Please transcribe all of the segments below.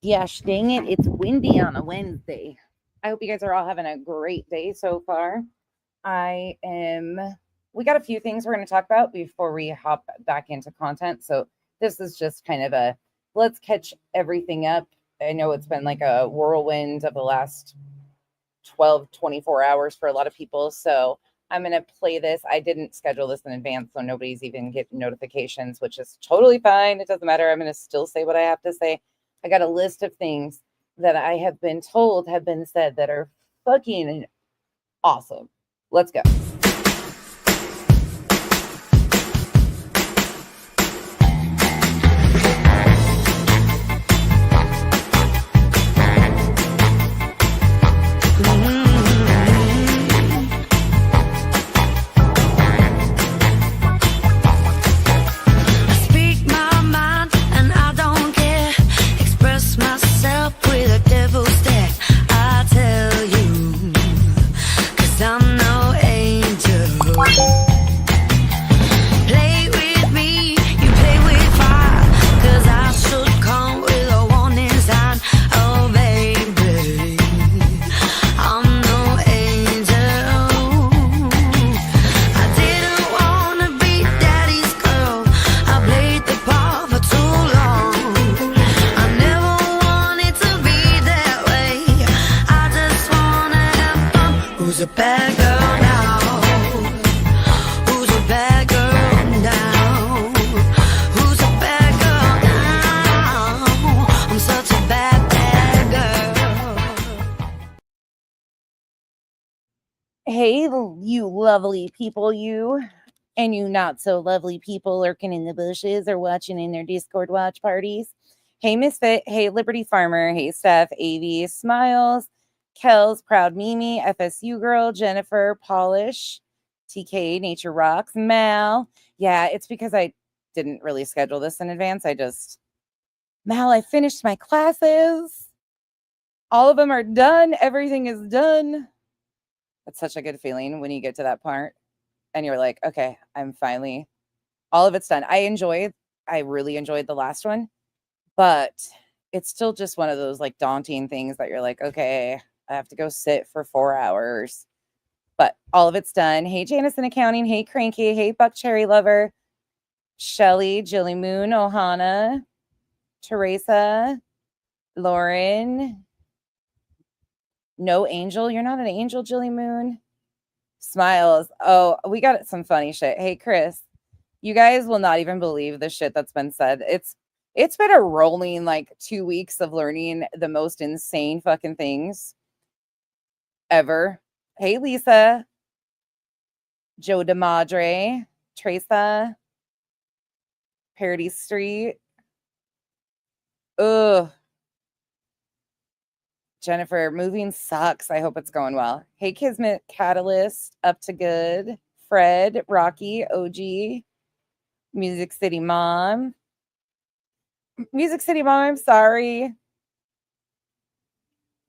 Gosh dang it, it's windy on a Wednesday. I hope you guys are all having a great day so far. I am, we got a few things we're going to talk about before we hop back into content. So, this is just kind of a let's catch everything up. I know it's been like a whirlwind of the last 12, 24 hours for a lot of people. So, I'm going to play this. I didn't schedule this in advance, so nobody's even getting notifications, which is totally fine. It doesn't matter. I'm going to still say what I have to say. I got a list of things that I have been told have been said that are fucking awesome. Let's go. Hey, you lovely people, you and you not so lovely people lurking in the bushes or watching in their Discord watch parties. Hey, Misfit. Hey, Liberty Farmer. Hey, Steph, AV, Smiles, Kells, Proud Mimi, FSU Girl, Jennifer, Polish, TK, Nature Rocks, Mal. Yeah, it's because I didn't really schedule this in advance. Mal, I finished my classes. All of them are done. Everything is done. It's such a good feeling when you get to that part and you're like, okay, I'm finally, all of it's done. I really enjoyed the last one, but it's still just one of those like daunting things that you're like, okay, I have to go sit for 4 hours, but all of it's done. Hey, Janice in accounting. Hey, Cranky. Hey, Buck Cherry Lover. Shelly, Jilly Moon, Ohana, Teresa, Lauren. No Angel. You're not an angel, Jilly Moon. Smiles. Oh, we got some funny shit. Hey, Chris, you guys will not even believe the shit that's been said. It's been a rolling like 2 weeks of learning the most insane fucking things ever. Hey, Lisa, Joe DeMadre, Teresa, Parody Street. Ugh. Jennifer, moving sucks. I hope it's going well. Hey, Kismet, Catalyst, Up to Good, Fred, Rocky, OG, Music City Mom. Music City Mom, I'm sorry.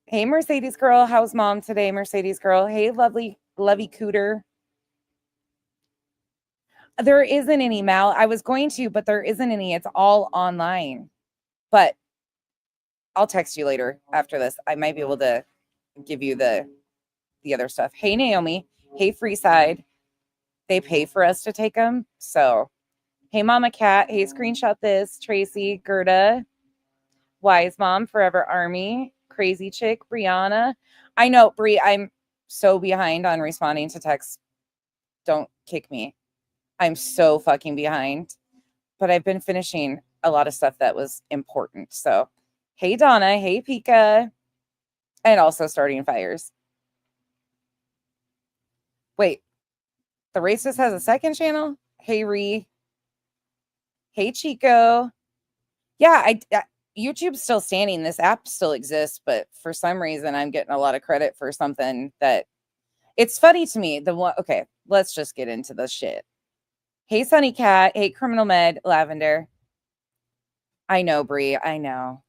Hey, Mercedes Girl, how's mom today, Mercedes Girl? Hey, lovey cooter. There isn't any, Mal. I was going to, but there isn't any. It's all online. But I'll text you later after this. I might be able to give you the other stuff. Hey, Naomi. Hey, Freeside. They pay for us to take them. So, hey, Mama Cat. Hey, screenshot this. Tracy, Gerda, Wise Mom, Forever Army, Crazy Chick, Brianna. I know, Bri, I'm so behind on responding to texts. Don't kick me. I'm so fucking behind. But I've been finishing a lot of stuff that was important. So, hey, Donna. Hey, Pika. And also starting fires. Wait, the Racist has a second channel? Hey, Ree. Hey, Chico. Yeah, YouTube's still standing. This app still exists, but for some reason, I'm getting a lot of credit for something that it's funny to me. Okay, let's just get into the shit. Hey, Sunny Cat. Hey, Criminal Med, Lavender. I know, Bree. I know.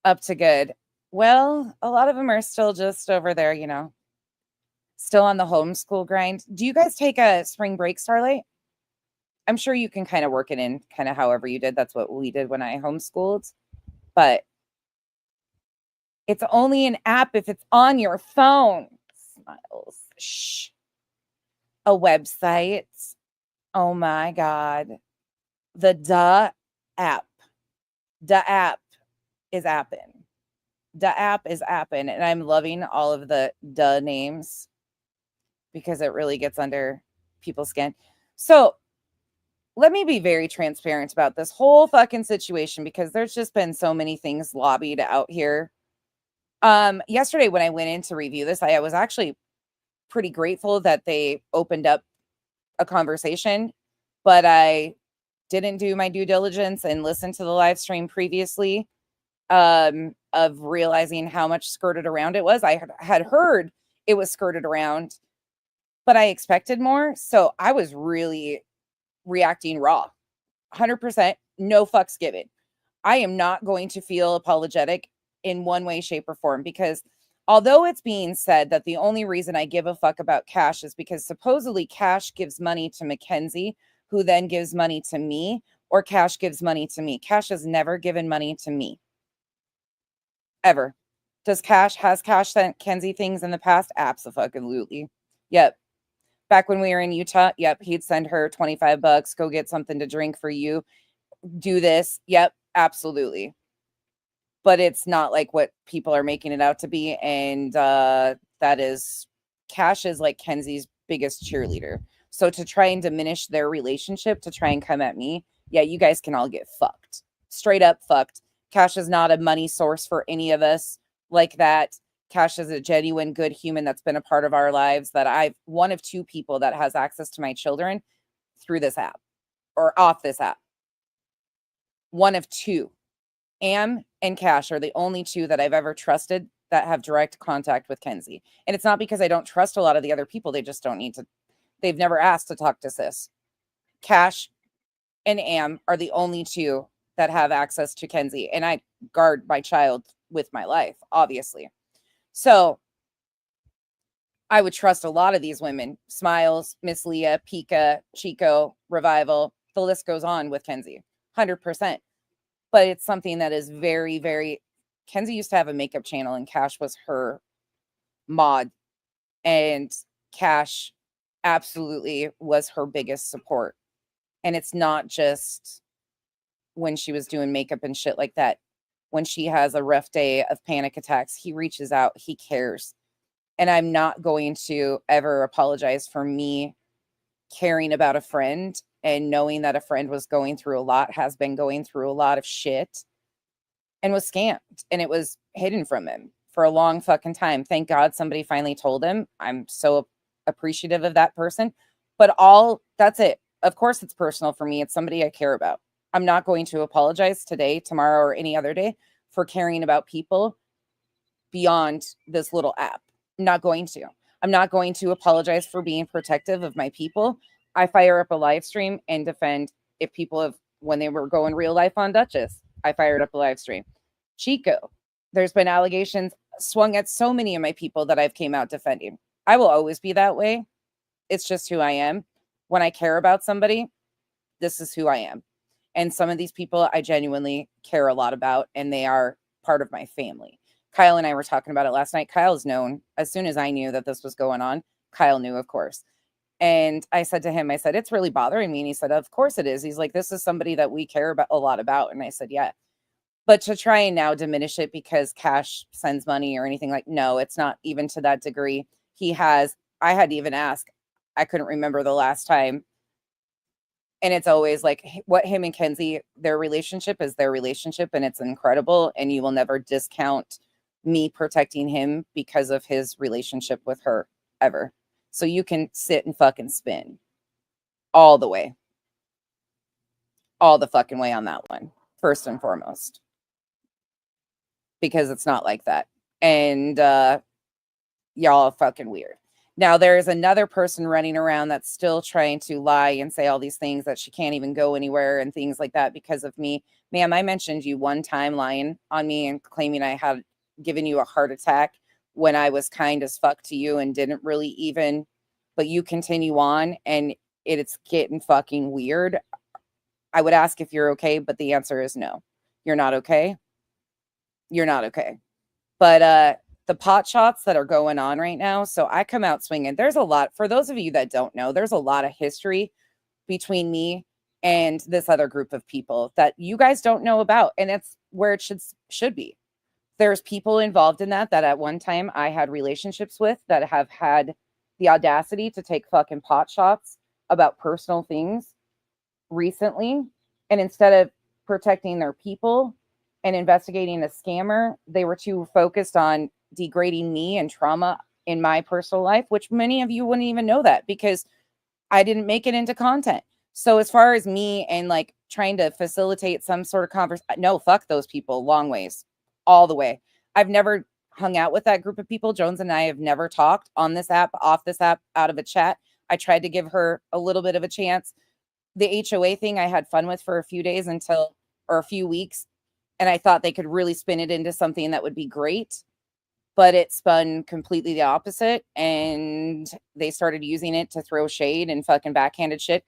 Up to Good. Well, a lot of them are still just over there, still on the homeschool grind. Do you guys take a spring break, Starlight? I'm sure you can kind of work it in kind of however you did. That's what we did when I homeschooled. but it's only an app if it's on your phone. Smiles. Shh. A website. Oh my God. The app. The app is appin'. The app is appin'. And I'm loving all of the names because it really gets under people's skin. So let me be very transparent about this whole fucking situation because there's just been so many things lobbied out here. Yesterday when I went in to review this, I was actually pretty grateful that they opened up a conversation, but I didn't do my due diligence and listen to the live stream previously, of realizing how much skirted around it was. I had heard it was skirted around, but I expected more. So I was really reacting raw, 100%, no fucks given. I am not going to feel apologetic in one way, shape, or form because although it's being said that the only reason I give a fuck about Cash is because supposedly Cash gives money to Mackenzie, who then gives money to me, or Cash gives money to me. Cash has never given money to me. Ever. Has Cash sent Kenzie things in the past? Absolutely. Yep. Back when we were in Utah, yep, he'd send her $25, go get something to drink for you. Do this. Yep, absolutely. But it's not like what people are making it out to be. And that is, Cash is like Kenzie's biggest cheerleader. So to try and diminish their relationship, to try and come at me, yeah, you guys can all get fucked. Straight up fucked. Cash is not a money source for any of us like that. Cash is a genuine good human that's been a part of our lives, that I've one of two people that has access to my children through this app or off this app. One of two. Am and Cash are the only two that I've ever trusted that have direct contact with Kenzie. And it's not because I don't trust a lot of the other people. They just don't need to. They've never asked to talk to sis. Cash and Am are the only two that have access to Kenzie. And I guard my child with my life, obviously. So I would trust a lot of these women. Smiles, Miss Leah, Pika, Chico, Revival. The list goes on with Kenzie. 100%. But it's something that is very, very... Kenzie used to have a makeup channel and Cash was her mod. And Cash absolutely was her biggest support. And it's not just when she was doing makeup and shit like that. When she has a rough day of panic attacks, he reaches out, he cares. And I'm not going to ever apologize for me caring about a friend and knowing that a friend was going through a lot, has been going through a lot of shit, and was scammed. And it was hidden from him for a long fucking time. Thank God somebody finally told him. I'm so appreciative of that person. But that's it. Of course it's personal for me. It's somebody I care about. I'm not going to apologize today, tomorrow, or any other day for caring about people beyond this little app. I'm not going to. I'm not going to apologize for being protective of my people. I fire up a live stream and defend if people have, when they were going real life on Duchess, I fired up a live stream. Chico, there's been allegations swung at so many of my people that I've came out defending. I will always be that way. It's just who I am. When I care about somebody, this is who I am. And some of these people I genuinely care a lot about, and they are part of my family. Kyle and I were talking about it last night. Kyle's known. As soon as I knew that this was going on, Kyle knew, of course. And I said to him, I said, it's really bothering me. And he said, of course it is. He's like, this is somebody that we care about a lot about. And I said, yeah. But to try and now diminish it because Cash sends money or anything, like, no, it's not even to that degree. I had to even ask. I couldn't remember the last time. And it's always like what him and Kenzie, their relationship is their relationship, and it's incredible. And you will never discount me protecting him because of his relationship with her ever. So you can sit and fucking spin all the way. All the fucking way on that one, first and foremost. Because it's not like that. And y'all are fucking weird. Now, there's another person running around that's still trying to lie and say all these things that she can't even go anywhere and things like that because of me. Ma'am, I mentioned you one time lying on me and claiming I had given you a heart attack when I was kind as fuck to you and didn't really even, but you continue on and it's getting fucking weird. I would ask if you're okay, but the answer is no. You're not okay. You're not okay. But the pot shots that are going on right now, so I come out swinging. There's a lot, for those of you that don't know, there's a lot of history between me and this other group of people that you guys don't know about, and it's where it should be. There's people involved in that at one time I had relationships with that have had the audacity to take fucking pot shots about personal things recently, and instead of protecting their people and investigating a scammer, they were too focused on degrading me and trauma in my personal life, which many of you wouldn't even know that because I didn't make it into content. So as far as me and like trying to facilitate some sort of conversation, no, fuck those people, long ways, all the way. I've never hung out with that group of people. Jones and I have never talked on this app, off this app, out of a chat. I tried to give her a little bit of a chance. The HOA thing I had fun with for a few days or a few weeks, and I thought they could really spin it into something that would be great, but it spun completely the opposite, and they started using it to throw shade and fucking backhanded shit.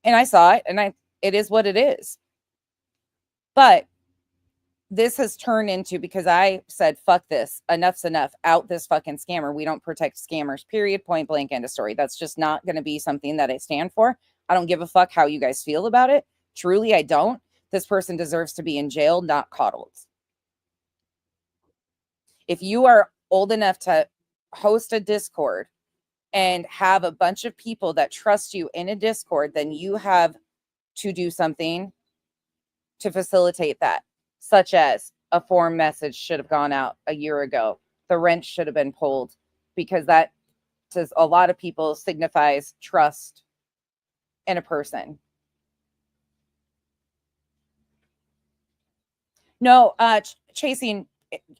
And I saw it, and it is what it is. But this has turned into, because I said, fuck this, enough's enough, out this fucking scammer. We don't protect scammers, period, point blank, end of story. That's just not going to be something that I stand for. I don't give a fuck how you guys feel about it. Truly, I don't. This person deserves to be in jail, not coddled. If you are old enough to host a Discord and have a bunch of people that trust you in a Discord, then you have to do something to facilitate that, such as a form message should have gone out a year ago. The rent should have been pulled, because that, to a lot of people, signifies trust in a person. No, chasing,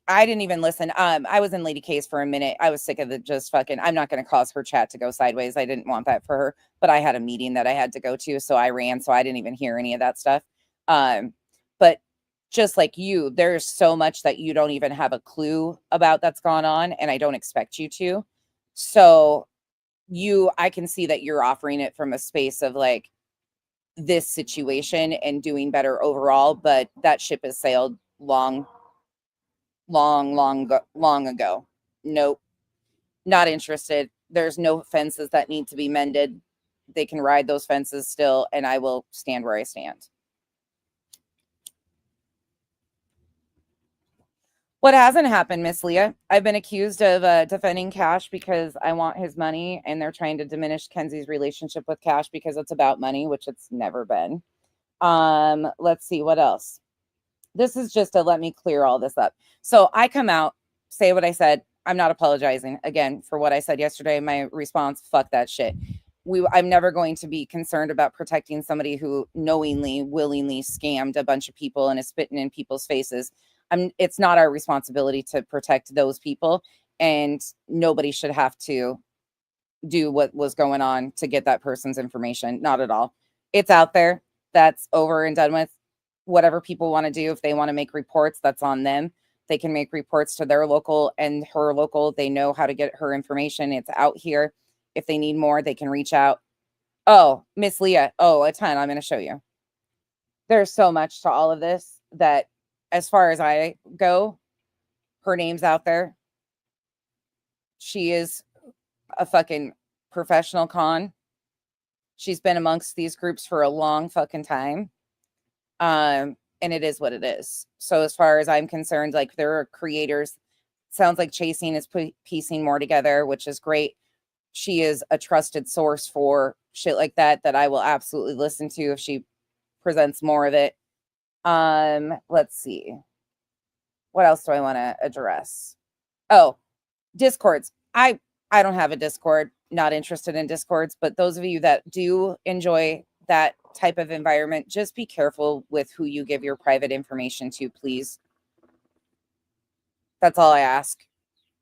I didn't even listen. I was in Lady K's for a minute. I was sick of it, just fucking, I'm not going to cause her chat to go sideways. I didn't want that for her, but I had a meeting that I had to go to, so I ran, so I didn't even hear any of that stuff. But just like you, there's so much that you don't even have a clue about that's gone on, and I don't expect you to. So I can see that you're offering it from a space of like this situation and doing better overall, but that ship has sailed long ago. Nope, not interested. There's no fences that need to be mended. They can ride those fences still, and I will stand where I stand. What hasn't happened, Miss Leah? I've been accused of defending Cash because I want his money, and they're trying to diminish Kenzie's relationship with Cash because it's about money, which it's never been. Let's see what else. This is just to let me clear all this up. So I come out, say what I said. I'm not apologizing again for what I said yesterday. My response, fuck that shit. I'm never going to be concerned about protecting somebody who knowingly, willingly scammed a bunch of people and is spitting in people's faces. It's not our responsibility to protect those people, and nobody should have to do what was going on to get that person's information. Not at all. It's out there. That's over and done with. Whatever people want to do, if they want to make reports, that's on them. They can make reports to their local and her local. They know how to get her information. It's out here. If they need more, they can reach out. Oh, Miss Leah. Oh, a ton. I'm going to show you. There's so much to all of this that, as far as I go, her name's out there. She is a fucking professional con. She's been amongst these groups for a long fucking time. And it is what it is. So as far as I'm concerned, like, there are creators. Sounds like Chasing is piecing more together, which is great. She is a trusted source for shit like that I will absolutely listen to if she presents more of it. Let's see. What else do I want to address? Oh, Discords. I don't have a Discord. Not interested in Discords, but those of you that do enjoy that type of environment, just be careful with who you give your private information to, please. That's all I ask.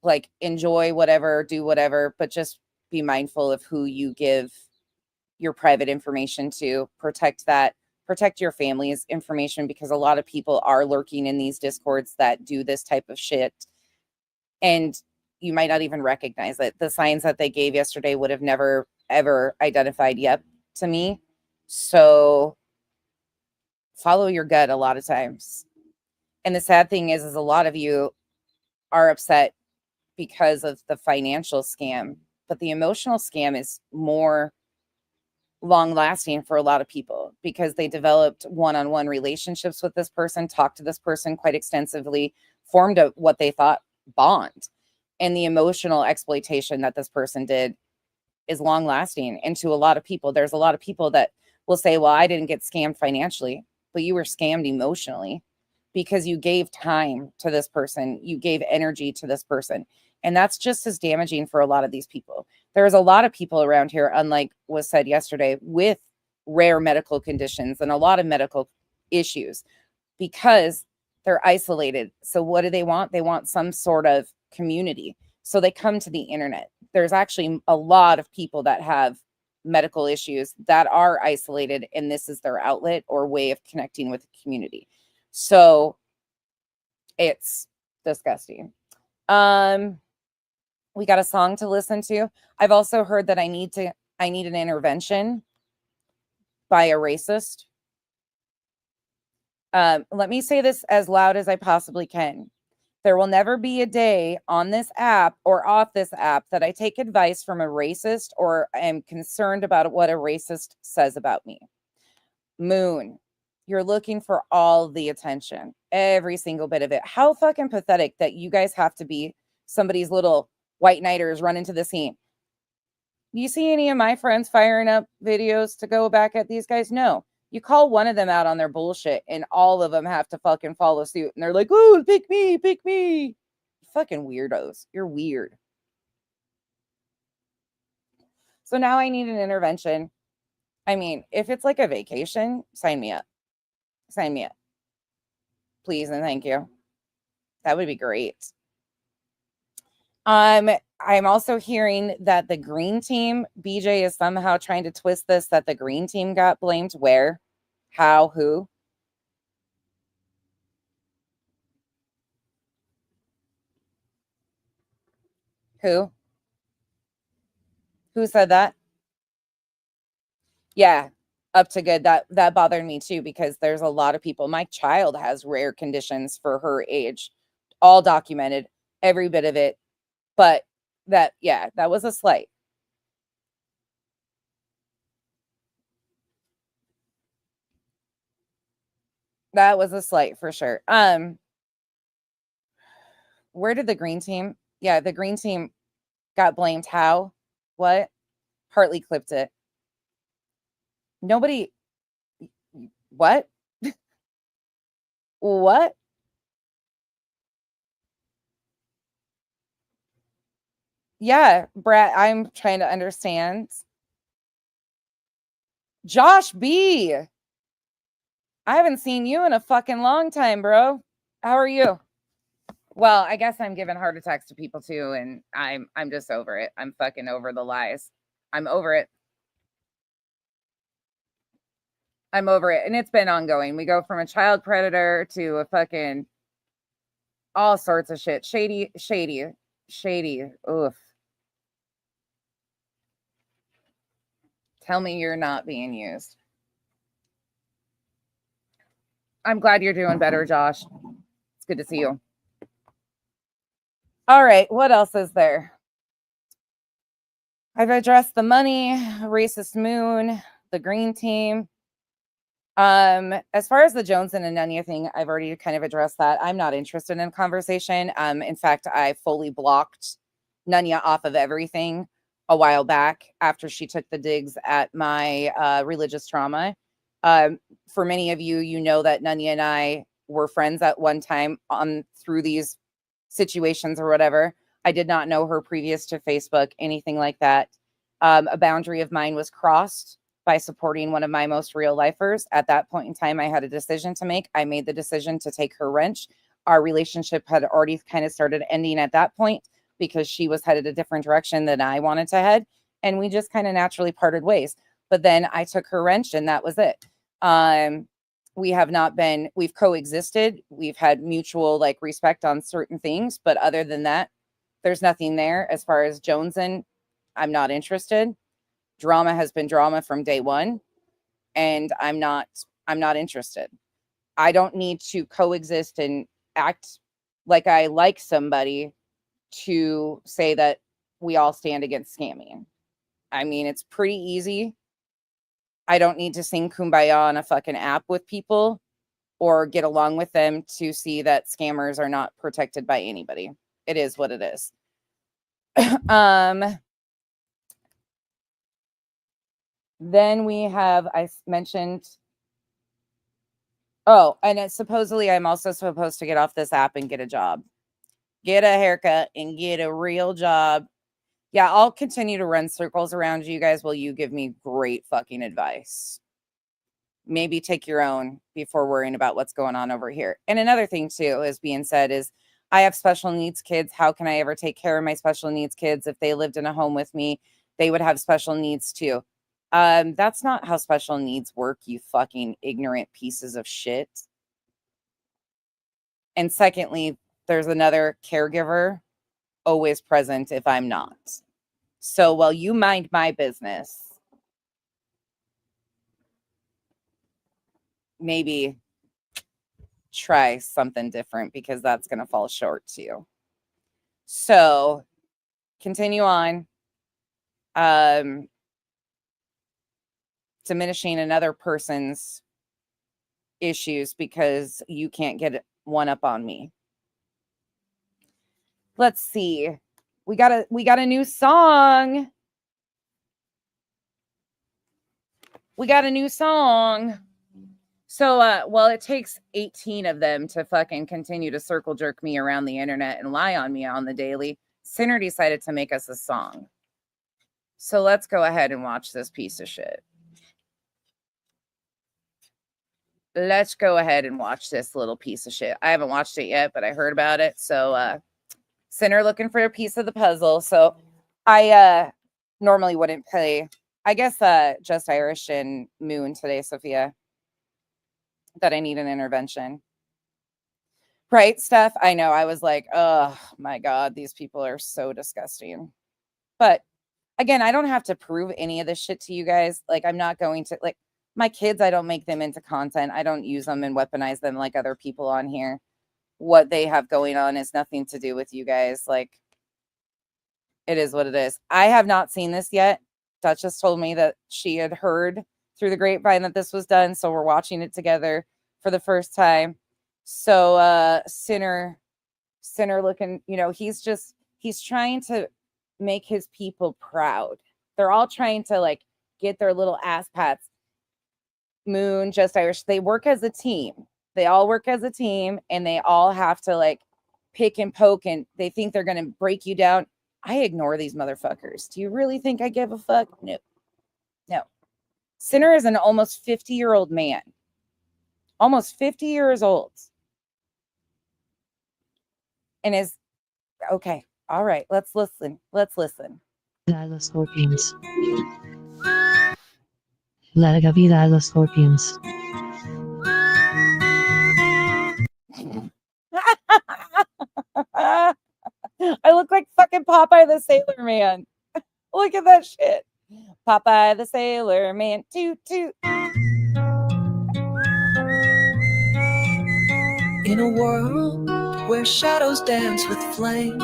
Like, enjoy whatever, do whatever, but just be mindful of who you give your private information to. Protect that. Protect your family's information, because a lot of people are lurking in these Discords that do this type of shit, and you might not even recognize it. The signs that they gave yesterday would have never, ever identified yet to me. So follow your gut a lot of times. And the sad thing is a lot of you are upset because of the financial scam, but the emotional scam is more long lasting for a lot of people because they developed one-on-one relationships with this person, talked to this person quite extensively, formed a what they thought bond. And the emotional exploitation that this person did is long lasting. And to a lot of people, there's a lot of people that will say, well, I didn't get scammed financially, but you were scammed emotionally because you gave time to this person, you gave energy to this person. And that's just as damaging for a lot of these people. There's a lot of people around here, unlike was said yesterday, with rare medical conditions and a lot of medical issues because they're isolated. So what do they want? They want some sort of community. So they come to the internet. There's actually a lot of people that have medical issues that are isolated, and this is their outlet or way of connecting with the community. So it's disgusting. We got a song to listen to. I've also heard that I need an intervention by a racist. Let me say this as loud as I possibly can. There will never be a day on this app or off this app that I take advice from a racist or am concerned about what a racist says about me. Moon, you're looking for all the attention, every single bit of it. How fucking pathetic that you guys have to be somebody's little white knighters run into the scene. You see any of my friends firing up videos to go back at these guys? No. You call one of them out on their bullshit and all of them have to fucking follow suit. And they're like, oh, pick me, pick me. You fucking weirdos. You're weird. So now I need an intervention. I mean, if it's like a vacation, sign me up. Sign me up. Please and thank you. That would be great. I'm also hearing that the green team, BJ is somehow trying to twist this, that the green team got blamed. Where? How? Who? Who? Who said that? Yeah, up to good. That bothered me too because there's a lot of people. My child has rare conditions for her age, all documented, every bit of it. But that was a slight. That was a slight for sure. Where did the green team? Yeah, the green team got blamed. How? What? Hartley clipped it. Nobody. What? What? Yeah, Brad, I'm trying to understand. Josh B. I haven't seen you in a fucking long time, bro. How are you? Well, I guess I'm giving heart attacks to people too, and I'm just over it. I'm fucking over the lies. I'm over it. I'm over it. And it's been ongoing. We go from a child predator to a fucking all sorts of shit. Shady, shady, shady. Oof. Tell me you're not being used. I'm glad you're doing better, Josh. It's good to see you. All right. What else is there? I've addressed the money, racist moon, the green team. As far as the Jones and Anunya thing, I've already kind of addressed that. I'm not interested in conversation. In fact, I fully blocked Nunya off of everything a while back after she took the digs at my religious trauma. For many of you, you know that Nunya and I were friends at one time through these situations or whatever. I did not know her previous to Facebook, anything like that. A boundary of mine was crossed by supporting one of my most real lifers. At that point in time, I had a decision to make. I made the decision to take her wrench. Our relationship had already kind of started ending at that point because she was headed a different direction than I wanted to head. And we just kind of naturally parted ways. But then I took her wrench and that was it. We've coexisted. We've had mutual like respect on certain things. But other than that, there's nothing there. As far as Jones and I'm not interested. Drama has been drama from day one. And I'm not interested. I don't need to coexist and act like I like somebody to say that we all stand against scamming. I mean, it's pretty easy. I don't need to sing Kumbaya on a fucking app with people or get along with them to see that scammers are not protected by anybody. It is what it is. Then we have, I mentioned, oh, and it's supposedly I'm also supposed to get off this app and get a job. Get a haircut and get a real job. Yeah, I'll continue to run circles around you guys while you give me great fucking advice. Maybe take your own before worrying about what's going on over here. And another thing too is being said is I have special needs kids. How can I ever take care of my special needs kids? If they lived in a home with me, they would have special needs too. That's not how special needs work, you fucking ignorant pieces of shit. And secondly, there's another caregiver always present if I'm not. So while you mind my business, maybe try something different because that's going to fall short to you. So continue on. Diminishing another person's issues because you can't get one up on me. Let's see. We got a new song. We got a new song. So, well, it takes 18 of them to fucking continue to circle jerk me around the internet and lie on me on the daily. Sinner decided to make us a song. So let's go ahead and watch this piece of shit. Let's go ahead and watch this little piece of shit. I haven't watched it yet, but I heard about it. So, Sinner looking for a piece of the puzzle. So I normally wouldn't play, I guess, Just Irish and Moon today, Sophia, that I need an intervention. Right, Steph? I know. I was like, oh my God, these people are so disgusting. But again, I don't have to prove any of this shit to you guys. Like, I'm not going to, like, my kids, I don't make them into content. I don't use them and weaponize them like other people on here. What they have going on is nothing to do with you guys. Like, it is what it is. I have not seen this yet. Duchess told me that she had heard through the grapevine that this was done. So we're watching it together for the first time. So Sinner looking, he's trying to make his people proud. They're all trying to like get their little ass pats. Moon, Just Irish, they work as a team. They all work as a team and they all have to like pick and poke and they think they're going to break you down. I ignore these motherfuckers. Do you really think I give a fuck? No. Sinner is an almost 50-year-old man. Almost 50 years old. And is okay. All right. Let's listen. A los scorpions. Larga vida a los scorpions. I look like fucking Popeye the Sailor Man. Look at that shit. Popeye the Sailor Man. Toot toot. In a world where shadows dance with flames,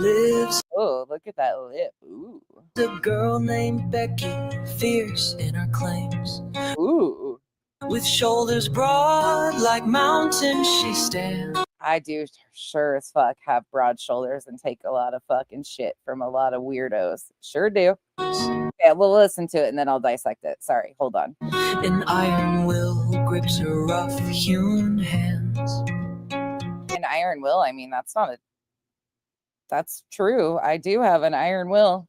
lives Oh, look at that lip. Ooh. a girl named Becky, fierce in her claims. Ooh. With shoulders broad like mountains she stands. I do sure as fuck have broad shoulders and take a lot of fucking shit from a lot of weirdos. Sure do. Yeah, we'll listen to it and then I'll dissect it. Sorry, hold on. An iron will grips her rough-hewn hands. An iron will? I mean, that's true. I do have an iron will.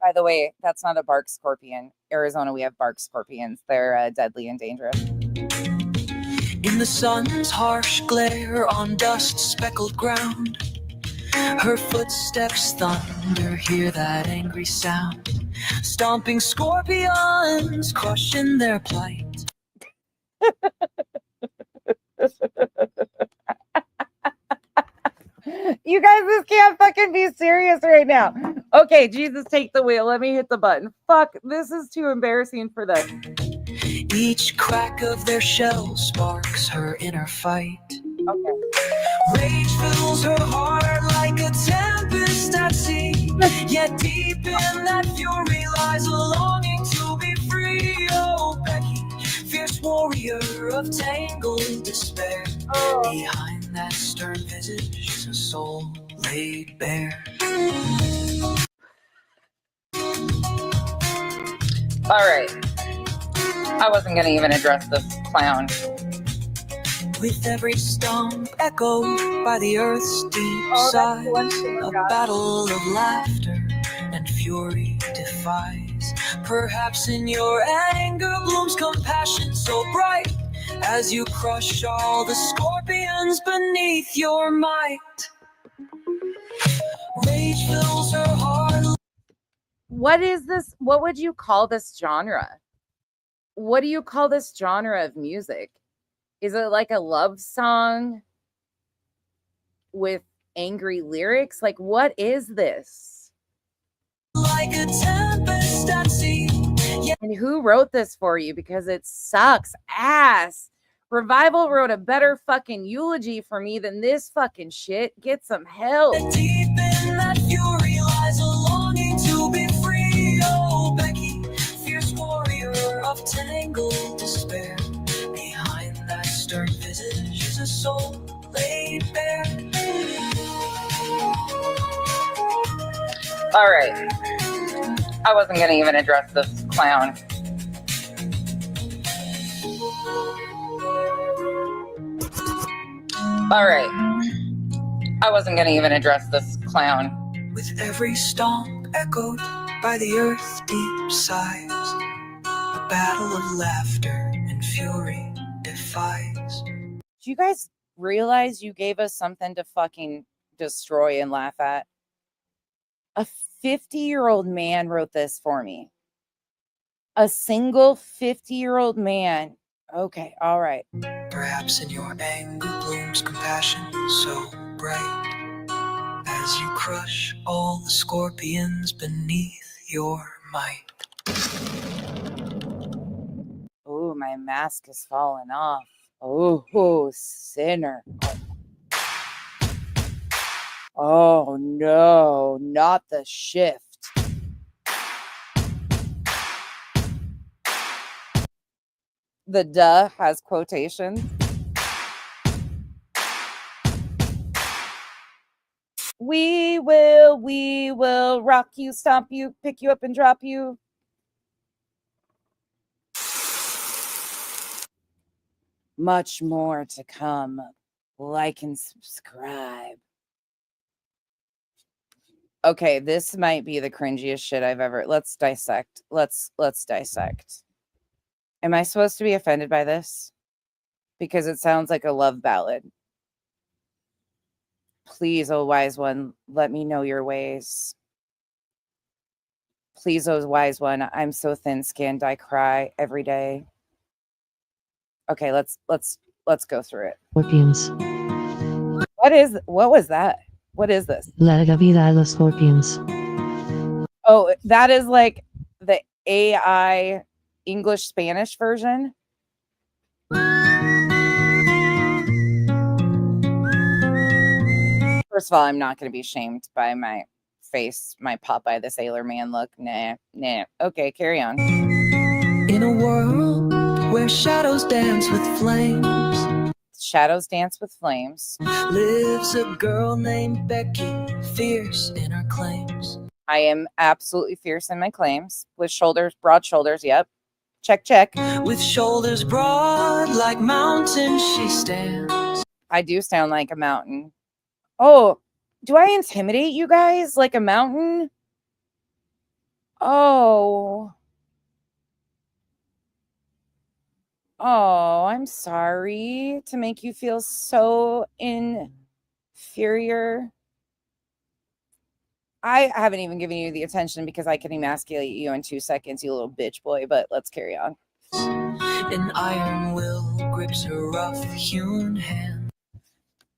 By the way, that's not a bark scorpion. Arizona, we have bark scorpions. They're deadly and dangerous. In the sun's harsh glare on dust-speckled ground, her footsteps thunder, hear that angry sound. Stomping scorpions, crushing their plight. You guys just can't fucking be serious right now. Okay, Jesus, take the wheel. Let me hit the button. Fuck, this is too embarrassing for them. Each crack of their shell sparks her inner fight. Okay. Rage fills her heart like a tempest at sea. Yet deep in that fury lies a longing to be free. Oh, Becky, fierce warrior of tangled despair. Behind that stern visage is a soul laid bare. All right. I wasn't going to even address this clown. With every stomp echoed by the earth's deep sighs, a battle of laughter and fury defies. Perhaps in your anger blooms compassion so bright, as you crush all the scorpions beneath your might. Rage fills her heart. What is this? What would you call this genre? What do you call this genre of music? Is it like a love song with angry lyrics? Like, what is this? Like a tempest at sea. And who wrote this for you? Because it sucks ass. Revival wrote a better fucking eulogy for me than this fucking shit. Get some help. Deep in that fury lies a longing to be free. Oh, Becky, fierce warrior of tangled despair. Behind that stern visage is a soul laid bare. All right. I wasn't going to even address this clown. All right. I wasn't going to even address this clown. With every stomp echoed by the earth's deep sighs, a battle of laughter and fury defies. Do you guys realize you gave us something to fucking destroy and laugh at? A 50-year-old man wrote this for me. A single 50-year-old man. Okay, all right. Perhaps in your anger blooms compassion so bright, as you crush all the scorpions beneath your might. Oh, my mask is falling off. Oh, sinner. Oh, no, not the shift. The duh has quotations. We will rock you, stomp you, pick you up and drop you. Much more to come. Like and subscribe. Okay, this might be the cringiest shit I've ever. Let's dissect. Let's dissect. Am I supposed to be offended by this? Because it sounds like a love ballad. Please, oh wise one, let me know your ways. Please, oh wise one, I'm so thin-skinned, I cry every day. Okay, let's go through it. Scorpions. What was that? What is this? Larga vida a los scorpions. Oh, that is like the AI English Spanish version. First of all, I'm not going to be shamed by my face, my Popeye the Sailor Man look. Nah. Okay, carry on. In a world where shadows dance with flames, Shadows dance with flames. lives a girl named Becky, fierce in her claims. I am absolutely fierce in my claims. With shoulders, broad shoulders. Yep. Check. With shoulders broad like mountains she stands. I do sound like a mountain. Oh, do I intimidate you guys like a mountain? Oh, I'm sorry to make you feel so inferior. I haven't even given you the attention because I can emasculate you in 2 seconds, you little bitch boy, but let's carry on. An iron will grips her rough hewn hand.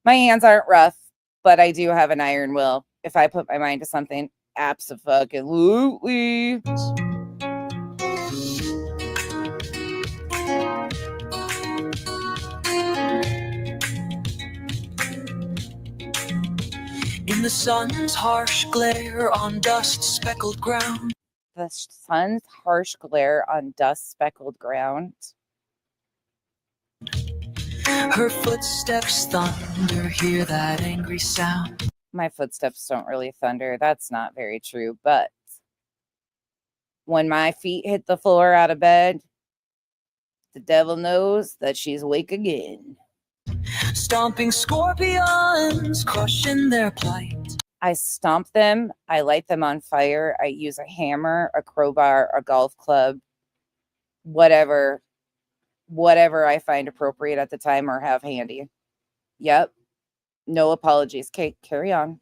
My hands aren't rough, but I do have an iron will. If I put my mind to something, Abso-fucking-lutely. In the sun's harsh glare on dust-speckled ground. The sun's harsh glare on dust-speckled ground. Her footsteps thunder, hear that angry sound. My footsteps don't really thunder. That's not very true. But when my feet hit the floor out of bed, the devil knows that she's awake again. Stomping scorpions, crushing their plight. I stomp them. I light them on fire. I use a hammer, a crowbar, a golf club, whatever I find appropriate at the time or have handy. Yep. No apologies. Okay, carry on.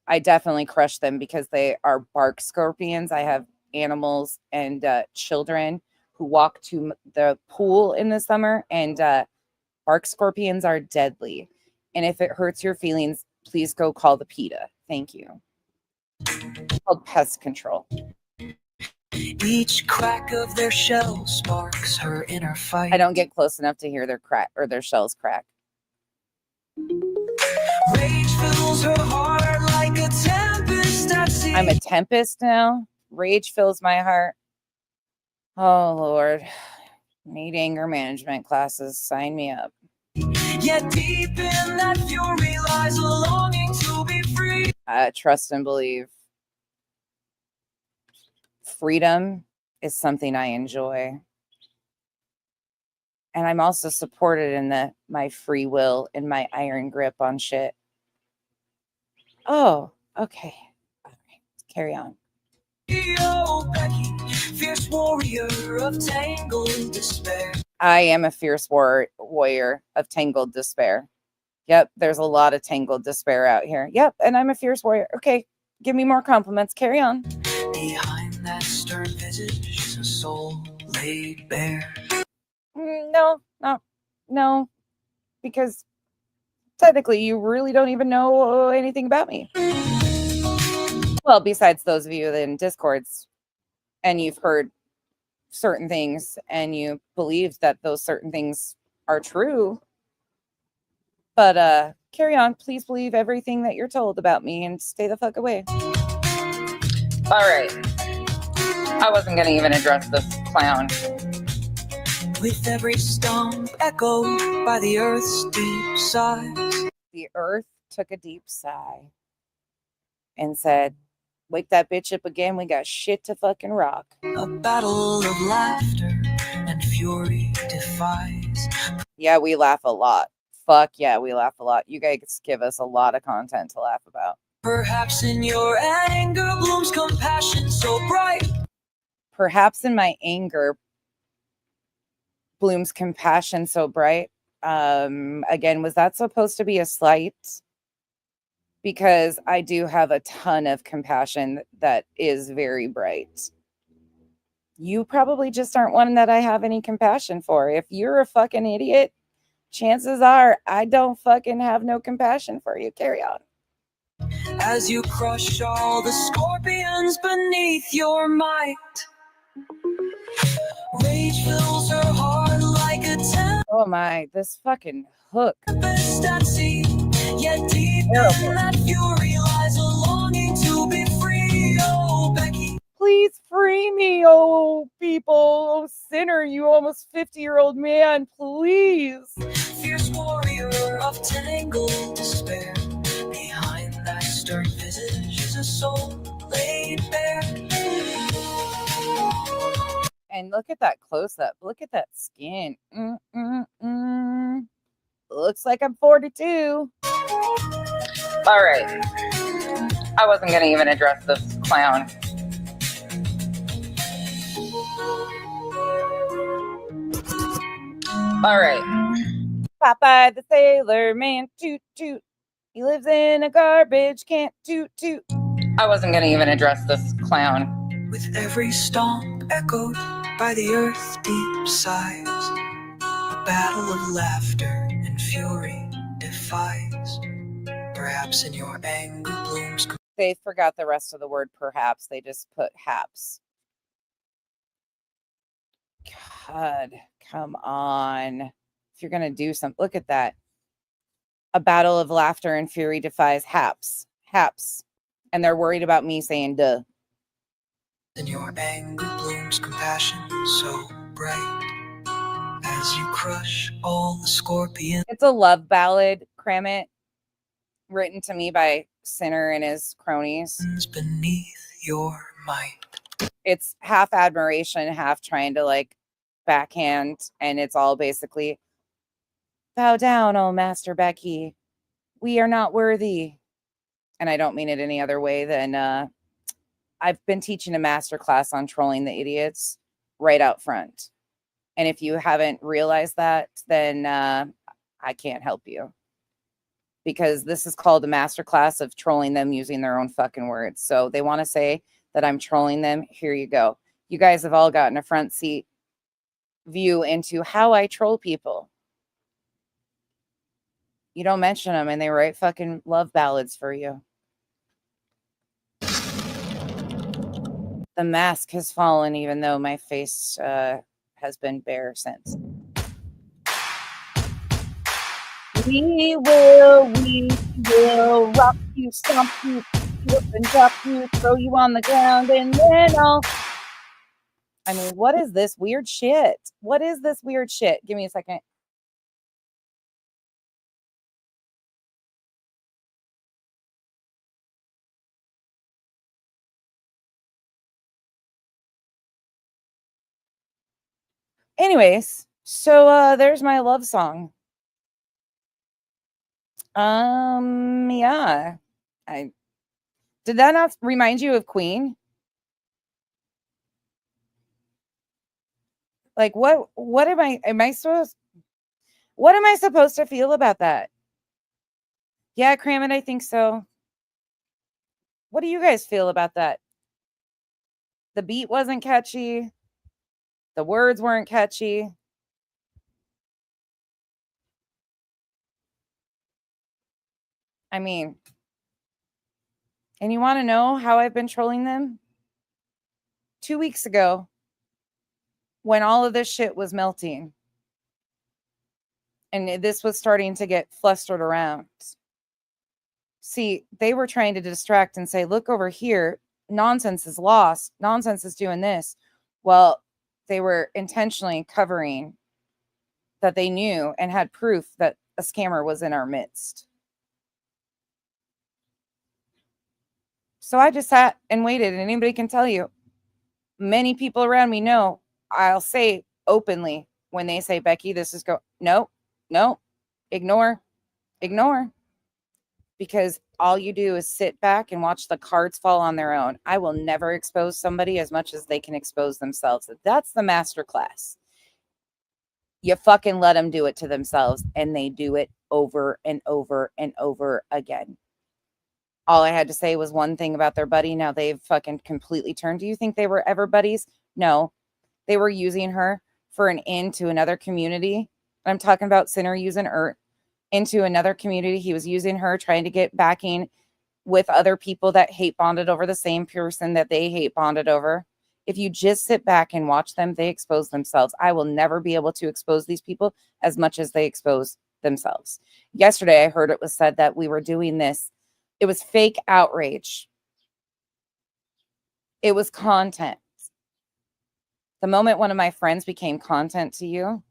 I definitely crush them because they are bark scorpions. I have animals and children who walk to the pool in the summer, and bark scorpions are deadly. And if it hurts your feelings, please go call the PETA. Thank you. It's called pest control. Each crack of their shell sparks her inner fight. I don't get close enough to hear their crack or their shells crack. Rage fills her heart like a tempest at sea. I'm a tempest now. Rage fills my heart. Oh, Lord. Need anger management classes. Sign me up. Yet deep in that fury lies a longing to be free. Trust and believe. Freedom is something I enjoy. And I'm also supported in my free will and my iron grip on shit. Oh, okay. All right. Carry on. Oh, Becky, fierce warrior of tangled despair. I am a fierce warrior of tangled despair. Yep, there's a lot of tangled despair out here. Yep, and I'm a fierce warrior. Okay, give me more compliments. Carry on. Behind that stern visage is a soul laid bare. No, because technically you really don't even know anything about me. Well, besides those of you in Discords, and you've heard certain things and you believe that those certain things are true. But carry on. Please believe everything that you're told about me and stay the fuck away. All right. I wasn't going to even address this clown. With every stomp echoed by the earth's deep sighs. The earth took a deep sigh and said, wake that bitch up again. We got shit to fucking rock. A battle of laughter and fury defies. Yeah, we laugh a lot. Fuck yeah, we laugh a lot. You guys give us a lot of content to laugh about. Perhaps in your anger blooms compassion so bright. Perhaps in my anger blooms compassion so bright. Again, was that supposed to be a slight? Because I do have a ton of compassion that is very bright. You probably just aren't one that I have any compassion for. If you're a fucking idiot, chances are I don't fucking have no compassion for you. Carry on. As you crush all the scorpions beneath your might. Rage fills her heart like a Oh my, this fucking hook. tempest at sea. Yet deep in that fury lies a longing to be free. Oh, Becky. Please free me, oh people, oh sinner, you almost 50-year-old man, please. Fierce warrior of tangled despair. Behind that stern visage is a soul laid bare. And look at that close-up. Look at that skin. Looks like I'm 42. All right. I wasn't going to even address this clown. All right. Popeye the Sailor Man, toot toot. He lives in a garbage can, toot toot. I wasn't going to even address this clown. With every stomp echoed by the earth deep sighs. A battle of laughter and fury defies. Perhaps in your anger blooms They forgot the rest of the word perhaps. They just put haps. God, come on. If you're going to do something, look at that. A battle of laughter and fury defies haps. Haps. And they're worried about me saying duh. In your anger blooms compassion so bright as you crush all the scorpions. It's a love ballad, cram it, written to me by Sinner and his cronies. Beneath your might. It's half admiration, half trying to like backhand, and it's all basically bow down, oh Master Becky. We are not worthy. And I don't mean it any other way than I've been teaching a master class on trolling the idiots right out front. And if you haven't realized that, then I can't help you. Because this is called a master class of trolling them using their own fucking words. So they want to say that I'm trolling them. Here you go. You guys have all gotten a front seat view into how I troll people. You don't mention them and they write fucking love ballads for you. The mask has fallen, even though my face has been bare since. We will rock you, stomp you, up and drop you, throw you on the ground, and then I mean, what is this weird shit? What is this weird shit? Give me a second. Anyways, so there's my love song. Yeah. Did that not remind you of Queen? Like what am I supposed to feel about that? Yeah, cram it, I think so. What do you guys feel about that? The beat wasn't catchy. The words weren't catchy. I mean, and you want to know how I've been trolling them? 2 weeks ago, when all of this shit was melting and this was starting to get flustered around. See, they were trying to distract and say, look over here, nonsense is lost. Nonsense is doing this. Well, they were intentionally covering that they knew and had proof that a scammer was in our midst. So I just sat and waited, and anybody can tell you, many people around me know I'll say openly when they say, Becky, this is no, ignore. Because all you do is sit back and watch the cards fall on their own. I will never expose somebody as much as they can expose themselves. That's the master class. You fucking let them do it to themselves, and they do it over and over and over again. All I had to say was one thing about their buddy. Now they've fucking completely turned. Do you think they were ever buddies? No. They were using her for an in to another community. I'm talking about Sinner using her into another community. He was using her, trying to get backing with other people that hate bonded over the same person that they hate bonded over. If you just sit back and watch them, they expose themselves. I will never be able to expose these people as much as they expose themselves. Yesterday, I heard it was said that we were doing this. It was fake outrage. It was content. The moment one of my friends became content to you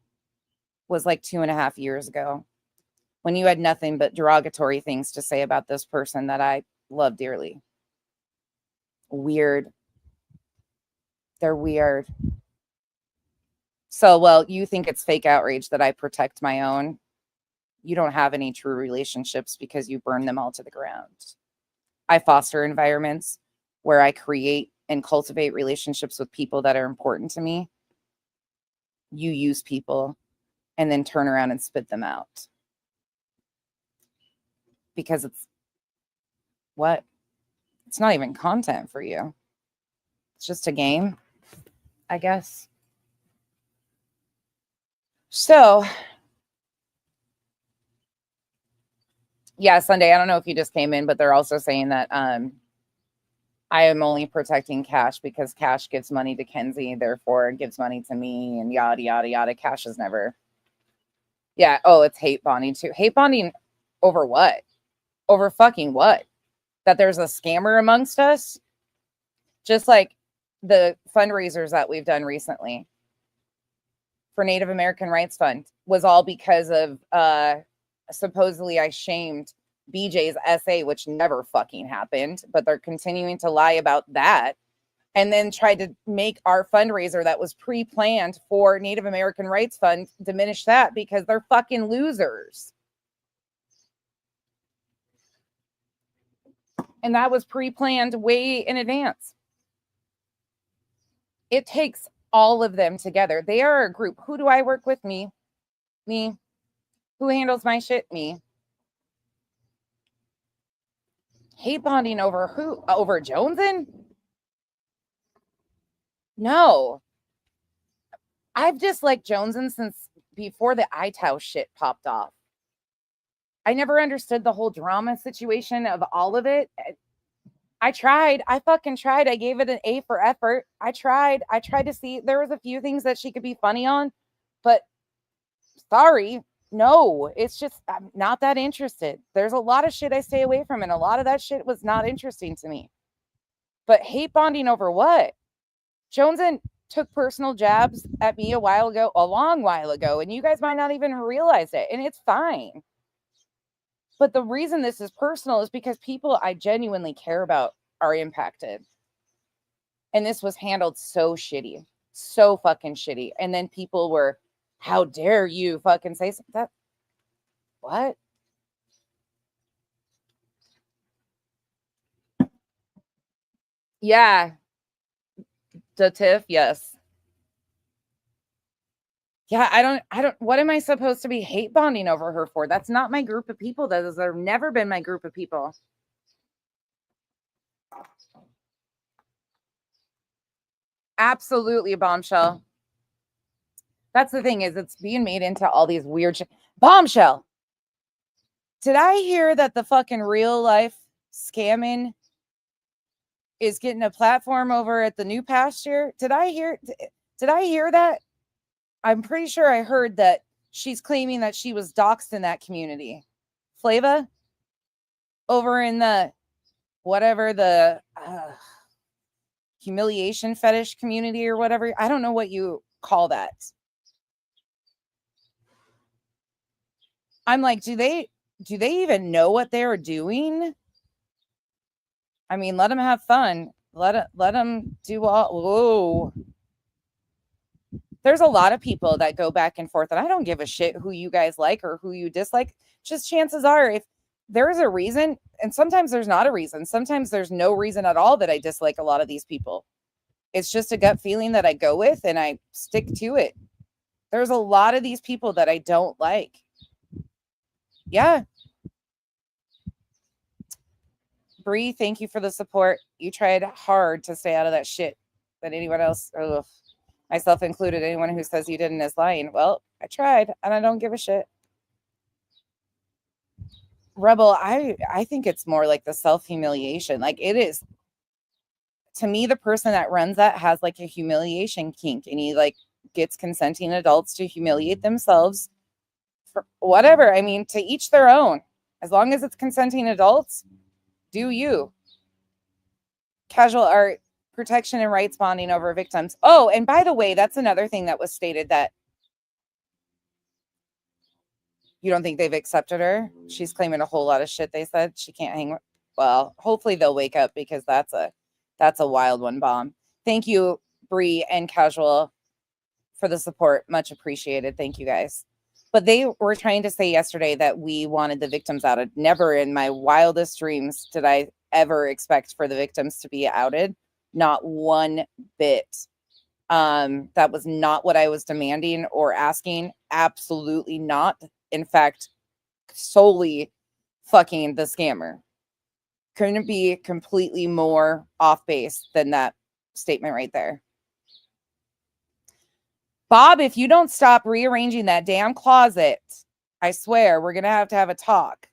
was like 2.5 years ago, when you had nothing but derogatory things to say about this person that I love dearly. Weird. They're weird. So, well, you think it's fake outrage that I protect my own. You don't have any true relationships because you burn them all to the ground. I foster environments where I create and cultivate relationships with people that are important to me. You use people and then turn around and spit them out. Because it's what? It's not even content for you. It's just a game, I guess. So, yeah, Sunday, I don't know if you just came in, but they're also saying that I am only protecting Cash because Cash gives money to Kenzie, therefore it gives money to me, and yada, yada, yada. Cash is never. Yeah. Oh, it's hate bonding too. Hate bonding over what? Over fucking what? That there's a scammer amongst us? Just like the fundraisers that we've done recently for Native American Rights Fund was all because of supposedly I shamed BJ's essay, which never fucking happened, but they're continuing to lie about that. And then tried to make our fundraiser that was pre-planned for Native American Rights Fund diminish that because they're fucking losers. And that was pre-planned way in advance. It takes all of them together. They are a group. Who do I work with? Me. Who handles my shit? Me. Hate bonding over who? Over Jonesin? No. I've disliked Jonesin since before the iTow shit popped off. I never understood the whole drama situation of all of it. I tried. I fucking tried. I gave it an A for effort. I tried to see. There was a few things that she could be funny on, but sorry. No, it's just, I'm not that interested. There's a lot of shit I stay away from, and a lot of that shit was not interesting to me. But hate bonding over what? Jonesin took personal jabs at me a long while ago, and you guys might not even realize it, and it's fine. But the reason this is personal is because people I genuinely care about are impacted. And this was handled so shitty, so fucking shitty. And then people were, how dare you fucking say that? What? Yeah. The Tiff, yes. Yeah, I don't, what am I supposed to be hate bonding over her for? That's not my group of people. Those have never been my group of people. Absolutely, Bombshell. That's the thing, is it's being made into all these weird shit. Bombshell. Did I hear that the fucking real life scamming is getting a platform over at the New Pasture? Did I hear that? I'm pretty sure I heard that she's claiming that she was doxxed in that community. Flava? Over in the whatever, the humiliation fetish community or whatever. I don't know what you call that. I'm like, do they even know what they're doing? I mean, let them have fun. Let them do all. Whoa. There's a lot of people that go back and forth, and I don't give a shit who you guys like or who you dislike. Just chances are, if there's a reason, and sometimes there's not a reason, sometimes there's no reason at all that I dislike a lot of these people. It's just a gut feeling that I go with, and I stick to it. There's a lot of these people that I don't like. Yeah. Bree, thank you for the support. You tried hard to stay out of that shit. But anyone else, ugh, myself included, anyone who says you didn't is lying. Well, I tried, and I don't give a shit. Rebel, I think it's more like the self-humiliation. Like, it is, to me, the person that runs that has like a humiliation kink, and he like gets consenting adults to humiliate themselves for whatever. I mean, to each their own. As long as it's consenting adults, do you. Casual art, protection and rights bonding over victims. Oh, and by the way, that's another thing that was stated, that you don't think they've accepted her. She's claiming a whole lot of shit. They said she can't hang. Well, hopefully they'll wake up, because that's a wild one. Bomb. Thank you, Bree and Casual, for the support. Much appreciated. Thank you guys. But they were trying to say yesterday that we wanted the victims outed. Never in my wildest dreams did I ever expect for the victims to be outed. Not one bit. That was not what I was demanding or asking. Absolutely not. In fact, solely fucking the scammer. Couldn't be completely more off base than that statement right there. Bob, if you don't stop rearranging that damn closet, I swear we're going to have a talk.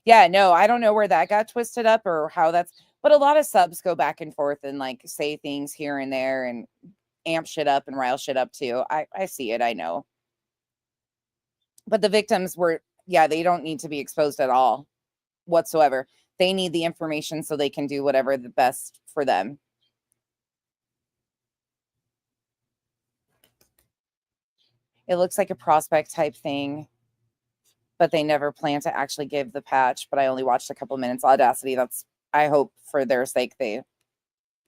Yeah, no, I don't know where that got twisted up or how that's. But a lot of subs go back and forth and like say things here and there and amp shit up and rile shit up too. I see it, I know. But the victims were, yeah, they don't need to be exposed at all whatsoever. They need the information so they can do whatever the best for them. It looks like a prospect type thing, but they never plan to actually give the patch. But I only watched a couple minutes. Audacity, I hope for their sake,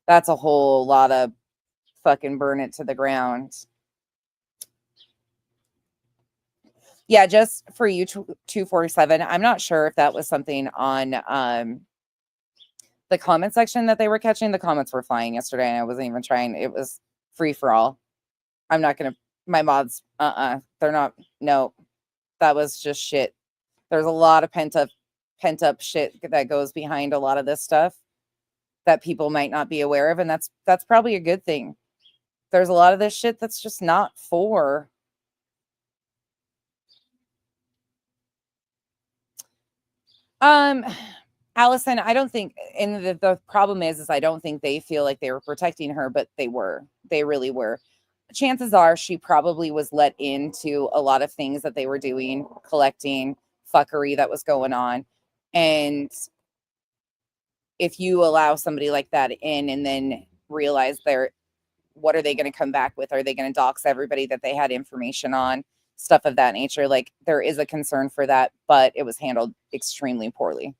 that's a whole lot of fucking burn it to the ground. Yeah, just for you, 247. I'm not sure if that was something on the comment section that they were catching. The comments were flying yesterday, and I wasn't even trying. It was free for all. I'm not gonna. My mods, they're not. No, that was just shit. There's a lot of pent up shit that goes behind a lot of this stuff that people might not be aware of, and that's probably a good thing. There's a lot of this shit that's just not for. Allison, I don't think, and the problem is I don't think they feel like they were protecting her, but they were. They really were. Chances are she probably was let into a lot of things that they were doing, collecting fuckery that was going on. And if you allow somebody like that in and then realize what are they going to come back with? Are they going to dox everybody that they had information on? Stuff of that nature. Like, there is a concern for that, but it was handled extremely poorly.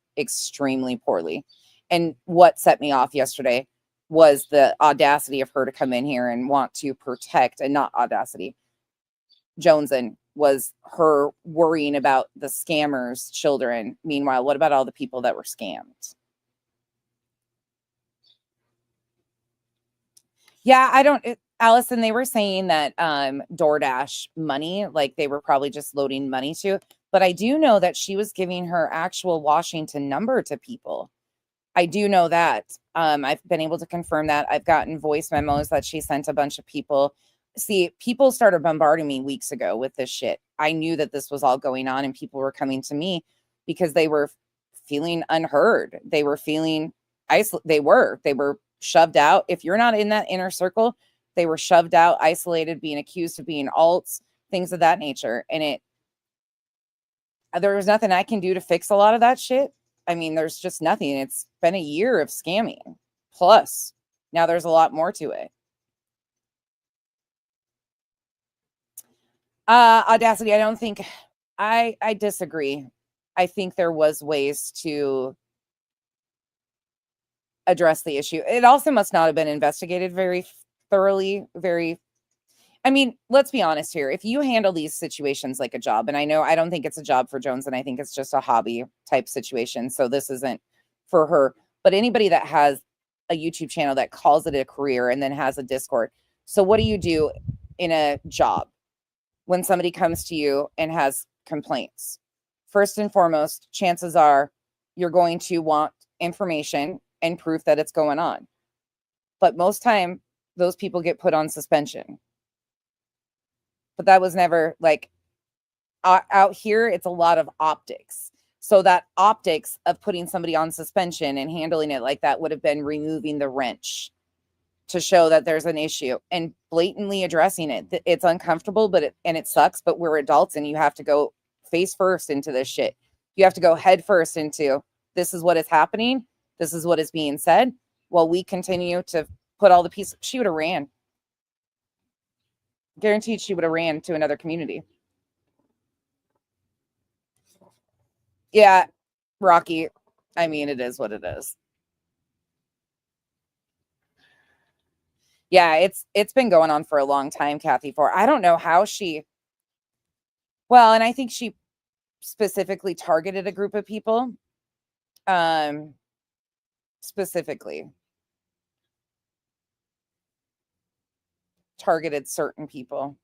And what set me off yesterday was the audacity of her to come in here and want to protect, and not audacity. Joneson was her worrying about the scammers' children. Meanwhile, what about all the people that were scammed? Yeah, Allison, they were saying that DoorDash money, like they were probably just loading money to, but I do know that she was giving her actual Washington number to people. I do know that. I've been able to confirm that. I've gotten voice memos that she sent a bunch of people. See, people started bombarding me weeks ago with this shit. I knew that this was all going on, and people were coming to me because they were feeling unheard. They were feeling isolated. They were shoved out. If you're not in that inner circle, they were shoved out, isolated, being accused of being alts, things of that nature. And there was nothing I can do to fix a lot of that shit. I mean, there's just nothing. It's been a year of scamming. Plus, now there's a lot more to it. Audacity, I don't think, I disagree. I think there was ways to address the issue. It also must not have been investigated very thoroughly, I mean, let's be honest here. If you handle these situations like a job, and I don't think it's a job for Jones, and I think it's just a hobby type situation. So this isn't for her, but anybody that has a YouTube channel that calls it a career and then has a Discord. So what do you do in a job when somebody comes to you and has complaints? First and foremost, chances are you're going to want information and proof that it's going on. But most time, those people get put on suspension. But that was never like out here. It's a lot of optics. So that optics of putting somebody on suspension and handling it like that would have been removing the wrench to show that there's an issue and blatantly addressing it. It's uncomfortable, but it sucks, but we're adults and you have to go face first into this shit. You have to go head first into, this is what is happening. This is what is being said. While we continue to put all the pieces, she would have ran. Guaranteed she would have ran to another community. Yeah, Rocky. I mean, it is what it is. Yeah, it's been going on for a long time, Kathy. I don't know how well, and I think she specifically targeted a group of people. Specifically targeted certain people.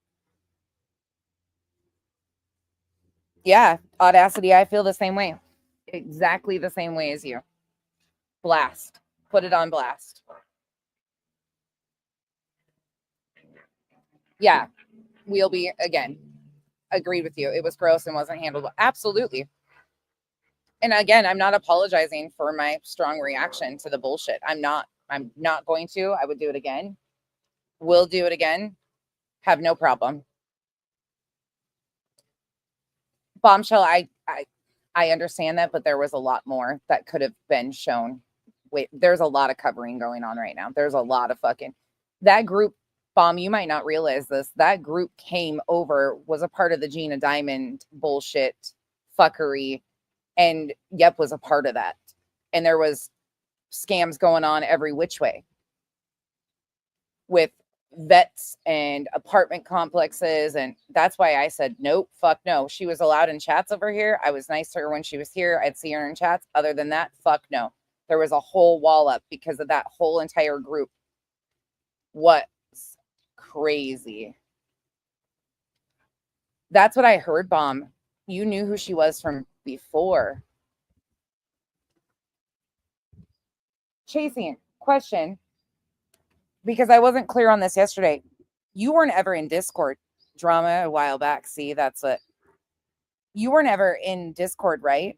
Yeah, Audacity, I feel the same way. Exactly the same way as you. Blast. Put it on blast. Yeah, we'll be, again, agreed with you. It was gross and wasn't handled. Absolutely. And again, I'm not apologizing for my strong reaction to the bullshit. I'm not going to. I would do it again. Will do it again. Have no problem. Bombshell, I understand that, but there was a lot more that could have been shown. Wait, there's a lot of covering going on right now. There's a lot of fucking that group. Bomb, you might not realize this. That group came over, was a part of the Gina Diamond bullshit fuckery, and Yep was a part of that. And there was scams going on every which way with vets and apartment complexes. And that's why I said, nope, fuck no. She was allowed in chats over here. I was nice to her when she was here. I'd see her in chats. Other than that, fuck no. There was a whole wall up because of that whole entire group. What's crazy. That's what I heard, Bomb. You knew who she was from before. Chasing, question, because I wasn't clear on this yesterday. You weren't ever in Discord drama a while back. See, that's what. You weren't ever in Discord, right?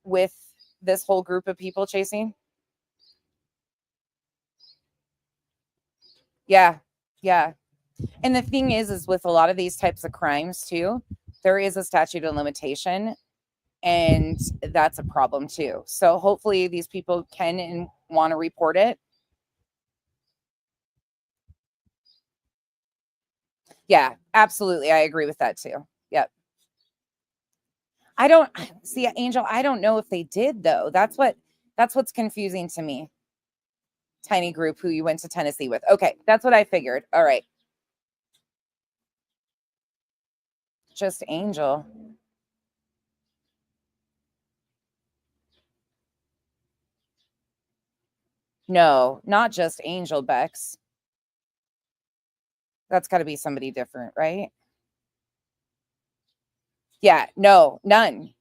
With this whole group of people, Chasing? Yeah. Yeah. And the thing is with a lot of these types of crimes too, there is a statute of limitation, and that's a problem too. So hopefully these people can and want to report it. Yeah, absolutely. I agree with that too. Yep. I don't see, Angel, I don't know if they did though. That's what's confusing to me. Tiny group who you went to Tennessee with. Okay, that's what I figured. All right. Just Angel. No, not just Angel, Bex. That's got to be somebody different, right? Yeah, no, none.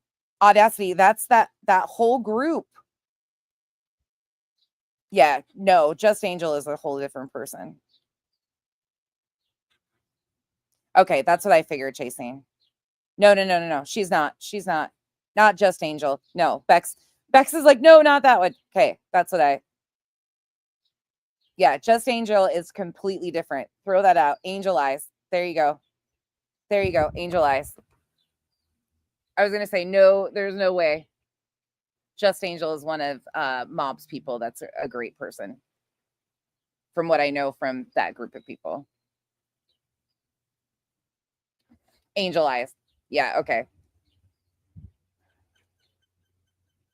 Audacity, that's that whole group. Yeah, no, just Angel is a whole different person. Okay, that's what I figured, Chasing. No. She's not. She's not. Not just Angel. No, Bex. Bex is like, no, not that one. Okay, that's what I. Yeah, just Angel is completely different. Throw that out. Angel eyes. There you go. There you go. Angel eyes. I was gonna say no. There's no way. Just Angel is one of Mob's people. That's a great person. From what I know from that group of people. Angel eyes. Yeah. Okay.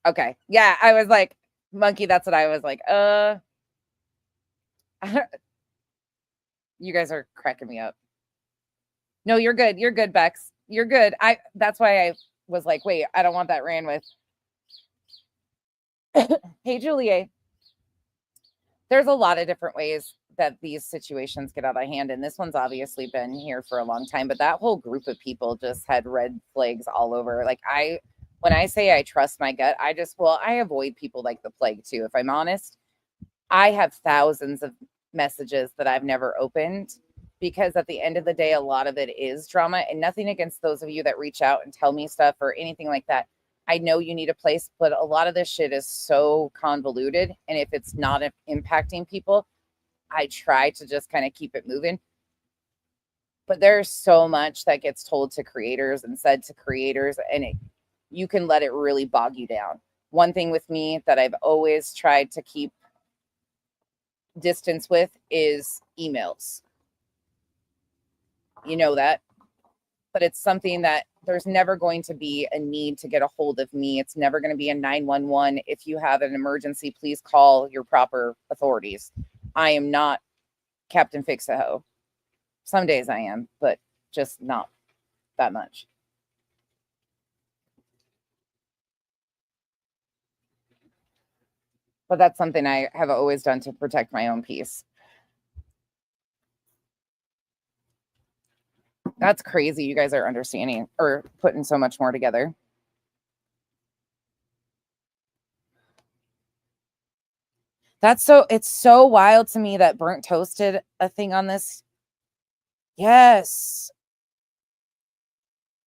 Okay. Yeah. I was like, monkey. That's what I was like. You guys are cracking me up. No, you're good. You're good, Bex. You're good. That's why I was like, wait, I don't want that ran with. Hey, Julie. There's a lot of different ways that these situations get out of hand. And this one's obviously been here for a long time, but that whole group of people just had red flags all over. Like when I say I trust my gut, I avoid people like the plague too. If I'm honest, I have thousands of messages that I've never opened because at the end of the day, a lot of it is drama, and nothing against those of you that reach out and tell me stuff or anything like that. I know you need a place, but a lot of this shit is so convoluted. And if it's not impacting people, I try to just kind of keep it moving. But there's so much that gets told to creators and said to creators, and you can let it really bog you down. One thing with me that I've always tried to keep distance with is emails. You know that. But it's something that there's never going to be a need to get a hold of me. It's never going to be a 911. If you have an emergency, please call your proper authorities. I am not Captain Fix-A-Ho. Some days I am, but just not that much. But that's something I have always done to protect my own peace. That's crazy. You guys are understanding or putting so much more together. It's so wild to me that Burnt Toasted a thing on this. Yes.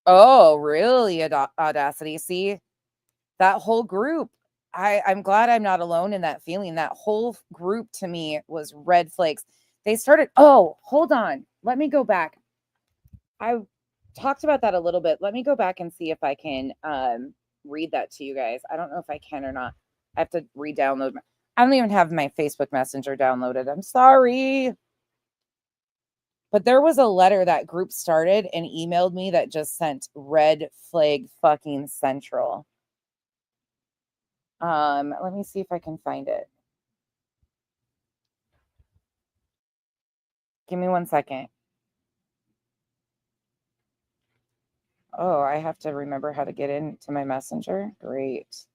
Oh, really? Audacity. See, that whole group, I'm glad I'm not alone in that feeling. That whole group to me was red flags. They started, oh, hold on. Let me go back. I talked about that a little bit. Let me go back and see if I can read that to you guys. I don't know if I can or not. I have to re-download. I don't even have my Facebook Messenger downloaded. I'm sorry. But there was a letter that group started and emailed me that just sent red flag fucking central. Let me see if I can find it. Give me 1 second. Oh, I have to remember how to get into my messenger. Great.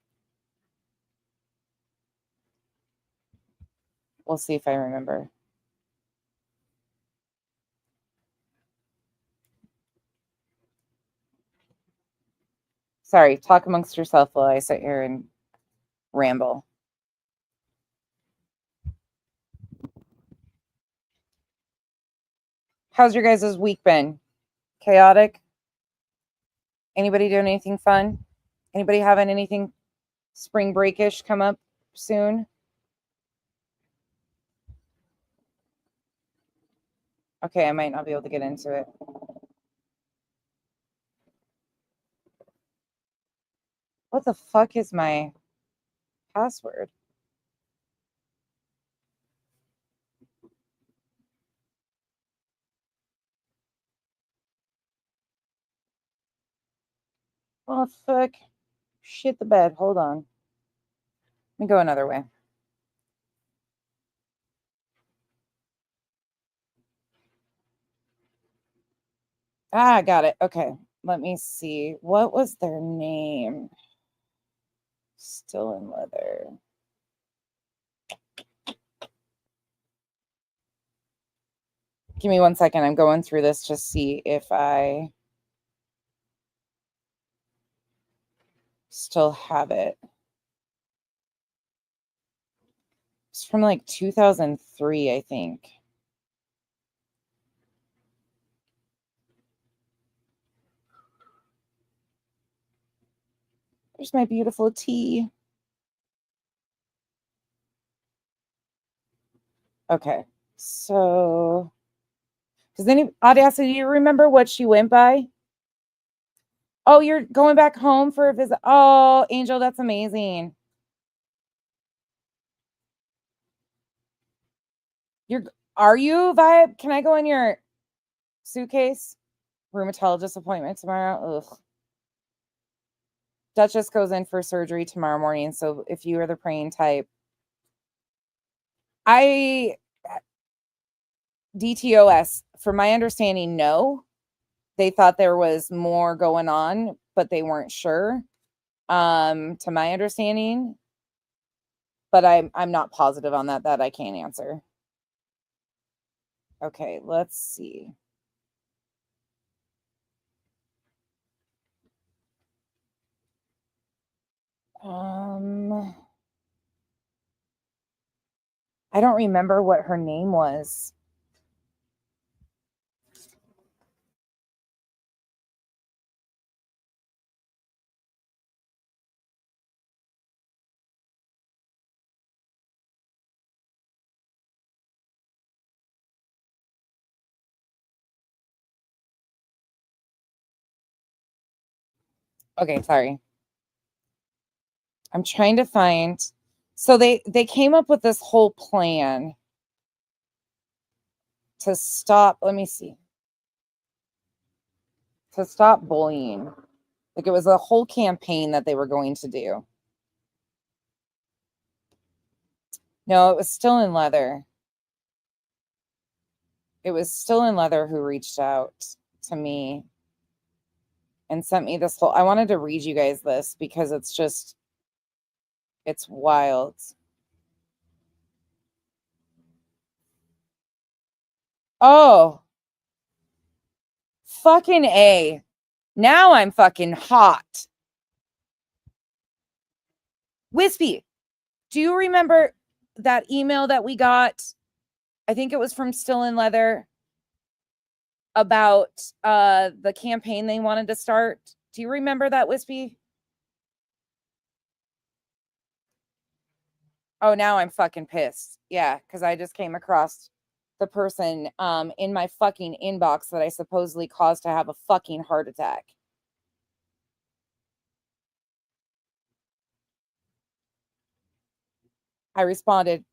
We'll see if I remember. Sorry, talk amongst yourself while I sit here and ramble. How's your guys' week been? Chaotic? Anybody doing anything fun? Anybody having anything spring breakish come up soon? Okay, I might not be able to get into it. What the fuck is my password? Oh, fuck. Shit the bed. Hold on. Let me go another way. Ah, got it. Okay. Let me see. What was their name? Still in leather. Give me 1 second. I'm going through this to see if I still have it. It's from like 2003, I think. There's my beautiful tea. Okay. So, does any Audacity, do you remember what she went by? Oh, you're going back home for a visit. Oh, Angel, that's amazing. Are you Vibe? Can I go in your suitcase? Rheumatologist appointment tomorrow. Ugh. Duchess goes in for surgery tomorrow morning. So if you are the praying type, DTOS, from my understanding, no. They thought there was more going on, but they weren't sure. To my understanding. But I'm not positive on that. That I can't answer. Okay, let's see. I don't remember what her name was. Okay, sorry. I'm trying to find. So they came up with this whole plan to stop, let me see. To stop bullying. Like it was a whole campaign that they were going to do. No, it was Still in Leather. It was Still in Leather who reached out to me and sent me this whole, I wanted to read you guys this because it's wild. Oh, fucking A. Now I'm fucking hot. Wispy, do you remember that email that we got? I think it was from Still in Leather about the campaign they wanted to start. Do you remember that, Wispy? Oh, now I'm fucking pissed. Yeah, because I just came across the person in my fucking inbox that I supposedly caused to have a fucking heart attack. I responded,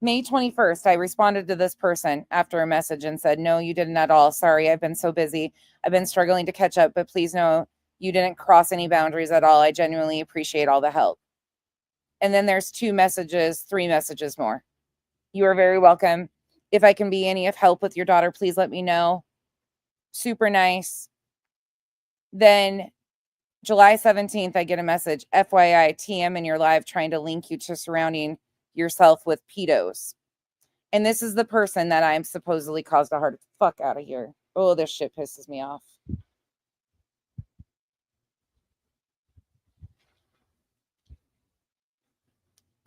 May 21st, I responded to this person after a message and said, no, you didn't at all. Sorry, I've been so busy. I've been struggling to catch up, but please know you didn't cross any boundaries at all. I genuinely appreciate all the help. And then there's 2 messages, 3 messages more. You are very welcome. If I can be any of help with your daughter, please let me know. Super nice. Then July 17th, I get a message, FYI, TM in your live trying to link you to surrounding yourself with pedos. And this is the person that I'm supposedly caused a heart. Fuck out of here. Oh, this shit pisses me off.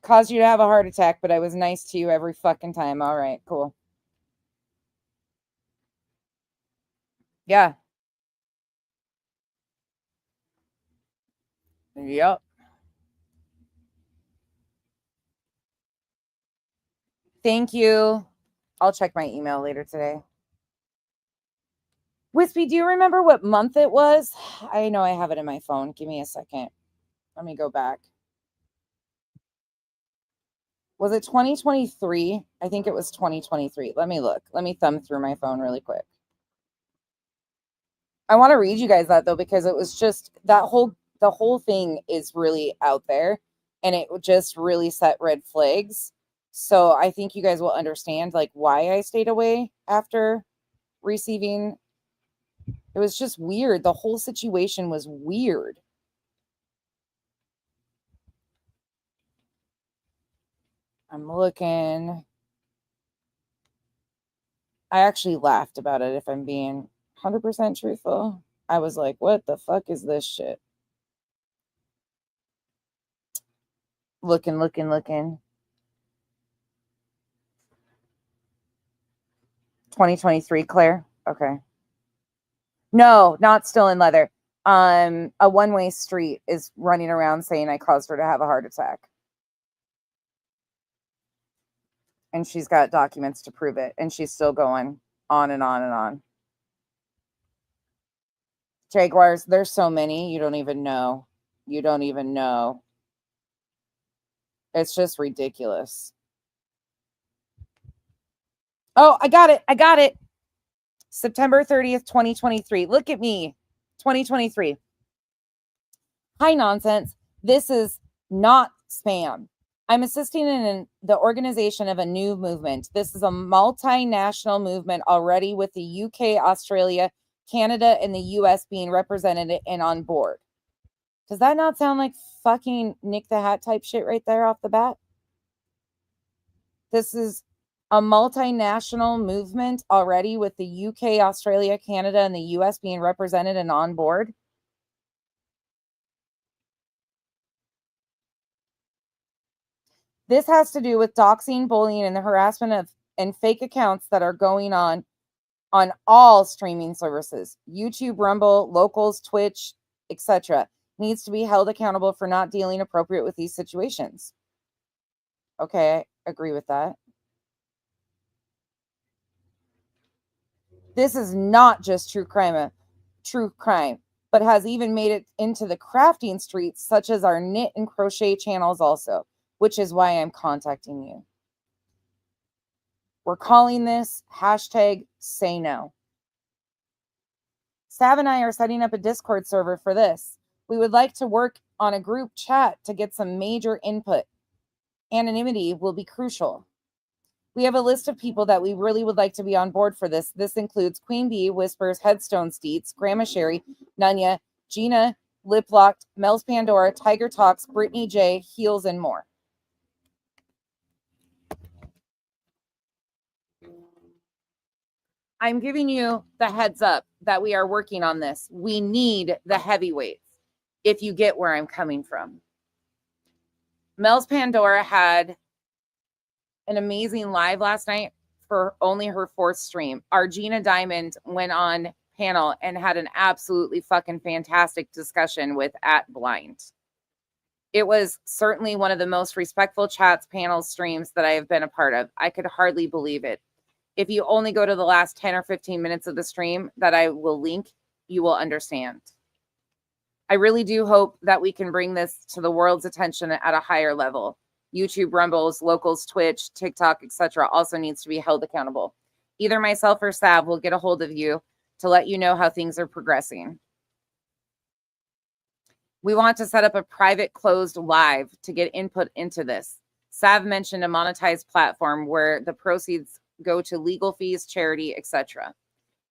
Caused you to have a heart attack, but I was nice to you every fucking time. All right, cool. Yeah. Yep. Thank you. I'll check my email later today. Wispy, do you remember what month it was? I know I have it in my phone. Give me a second. Let me go back. Was it 2023? I think it was 2023. Let me look. Let me thumb through my phone really quick. I want to read you guys that though, because it was just the whole thing is really out there and it just really set red flags. So I think you guys will understand like why I stayed away after receiving. It was just weird. The whole situation was weird. I'm looking. I actually laughed about it, if I'm being 100% truthful. I was like, what the fuck is this shit? Looking. 2023, Claire? Okay. No, not still in leather. A one-way street is running around saying I caused her to have a heart attack. And she's got documents to prove it. And she's still going on and on and on. Jaguars, there's so many, you don't even know. You don't even know. It's just ridiculous. Oh, I got it. September 30th, 2023. Look at me. 2023. Hi, nonsense. This is not spam. I'm assisting in the organization of a new movement. This is a multinational movement already with the UK, Australia, Canada, and the US being represented and on board. Does that not sound like fucking Nick the Hat type shit right there off the bat? This is a multinational movement already with the UK, Australia, Canada, and the US being represented and on board. This has to do with doxing, bullying, and the harassment of and fake accounts that are going on all streaming services, YouTube, Rumble, Locals, Twitch, etc. Needs to be held accountable for not dealing appropriate with these situations. Okay, I agree with that. This is not just true crime, but has even made it into the crafting streets, such as our knit and crochet channels also, which is why I'm contacting you. We're calling this #SayNo. Sav and I are setting up a Discord server for this. We would like to work on a group chat to get some major input. Anonymity will be crucial. We have a list of people that we really would like to be on board for this. This includes Queen Bee, Whispers, Headstone Steets, Grandma Sherry, Nunya, Gina, Liplocked, Mel's Pandora, Tiger Talks, Brittany J, Heels, and more. I'm giving you the heads up that we are working on this. We need the heavyweights, if you get where I'm coming from. Mel's Pandora had an amazing live last night for only her 4th stream. Our Gina Diamond went on panel and had an absolutely fucking fantastic discussion with @blind. It was certainly one of the most respectful chats, panels, streams that I have been a part of. I could hardly believe it. If you only go to the last 10 or 15 minutes of the stream that I will link, you will understand. I really do hope that we can bring this to the world's attention at a higher level. YouTube, Rumbles, Locals, Twitch, TikTok, etc. also needs to be held accountable. Either myself or Sav will get a hold of you to let you know how things are progressing. We want to set up a private closed live to get input into this. Sav mentioned a monetized platform where the proceeds go to legal fees, charity, etc.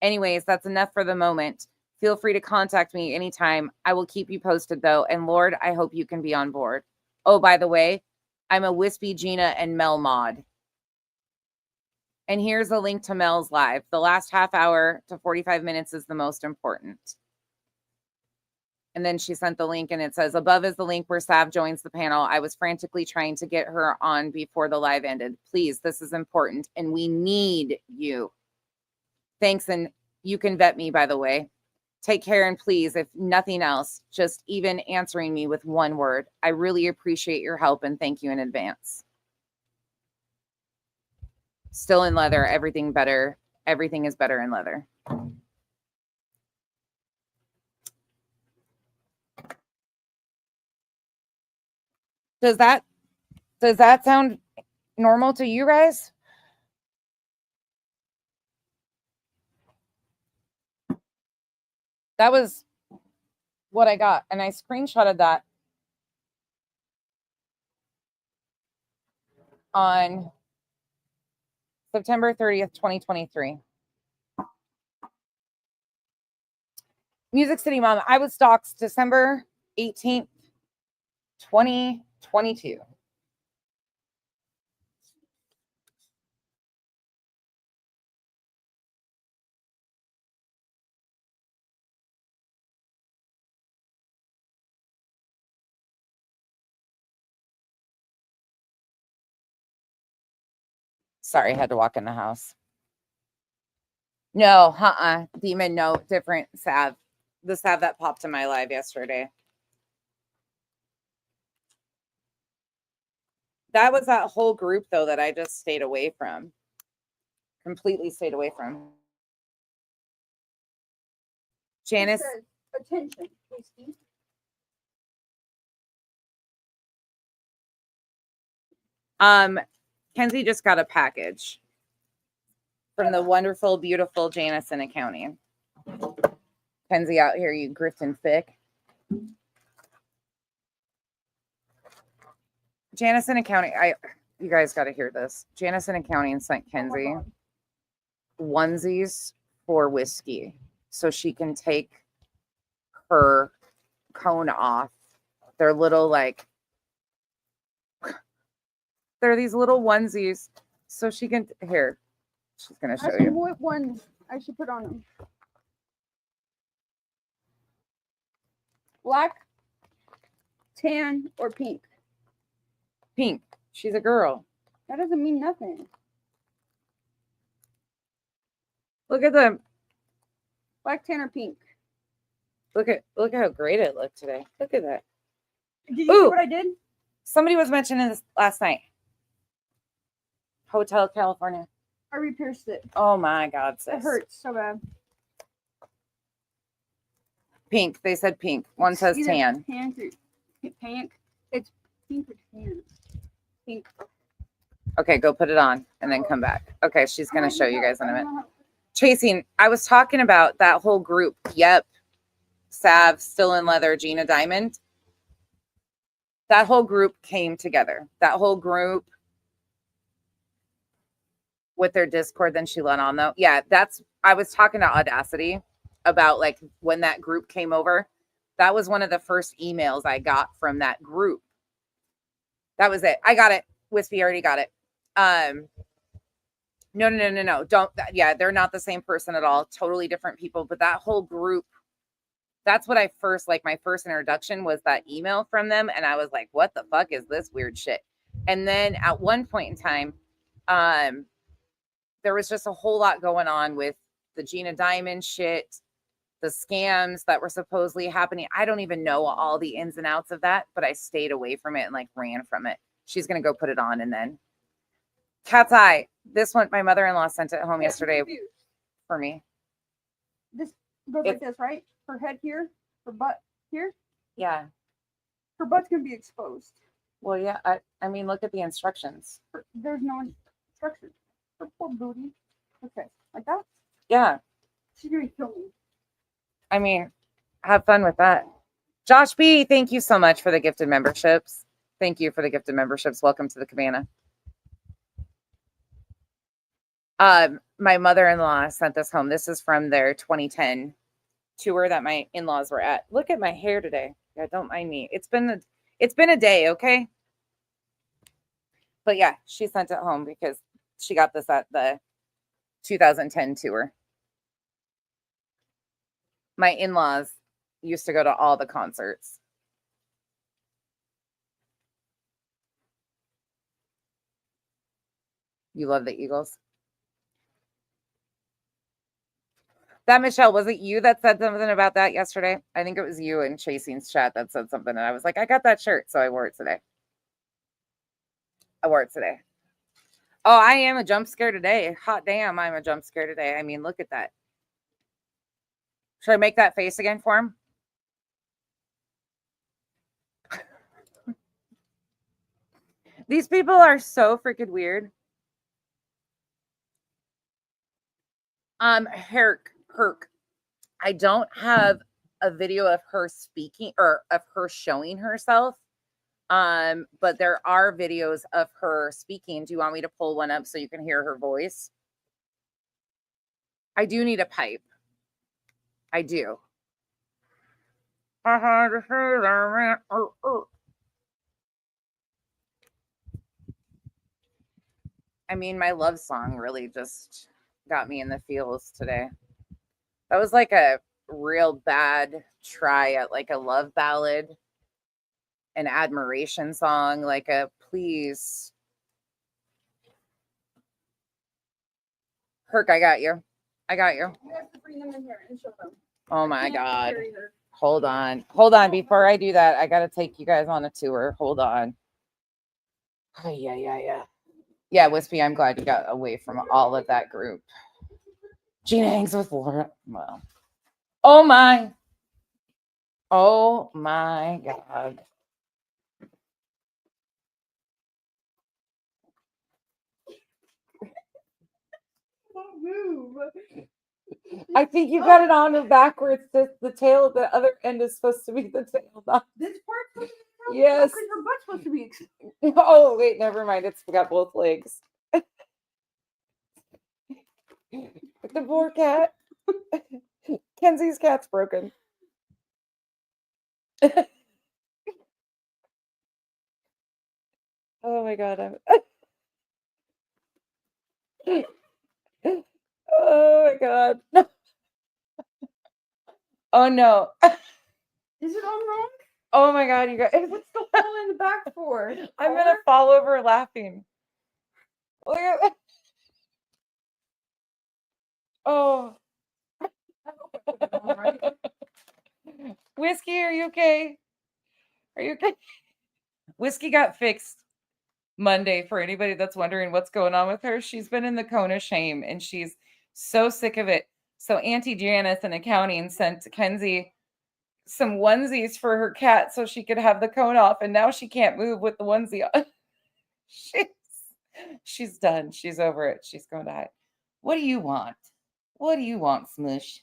Anyways, that's enough for the moment. Feel free to contact me anytime. I will keep you posted though. And Lord, I hope you can be on board. Oh, by the way, I'm a Wispy, Gina, and Mel mod. And here's a link to Mel's live. The last half hour to 45 minutes is the most important. And then she sent the link and it says, above is the link where Sav joins the panel. I was frantically trying to get her on before the live ended. Please, this is important and we need you. Thanks. And you can vet me, by the way. Take care and please, if nothing else, just even answering me with one word. I really appreciate your help and thank you in advance. Still in leather, everything better. Everything is better in leather. Does that sound normal to you guys? That was what I got. And I screenshotted that on September 30th, 2023. Music City Mom, I was doxxed December 18th, 2022. Sorry, I had to walk in the house. No, Demon, no, different Sav. The Sav that popped in my live yesterday. That was that whole group, though, that I just stayed away from. Completely stayed away from. Janice. Attention, Kenzie just got a package from the wonderful, beautiful Janice in accounting. Kenzie out here, you grifting thick. Janice in accounting, you guys got to hear this. Janice in accounting sent Kenzie onesies for whiskey so she can take her cone off. They're little they're these little onesies so she can, here, she's going to show you. What one I should put on them? Black, tan, or pink? Pink. She's a girl. That doesn't mean nothing. Look at them. Black, tan, or pink? Look at how great it looked today. Look at that. Did you see what I did? Somebody was mentioning this last night. Hotel California. I re-pierced it. Oh my God, sis. It hurts so bad. Pink. They said pink. One says Either tan. Pink or pink. It's pink or tan. Pink. Okay, go put it on and then come back. Okay, she's going to show you guys in a minute. Chasing, I was talking about that whole group. Yep. Sav, Still in Leather, Gina Diamond. That whole group came together. That whole group with their Discord, then she let on though. Yeah, I was talking to Audacity about like when that group came over. That was one of the first emails I got from that group. That was it. I got it. Wispy already got it. No. Don't. Yeah, they're not the same person at all. Totally different people. But that whole group, that's what I first, like my first introduction was that email from them. And I was like, what the fuck is this weird shit? And then at one point in time, there was just a whole lot going on with the Gina Diamond shit. the scams that were supposedly happening. I don't even know all the ins and outs of that, but I stayed away from it and like ran from it. She's going to go put it on and then cat's eye. This one, my mother-in-law sent it home yesterday for me. This goes like this, right? Her head here, her butt here. Yeah. Her butt's gonna be exposed. Well, yeah. I mean, look at the instructions. There's no instructions. Her poor booty. Okay, like that. Yeah. She's gonna kill me. I mean, have fun with that. Josh B, thank you so much for the gifted memberships. Thank you for the gifted memberships. Welcome to the cabana. My mother-in-law sent this home. This is from their 2010 tour that my in-laws were at. Look at my hair today. Yeah, don't mind me. It's been a day, okay? But yeah, she sent it home because she got this at the 2010 tour. My in-laws used to go to all the concerts. You love the Eagles? That, Michelle, was it you that said something about that yesterday? I think it was you in Chasing's chat that said something. And I was like, I got that shirt, so I wore it today. Oh, I am a jump scare today. Hot damn, I'm a jump scare today. I mean, look at that. Should I make that face again for him? These people are so freaking weird. Herc. I don't have a video of her speaking or of her showing herself. But there are videos of her speaking. Do you want me to pull one up so you can hear her voice? I do need a pipe. I do. I mean, my love song really just got me in the feels today. That was like a real bad try at like a love ballad, an admiration song, like a please. Herc, I got you. You have to bring them in here and show them. Oh my God. Hold on. Before I do that, I got to take you guys on a tour. Hold on. Oh, yeah. Yeah, Wispy, I'm glad you got away from all of that group. Gina hangs with Laura. Well, oh my God. Move. I think you got it on backwards. The tail, the other end is supposed to be the tail. Not... This part? Yes. Because her butt's supposed to be exposed. Oh, wait, never mind. It's got both legs. The poor cat. Kenzie's cat's broken. Oh my God. Oh my God. Oh no. Is it all wrong? Oh my God, you guys. What's the hole in the back for? I'm going to fall over laughing. Look at that. Oh. Whiskey, are you okay? Whiskey got fixed Monday for anybody that's wondering what's going on with her. She's been in the cone of shame and she's so sick of it. So Auntie Janice in accounting sent Kenzie some onesies for her cat so she could have the cone off. And now she can't move with the onesie on. She's done. She's over it. She's going to hide. What do you want? What do you want, Smush?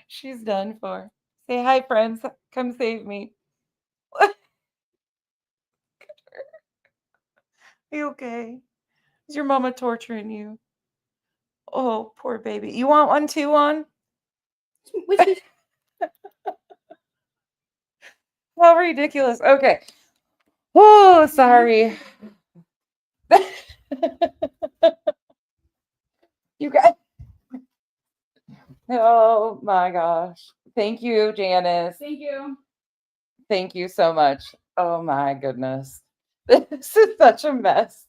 She's done for. Say hi, friends. Come save me. Are you okay? Is your mama torturing you? Oh, poor baby. You want one too, on? How ridiculous. Okay. Oh, sorry. You guys. Oh my gosh. Thank you, Janice. Thank you. Thank you so much. Oh my goodness. This is such a mess.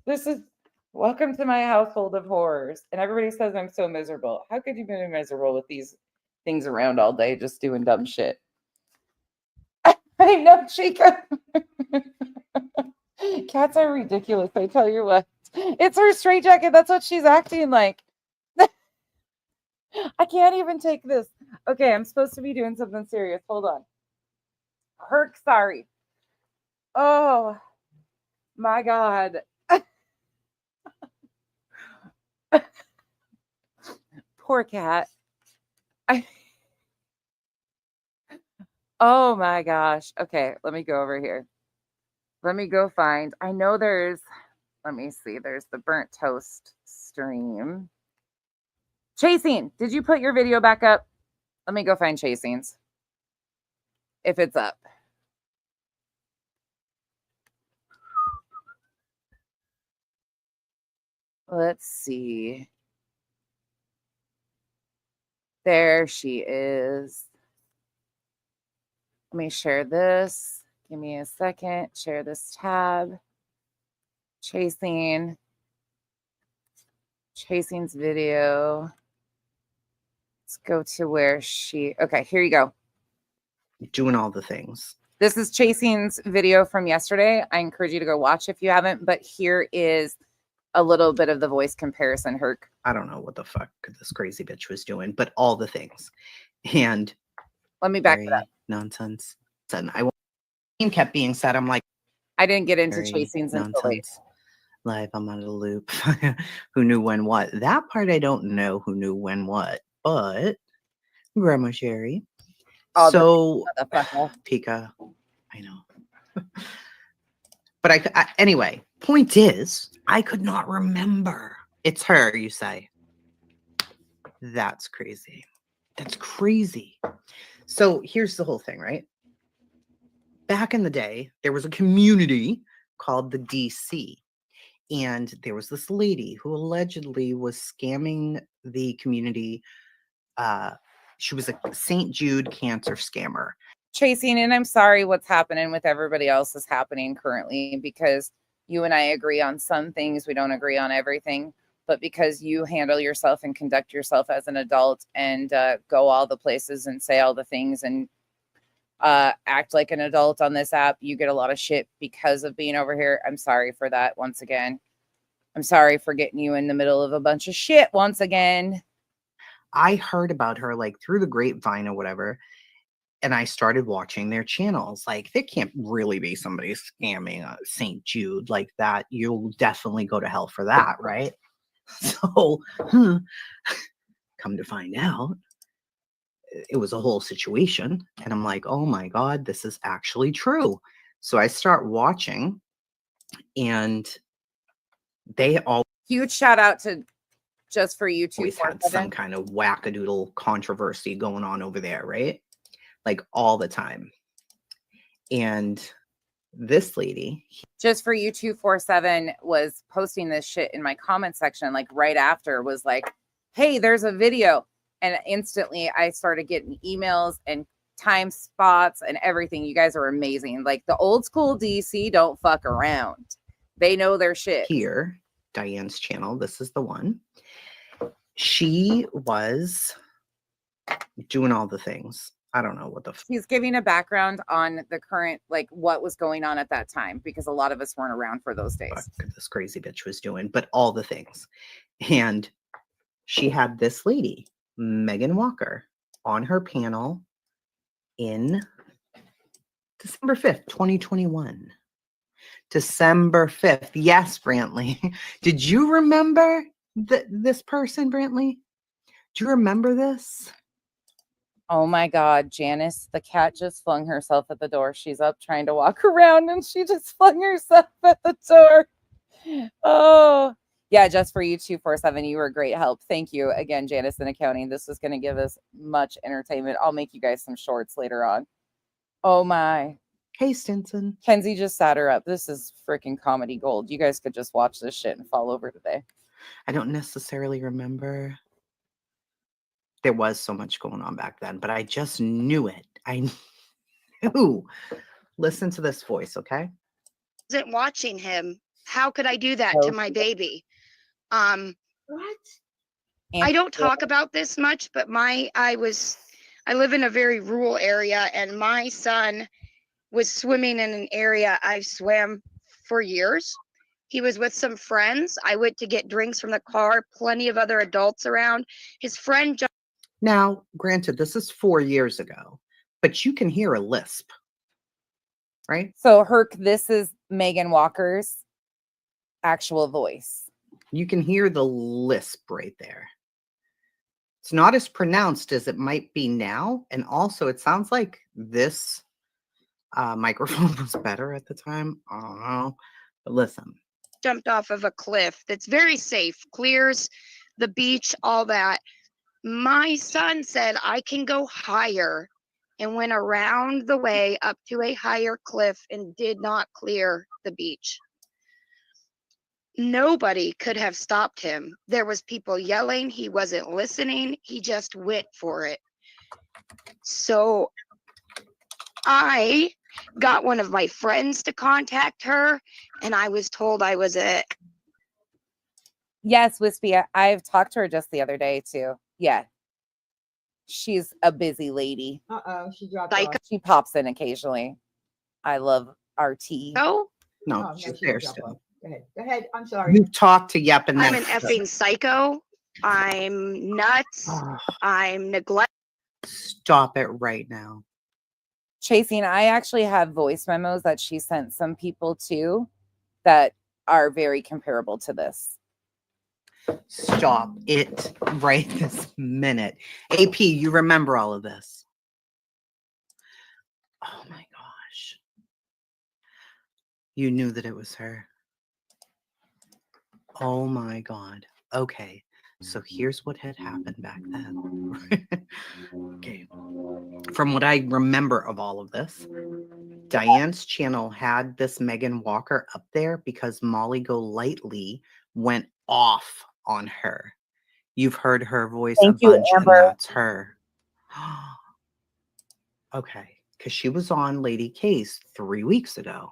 This is Welcome to my household of horrors. And everybody says I'm so miserable. How could you be miserable with these things around all day just doing dumb shit? I know, Chica. Cats are ridiculous, I tell you what. It's her straitjacket. That's what she's acting like. I can't even take this. Okay, I'm supposed to be doing something serious. Hold on. Herc, sorry. Oh, my God. Poor cat. Oh my gosh. Okay, let me go over here. Let me go find. I know let me see. There's the burnt toast stream. Chasing. Did you put your video back up? Let me go find Chasing's. If it's up. Let's see. There she is. Let me share this. Give me a second. Share this tab. Chasing's video. Let's go to where okay, here you go. Doing all the things. This is Chasing's video from yesterday. I encourage you to go watch if you haven't, but here is a little bit of the voice comparison, Herc. I don't know what the fuck this crazy bitch was doing, but all the things. And let me back it up. Nonsense. And kept being said, I'm like, I didn't get into Chasing's until late. Live, I'm out of the loop. Who knew when what? That part I don't know who knew when what, but Grandma Sherry. So Pika, I know. But I anyway, point is, I could not remember. It's her, you say. That's crazy. That's crazy. So here's the whole thing, right? Back in the day, there was a community called the DC. And there was this lady who allegedly was scamming the community. She was a St. Jude cancer scammer. Chasing, and I'm sorry what's happening with everybody else is happening currently, because you and I agree on some things. We don't agree on everything. But because you handle yourself and conduct yourself as an adult and go all the places and say all the things and act like an adult on this app, you get a lot of shit because of being over here. I'm sorry for that once again. I'm sorry for getting you in the middle of a bunch of shit once again. I heard about her like through the grapevine or whatever, and I started watching their channels. Like, there can't really be somebody scamming St. Jude like that. You'll definitely go to hell for that, right? So, come to find out, it was a whole situation. And I'm like, oh my God, this is actually true. So I start watching, and they all huge shout out to Just For You 2 had some kind of wackadoodle controversy going on over there, right? Like all the time. And this lady, Just For You 247, was posting this shit in my comment section, like right after, was like, hey, there's a video. And instantly I started getting emails and time spots and everything. You guys are amazing. Like, the old school DC don't fuck around. They know their shit. Here, Diane's channel, this is the one. She was doing all the things. I don't know what the He's giving a background on the current, like, what was going on at that time, because a lot of us weren't around for those days. This crazy bitch was doing, but all the things. And she had this lady, Megan Walker, on her panel in December 5th, 2021. December 5th. Yes, Brantley. Did you remember this person, Brantley? Do you remember this? Oh my God, Janice, the cat just flung herself at the door. She's up trying to walk around and she just flung herself at the door. Oh, yeah, Just For You 247. You were a great help. Thank you again, Janice in accounting. This is going to give us much entertainment. I'll make you guys some shorts later on. Oh my. Hey, Stinson. Kenzie just sat her up. This is freaking comedy gold. You guys could just watch this shit and fall over today. I don't necessarily remember. There was so much going on back then, but I just knew it. I knew. Listen to this voice, okay? Wasn't watching him. How could I do that to my baby? What? I don't talk about this much, but I live in a very rural area, and my son was swimming in an area I've swam for years. He was with some friends. I went to get drinks from the car, plenty of other adults around. His friend jumped. Now, granted, this is 4 years ago, but you can hear a lisp, right? So, Herc, this is Megan Walker's actual voice. You can hear the lisp right there. It's not as pronounced as it might be now. And also, it sounds like this microphone was better at the time. I don't know. But listen. Jumped off of a cliff that's very safe, clears the beach, all that. My son said I can go higher and went around the way up to a higher cliff and did not clear the beach. Nobody could have stopped him. There was people yelling. He wasn't listening. He just went for it. So I got one of my friends to contact her, and I was told I was it. Yes, Wispy. I've talked to her just the other day too. Yeah. She's a busy lady. She dropped off. She pops in occasionally. I love RT. Oh? No, she's there still. Go ahead. I'm sorry. You talked to Yep and I'm an effing psycho. I'm nuts. I'm neglect. Stop it right now. Chasing, I actually have voice memos that she sent some people to that are very comparable to this. Stop it right this minute. AP, you remember all of this. Oh my gosh. You knew that it was her. Oh my God. Okay. So here's what had happened back then. Okay. From what I remember of all of this, Diane's channel had this Megan Walker up there because Molly Golightly went off on her. You've heard her voice a bunch, and that's her. Okay. Because she was on Lady K's 3 weeks ago.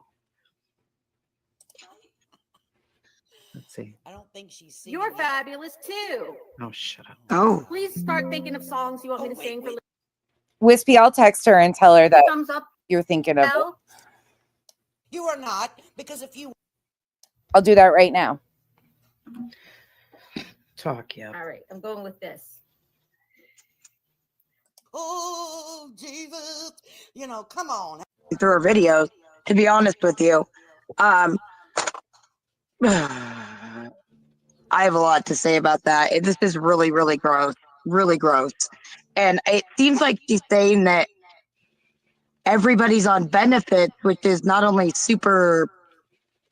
Let's see. I don't think she's singing. You're fabulous too. Oh, shut up. Oh. Please start thinking of songs you want me to sing for Wispy, I'll text her and tell her that thumbs up. you're thinking of it. You are not, because if you... I'll do that right now. Talk, yeah. All right, I'm going with this. Oh, Jesus. You know, come on. Through her videos, to be honest with you. I have a lot to say about that. This is really, really gross. Really gross. And it seems like she's saying that everybody's on benefits, which is not only super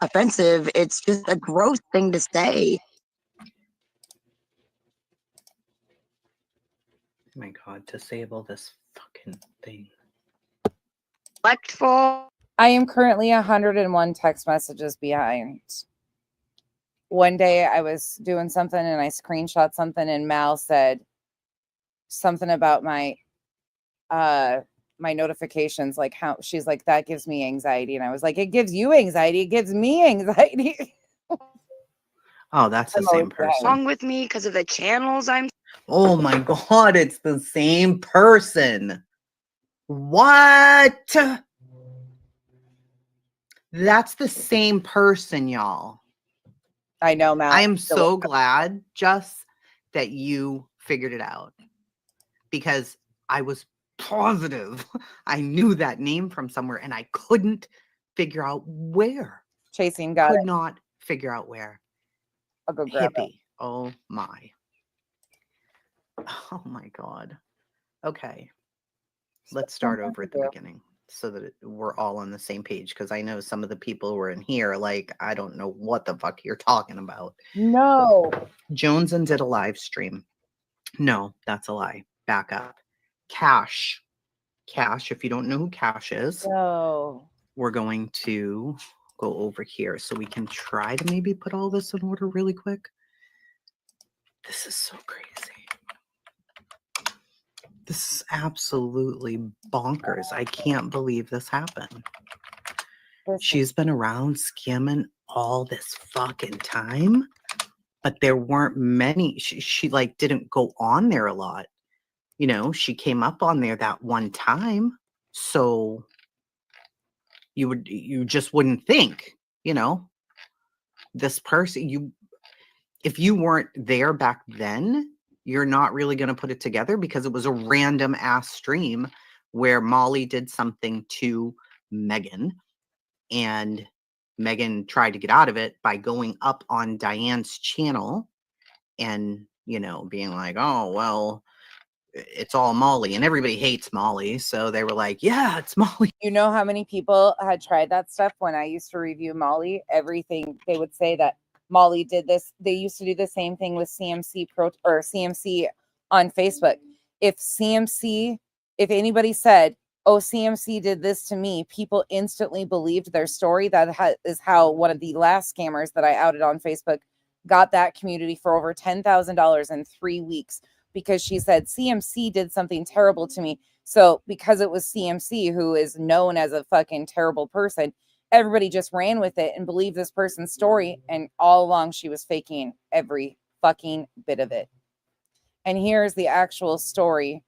offensive, it's just a gross thing to say. Oh my God, disable this fucking thing. Neglectful. I am currently 101 text messages behind. One day I was doing something and I screenshot something and Mal said something about my my notifications, like how she's like, that gives me anxiety. And I was like, it gives you anxiety. It gives me anxiety. Oh, that's the same person. Wrong with me because of the channels I'm. Oh my God, it's the same person. What? That's the same person, y'all. I know, Mal. I am so glad, Jess, that you figured it out. Because I was positive I knew that name from somewhere and I couldn't figure out where. Chasing got Could it. not figure out where. I'll go grab it. Hippie. Oh my. Oh my God. Okay. Let's start over at the beginning so that we're all on the same page, because I know some of the people who are in here, like, I don't know what the fuck you're talking about. No. Jones and did a live stream. No, that's a lie. Back up. Cash. If you don't know who Cash is, No. we're going to go over here so we can try to maybe put all this in order really quick. This is so crazy. This is absolutely bonkers. I can't believe this happened. She's been around skimming all this fucking time. but there weren't many. She like didn't go on there a lot. You know, she came up on there that one time. So you just wouldn't think, you know, this person, if you weren't there back then, you're not really going to put it together because it was a random ass stream where Molly did something to Megan and Megan tried to get out of it by going up on Diane's channel and, you know, being like, oh, well, it's all Molly and everybody hates Molly. So they were like, yeah, it's Molly. You know how many people had tried that stuff when I used to review Molly? Everything they would say that Molly did this. They used to do the same thing with CMC or CMC on Facebook. If anybody said, oh, CMC did this to me, people instantly believed their story. That is how one of the last scammers that I outed on Facebook got that community for over $10,000 in 3 weeks because she said CMC did something terrible to me. So because it was CMC, who is known as a fucking terrible person, everybody just ran with it and believed this person's story. And all along she was faking every fucking bit of it. And here's the actual story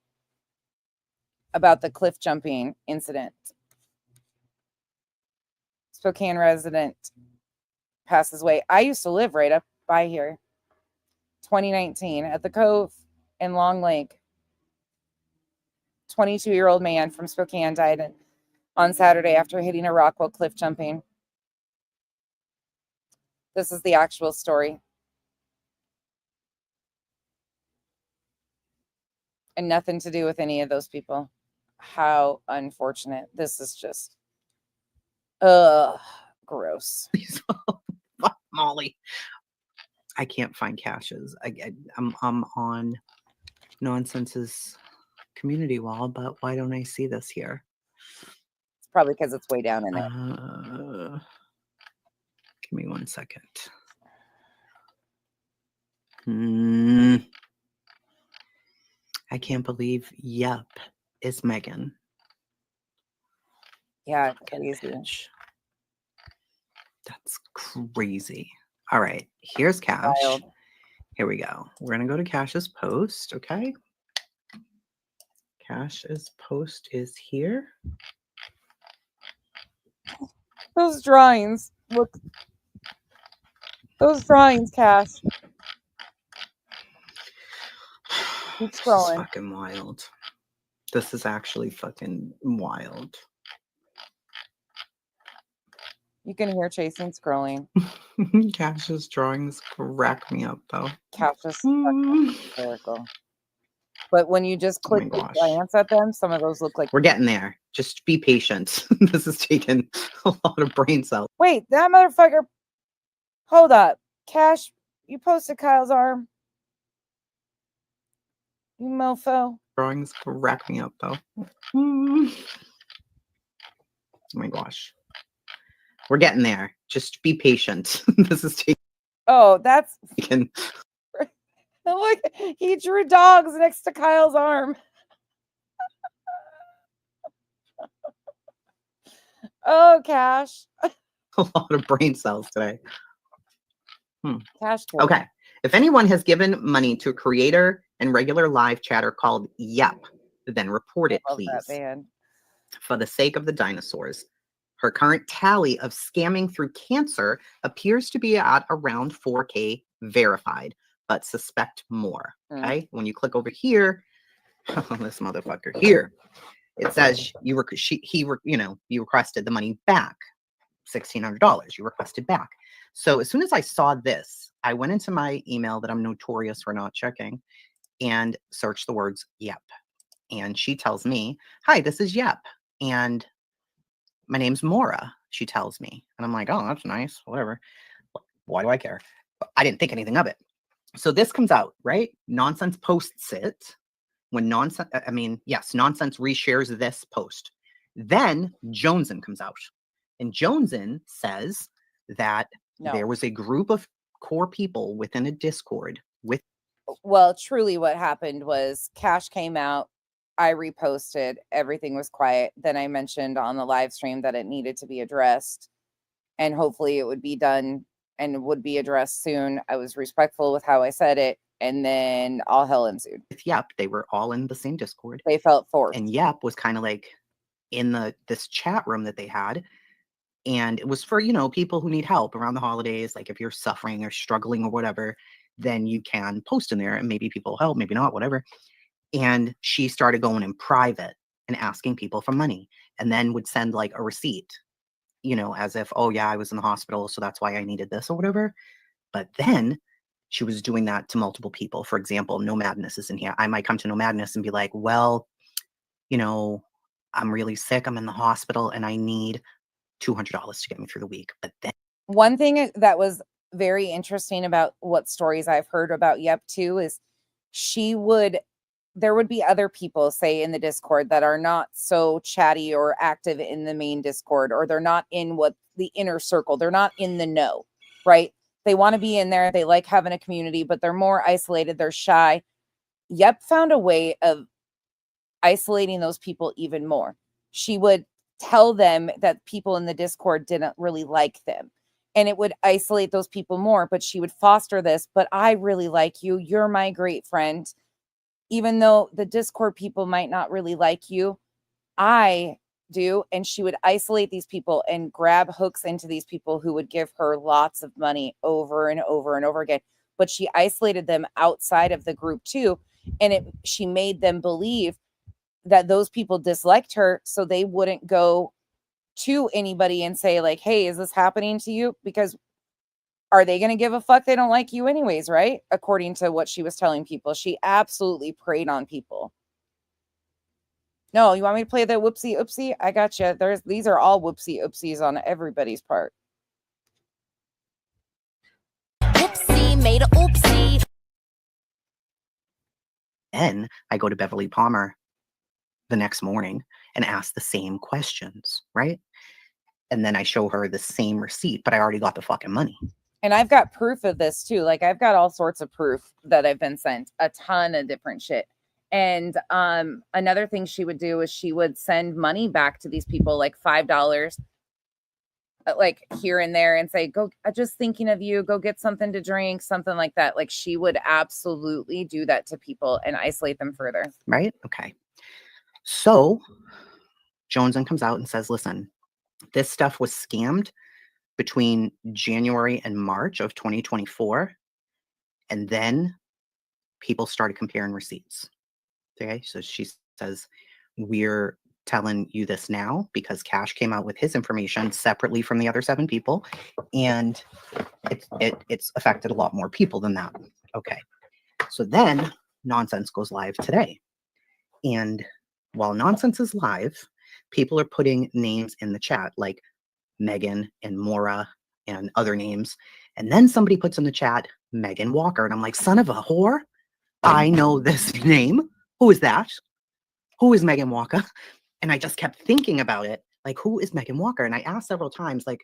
about the cliff jumping incident. Spokane resident passes away. I used to live right up by here. 2019 at the Cove in Long Lake. 22-year-old man from Spokane died on Saturday after hitting a rock while cliff jumping. This is the actual story. And nothing to do with any of those people. How unfortunate. This is just gross. Fuck Molly. I can't find caches. I'm on Nonsense's community wall, but why don't I see this here? It's probably because it's way down in there. Give me 1 second. I can't believe Yep is Megan. Yeah, crazy. That's crazy. All right, here's Cash. Wild. Here we go. We're gonna go to Cash's post, okay? Cash's post is here. Those drawings. Look. Those drawings, Cash. Keep This is scrolling. fucking wild. This is actually fucking wild. You can hear Chasing scrolling. Cash's drawings crack me up, though. Cash is fucking hysterical. But when you just click and glance at them, some of those look like... We're getting there. Just be patient. This is taking a lot of brain cells. Wait, that motherfucker... Hold up. Cash, you posted Kyle's arm. You mofo. Drawings crack me up, though. Oh my gosh. We're getting there. Just be patient. This is taking... Oh, that's... Look, he drew dogs next to Kyle's arm. Oh, Cash. A lot of brain cells today. Cash. Okay. If anyone has given money to a creator and regular live chatter called Yep, then report it, please. For the sake of the dinosaurs. Her current tally of scamming through cancer appears to be at around 4K verified, but suspect more. Okay. When you click over here, this motherfucker here, it says you requested the money back, $1,600. You requested back. So as soon as I saw this, I went into my email that I'm notorious for not checking and searched the words Yep. And she tells me, hi, this is Yep. And my name's Maura, she tells me. And I'm like, oh, that's nice. Whatever. Why do I care? But I didn't think anything of it. So this comes out, right? Nonsense posts it. When Nonsense reshares this post. Then Jonesin comes out. And Jonesin says that there was a group of core people within a Discord with... Well, truly what happened was Cash came out. I reposted. Everything was quiet. Then I mentioned on the live stream that it needed to be addressed. And hopefully it would be done and would be addressed soon. I was respectful with how I said it, and then all hell ensued. With Yep, they were all in the same Discord. They felt forced. And Yep was kind of like in this chat room that they had. And it was for, you know, people who need help around the holidays. Like if you're suffering or struggling or whatever, then you can post in there and maybe people help, maybe not, whatever. And she started going in private and asking people for money, and then would send like a receipt, you know, as if, oh yeah, I was in the hospital, so that's why I needed this or whatever. But then she was doing that to multiple people. For example, No Madness is in here. I might come to No Madness and be like, well, you know, I'm really sick. I'm in the hospital and I need $200 to get me through the week. But then one thing that was very interesting about what stories I've heard about Yep too is there would be other people, say, in the Discord that are not so chatty or active in the main Discord, or they're not in the inner circle. They're not in the know, right? They want to be in there. They like having a community, but they're more isolated. They're shy. Yep found a way of isolating those people even more. She would tell them that people in the Discord didn't really like them, and it would isolate those people more, but she would foster this. But I really like you. You're my great friend. Even though the Discord people might not really like you, I do. And she would isolate these people and grab hooks into these people who would give her lots of money over and over and over again. But she isolated them outside of the group too. And she made them believe that those people disliked her, so they wouldn't go to anybody and say like, hey, is this happening to you? Because are they going to give a fuck? They don't like you anyways, right? According to what she was telling people, she absolutely preyed on people. No, you want me to play the whoopsie oopsie? I got you. These are all whoopsie oopsies on everybody's part. Whoopsie made a oopsie. Then I go to Beverly Palmer the next morning and ask the same questions, right? And then I show her the same receipt, but I already got the fucking money. And I've got proof of this too. Like I've got all sorts of proof that I've been sent, a ton of different shit. And another thing she would do is she would send money back to these people, like $5, like here and there, and say, go, just thinking of you, go get something to drink, something like that. Like she would absolutely do that to people and isolate them further. Right? Okay. So Joneson comes out and says, listen, this stuff was scammed between January and March of 2024. And then people started comparing receipts. Okay. So she says, we're telling you this now because Cash came out with his information separately from the other 7 people. And it's affected a lot more people than that. Okay. So then Nonsense goes live today. And while Nonsense is live, people are putting names in the chat like Megan and Maura and other names. And then somebody puts in the chat, Megan Walker. And I'm like, son of a whore. I know this name. Who is that? Who is Megan Walker? And I just kept thinking about it. Like, who is Megan Walker? And I asked several times, like,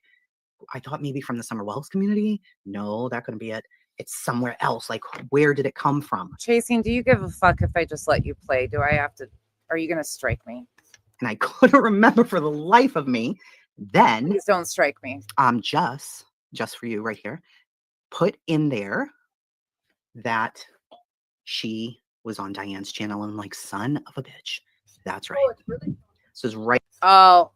I thought maybe from the Summer Wells community. No, that couldn't be it. It's somewhere else. Like, where did it come from? Chasing, do you give a fuck if I just let you play? Are you going to strike me? And I couldn't remember for the life of me. Then please don't strike me. Just for you right here, put in there that she was on Diane's channel, and I'm like, son of a bitch. That's right. This is right. Oh,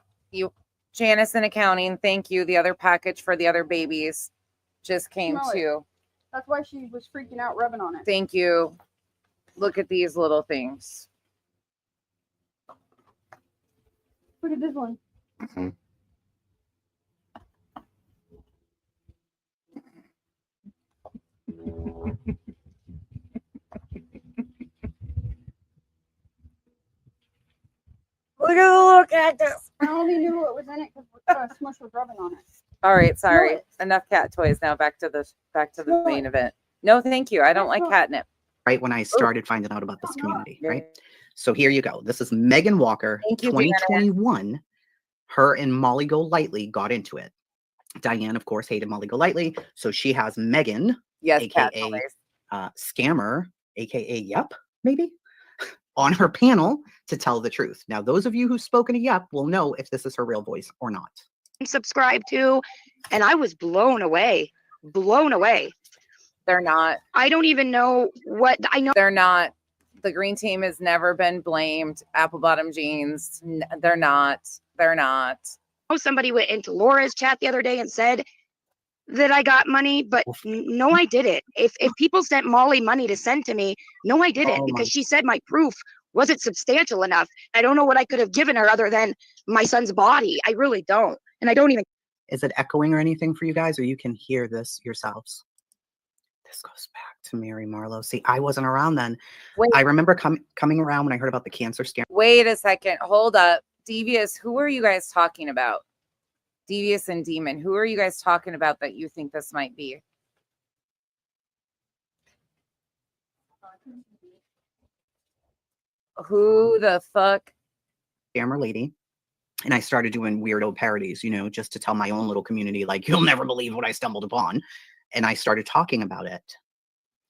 Janice in accounting. Thank you. The other package for the other babies just came too. That's why she was freaking out rubbing on it. Thank you. Look at these little things. Look at this one. Mm-hmm. Look at the little cactus. I only knew what was in it because Smush was rubbing on it. All right, sorry. Enough cat toys. Now back to the main event. No, thank you. I don't like catnip. Right when I started finding out about this community, right? So here you go. This is Megan Walker, 2021. Her and Molly Golightly got into it. Diane, of course, hated Molly Golightly, so she has Megan, aka Scammer, aka Yep, maybe, on her panel to tell the truth. Now, those of you who've spoken to Yep will know if this is her real voice or not. Subscribe to, and I was blown away. blown away. They're not. I don't even know what I know. They're not. The green team has never been blamed. Apple bottom jeans. They're not. They're not. Somebody went into Laura's chat the other day and said that I got money, but no, I didn't. If people sent Molly money to send to me, no, I didn't, because she said my proof wasn't substantial enough. I don't know what I could have given her other than my son's body. I really don't. And I don't even. Is it echoing or anything for you guys, or you can hear this yourselves? This goes back to Mary Marlowe. See, I wasn't around then. Wait. I remember coming around when I heard about the cancer scare. Wait a second. Hold up. Devious, who are you guys talking about? Devious and Demon, who are you guys talking about that you think this might be? Who the fuck? Scammer lady. And I started doing weirdo parodies, you know, just to tell my own little community, like, you'll never believe what I stumbled upon. And I started talking about it.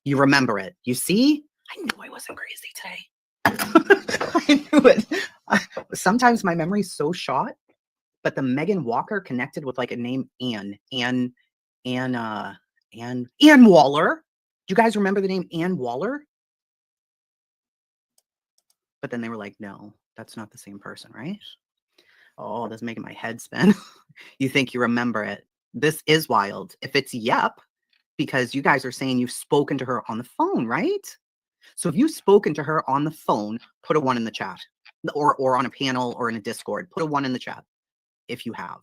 You remember it. You see? I knew I wasn't crazy today. I knew it. Sometimes my memory's so shot, but the Megan Walker connected with like a name Ann Waller. Do you guys remember the name Ann Waller? But then they were like, no, that's not the same person, right? Oh, that's making my head spin. You think you remember it. This is wild. If it's yep, because you guys are saying you've spoken to her on the phone, right? So if you've spoken to her on the phone, put a 1 in the chat, or on a panel or in a Discord, put a 1 in the chat if you have.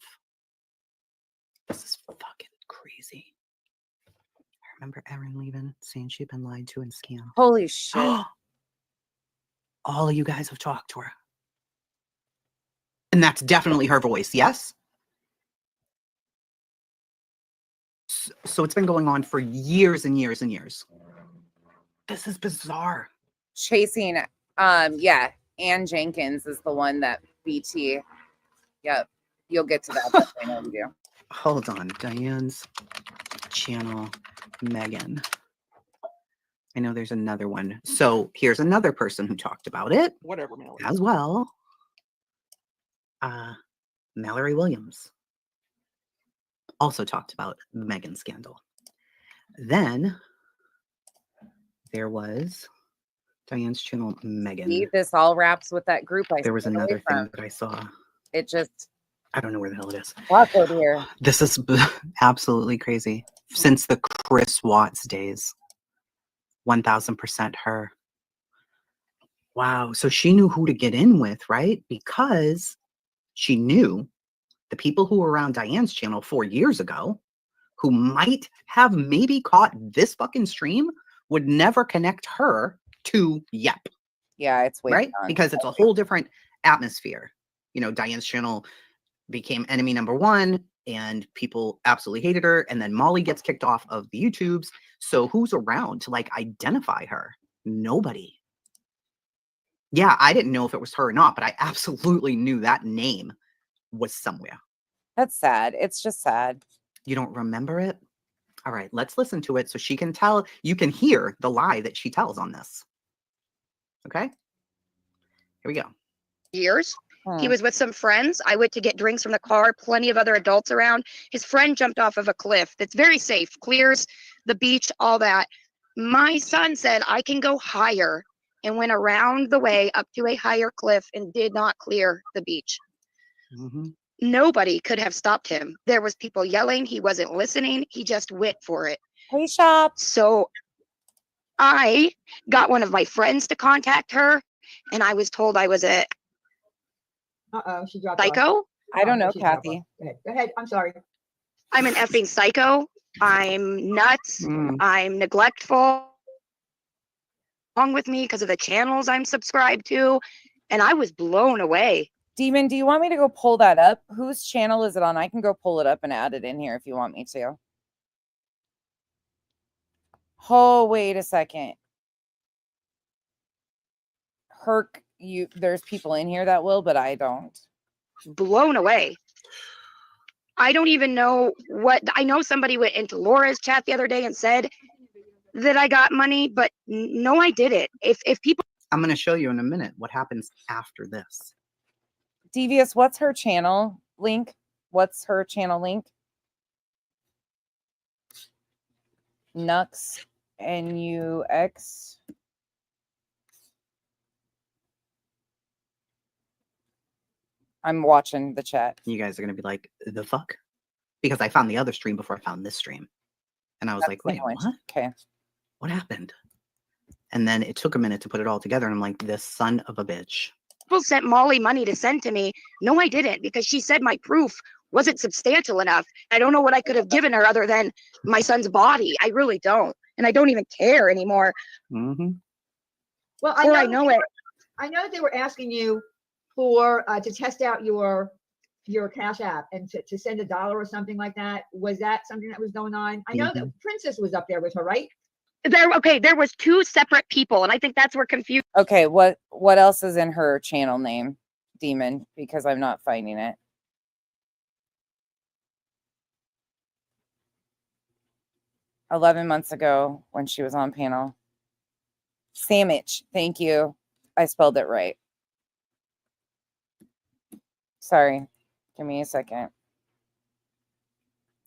This is fucking crazy. I remember Erin leaving, saying she'd been lied to and scammed. Holy shit. All of you guys have talked to her. And that's definitely her voice, yes? So it's been going on for years and years and years. This is bizarre. Chasing, yeah, Ann Jenkins is the one that BT. Yep, you'll get to that. But I know you do. Hold on, Diane's channel, Megan. I know there's another one. So here's another person who talked about it. Whatever, Mallory. As well. Mallory Williams also talked about the Megan scandal. Then there was Diane's channel, Megan. See, this all wraps with that group. There was another thing that I saw. It just. I don't know where the hell it is. Watch over here. This is absolutely crazy. Since the Chris Watts days. 1000% her. Wow. So she knew who to get in with, right? Because she knew the people who were around Diane's channel 4 years ago, who might have maybe caught this fucking stream, would never connect her to Yep. Yeah, it's way right? beyond. Because it's a whole different atmosphere. You know, Diane's channel became enemy number 1 and people absolutely hated her. And then Molly gets kicked off of the YouTubes. So who's around to like identify her? Nobody. Yeah, I didn't know if it was her or not, but I absolutely knew that name was somewhere. That's sad. It's just sad. You don't remember it? All right, let's listen to it so she can tell. You can hear the lie that she tells on this. Okay? Here we go. Years. He was with some friends. I went to get drinks from the car, plenty of other adults around. His friend jumped off of a cliff that's very safe, clears the beach, all that. My son said, I can go higher, and went around the way up to a higher cliff and did not clear the beach. Mm-hmm. Nobody could have stopped him. There was people yelling. He wasn't listening. He just went for it. Hey, Shop. So I got one of my friends to contact her, and I was told I was a she dropped psycho. off. I don't know, She dropped Kathy. off. Go ahead. I'm sorry. I'm an effing psycho. I'm nuts. I'm neglectful. Wrong with me because of the channels I'm subscribed to. And I was blown away. Demon, do you want me to go pull that up? Whose channel is it on? I can go pull it up and add it in here if you want me to. Oh, wait a second. Herc, there's people in here that will, but I don't. Blown away. I don't even know what. I know somebody went into Laura's chat the other day and said that I got money, but no, I didn't. If people. I'm going to show you in a minute what happens after this. Devious, what's her channel link? What's her channel link? Nux, N-U-X. I'm watching the chat. You guys are going to be like, the fuck? Because I found the other stream before I found this stream. And I was like, wait, what? Okay. What happened? And then it took a minute to put it all together. And I'm like, this son of a bitch. People sent Molly money to send to me. No, I didn't, because she said my proof wasn't substantial enough. I don't know what I could have given her other than my son's body. I really don't. And I don't even care anymore. Mm-hmm. Well, I know that they were asking you for to test out your Cash App and to send $1 or something like that. Was that something that was going on? I know that Princess was up there with her, right? There was 2 separate people, and I think that's where confusion. Okay, what else is in her channel name, Demon? Because I'm not finding it. $11 months ago when she was on panel. Sandwich, thank you. I spelled it right. Sorry, give me a second.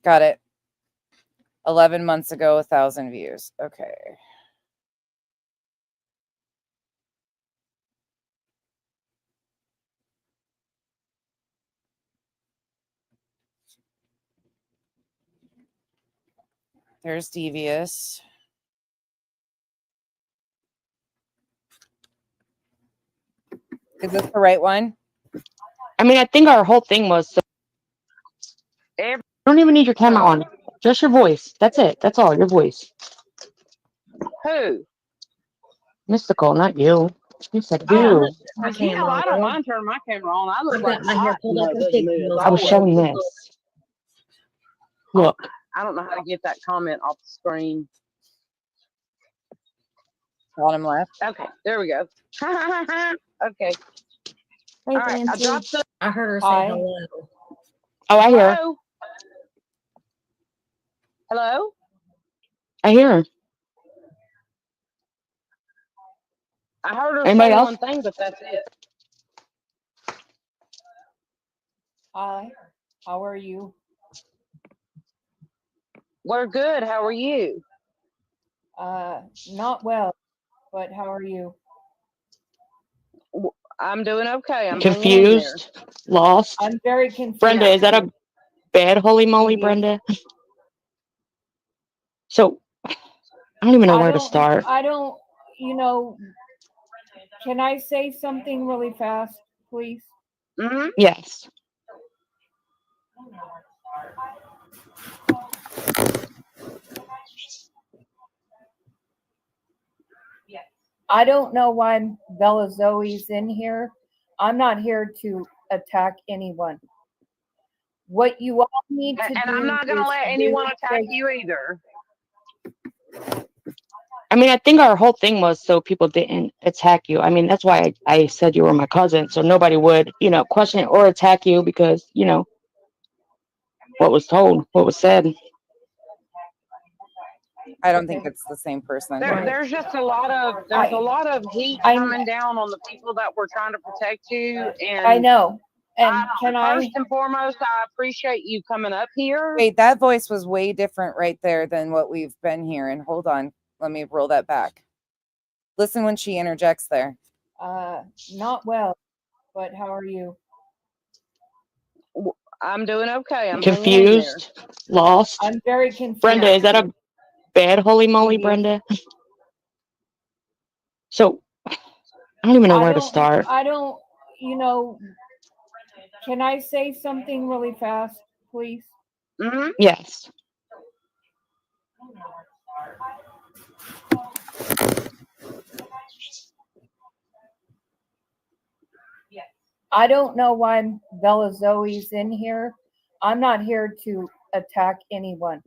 Got it. 11 months ago, 1,000 views. Okay. There's Devious. Is this the right one? I mean, I think our whole thing was. You don't even need your camera on. Just your voice. That's it. That's all. Your voice. Who? Mystical, not you. You said Oh, you. you know, I don't mind turning my camera on. I look like my hair pulled up and fixed. I was showing this. Look. I don't know how to get that comment off the screen. Bottom left. Okay, there we go. Okay. Hey, all right, I dropped the. I heard her say hello. Oh, I hear her. Hello? Hello? I hear her. I heard her Anybody say else? one thing, but that's it. Hi, how are you? We're good. How are you? Not well, but how are you? I'm doing okay. I'm Confused, lost. I'm very confused. Brenda, is that a bad holy moly, Brenda? So, I don't even know where to start. I don't, you know, can I say something really fast, please? Mm-hmm. Yes. I don't know why Bella Zoe's in here. I'm not here to attack anyone. What you all need to do. And I'm not going to let anyone attack you either. I mean, I think our whole thing was so people didn't attack you. I mean, that's why I said you were my cousin, so nobody would, question it or attack you because, what was told, what was said. I don't think it's the same person. There's just a lot of heat coming down on the people that were trying to protect you. And I know. And first and foremost, I appreciate you coming up here. Wait, that voice was way different right there than what we've been hearing. Hold on. Let me roll that back. Listen when she interjects there. Not well, but how are you? I'm doing okay. I'm confused, lost. I'm very confused. Brenda, is that a bad holy moly, Brenda? So, I don't even know where to start. I don't, can I say something really fast, please? Mm-hmm. Yes. I don't know why Bella Zoe's in here. I'm not here to attack anyone.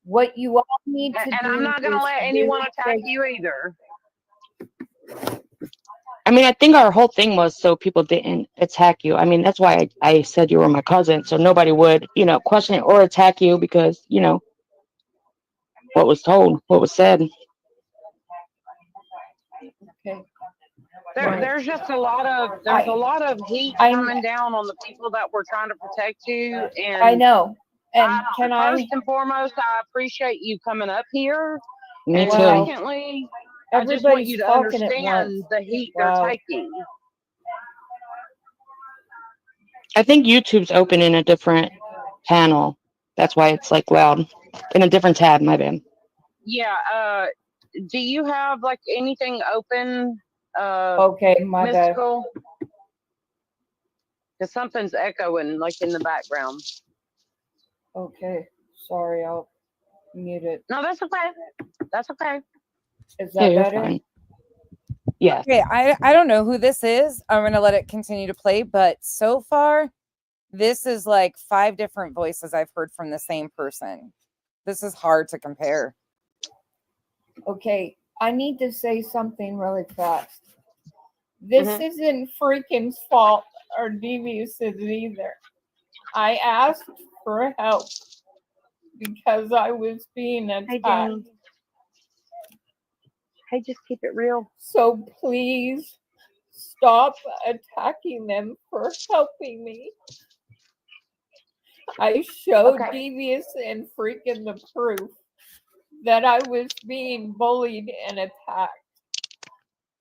What you all need to do. And I'm not going to let anyone attack you either. I mean, I think our whole thing was so people didn't attack you. I mean, that's why I said you were my cousin, so nobody would, question it or attack you because, what was told, what was said. Okay. There's just a lot of heat coming down on the people that were trying to protect you. And I know. And can first and foremost, I appreciate you coming up here. Me And too. secondly, I just want you everybody's to talking at understand once. the heat Wow. they're taking. I think YouTube's open in a different panel. That's why it's like loud. In a different tab, my bad. Yeah, do you have like anything open, Okay, my bad. Mystical? Because something's echoing like in the background. Okay, sorry, I'll mute it. No, that's okay. That's okay. Is Yeah, that you're better? fine. Yeah. Okay, I don't know who this is. I'm gonna let it continue to play, but so far, this is like 5 different voices I've heard from the same person. This is hard to compare. Okay, I need to say something really fast. This isn't freaking's fault or Devious's either. I asked for help because I was being attacked. Hey, just keep it real. So please stop attacking them for helping me. I showed Devious and freaking the proof that I was being bullied and attacked.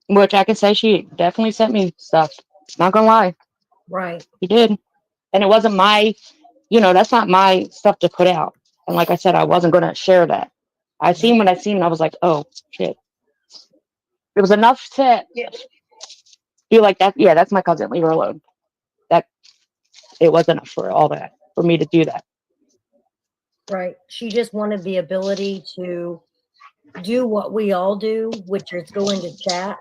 Which I can say she definitely sent me stuff. Not gonna lie. Right. She did. And it wasn't my, that's not my stuff to put out. And like I said, I wasn't gonna share that. I seen what I seen and I was like, oh shit. It was enough to be like that. Yeah, that's my cousin. Leave her alone. That it was enough for all that, for me to do that. Right. She just wanted the ability to do what we all do, which is go into chat,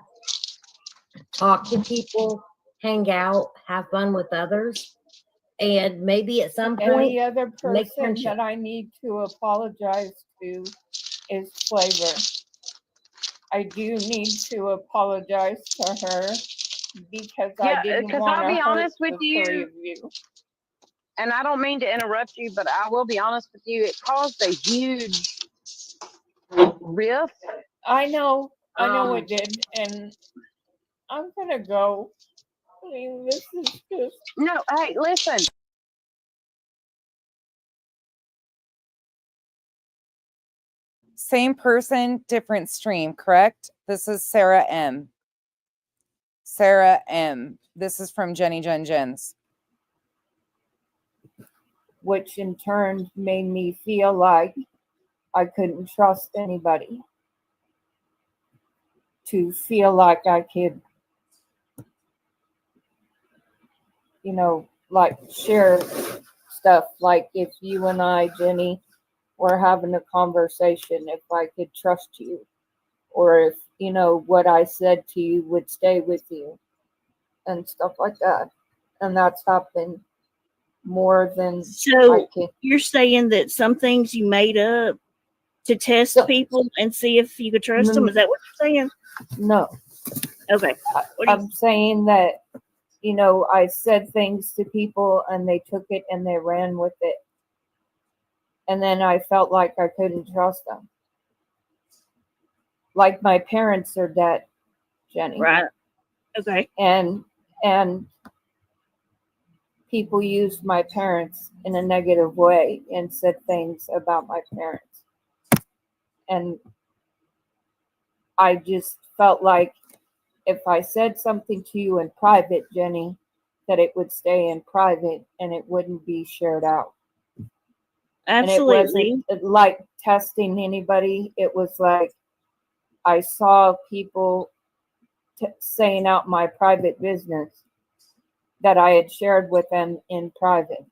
talk to people, hang out, have fun with others, and maybe at some point And the other make person friendship. that I need to apologize to is Flavor. I do need to apologize to her because I didn't because want I'll to be hurt honest with the 3 of you. And I don't mean to interrupt you, but I will be honest with you. It caused a huge rift. I know it did, and I'm gonna go. I mean, this is just No, hey, listen. Same person, different stream, correct? This is Sarah M. Sarah M. This is from Jenny Jen Jens. which in turn made me feel like I couldn't trust anybody. To feel like I could, like share stuff. Like if you and I, Jenny, were having a conversation, if I could trust you, or if, what I said to you would stay with you and stuff like that. And that's happened more than So you're saying that some things you made up to test people and see if you could trust them? Is that what you're saying? No. Okay. I'm saying that, I said things to people and they took it and they ran with it. And then I felt like I couldn't trust them. Like my parents are dead, Jenny. Right. Okay. And people used my parents in a negative way and said things about my parents. And I just felt like if I said something to you in private, Jenny, that it would stay in private and it wouldn't be shared out. Absolutely. And it wasn't like testing anybody. It was like I saw people saying out my private business that I had shared with them in private.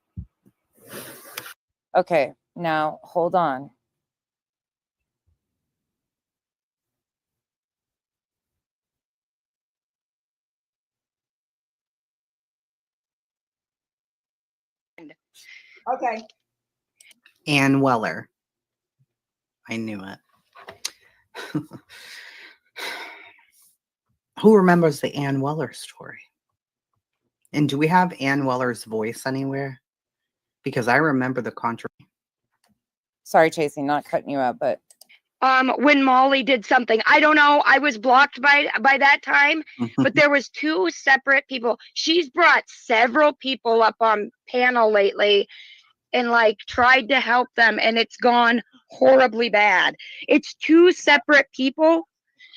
Okay, now hold on. Okay. Ann Weller. I knew it. Who remembers the Ann Weller story? And do we have Ann Weller's voice anywhere? Because I remember the controversy. Sorry, Chasey, not cutting you out, but when Molly did something, I don't know, I was blocked by that time, but there was 2 separate people. She's brought several people up on panel lately and like tried to help them, and it's gone horribly bad. It's two separate people.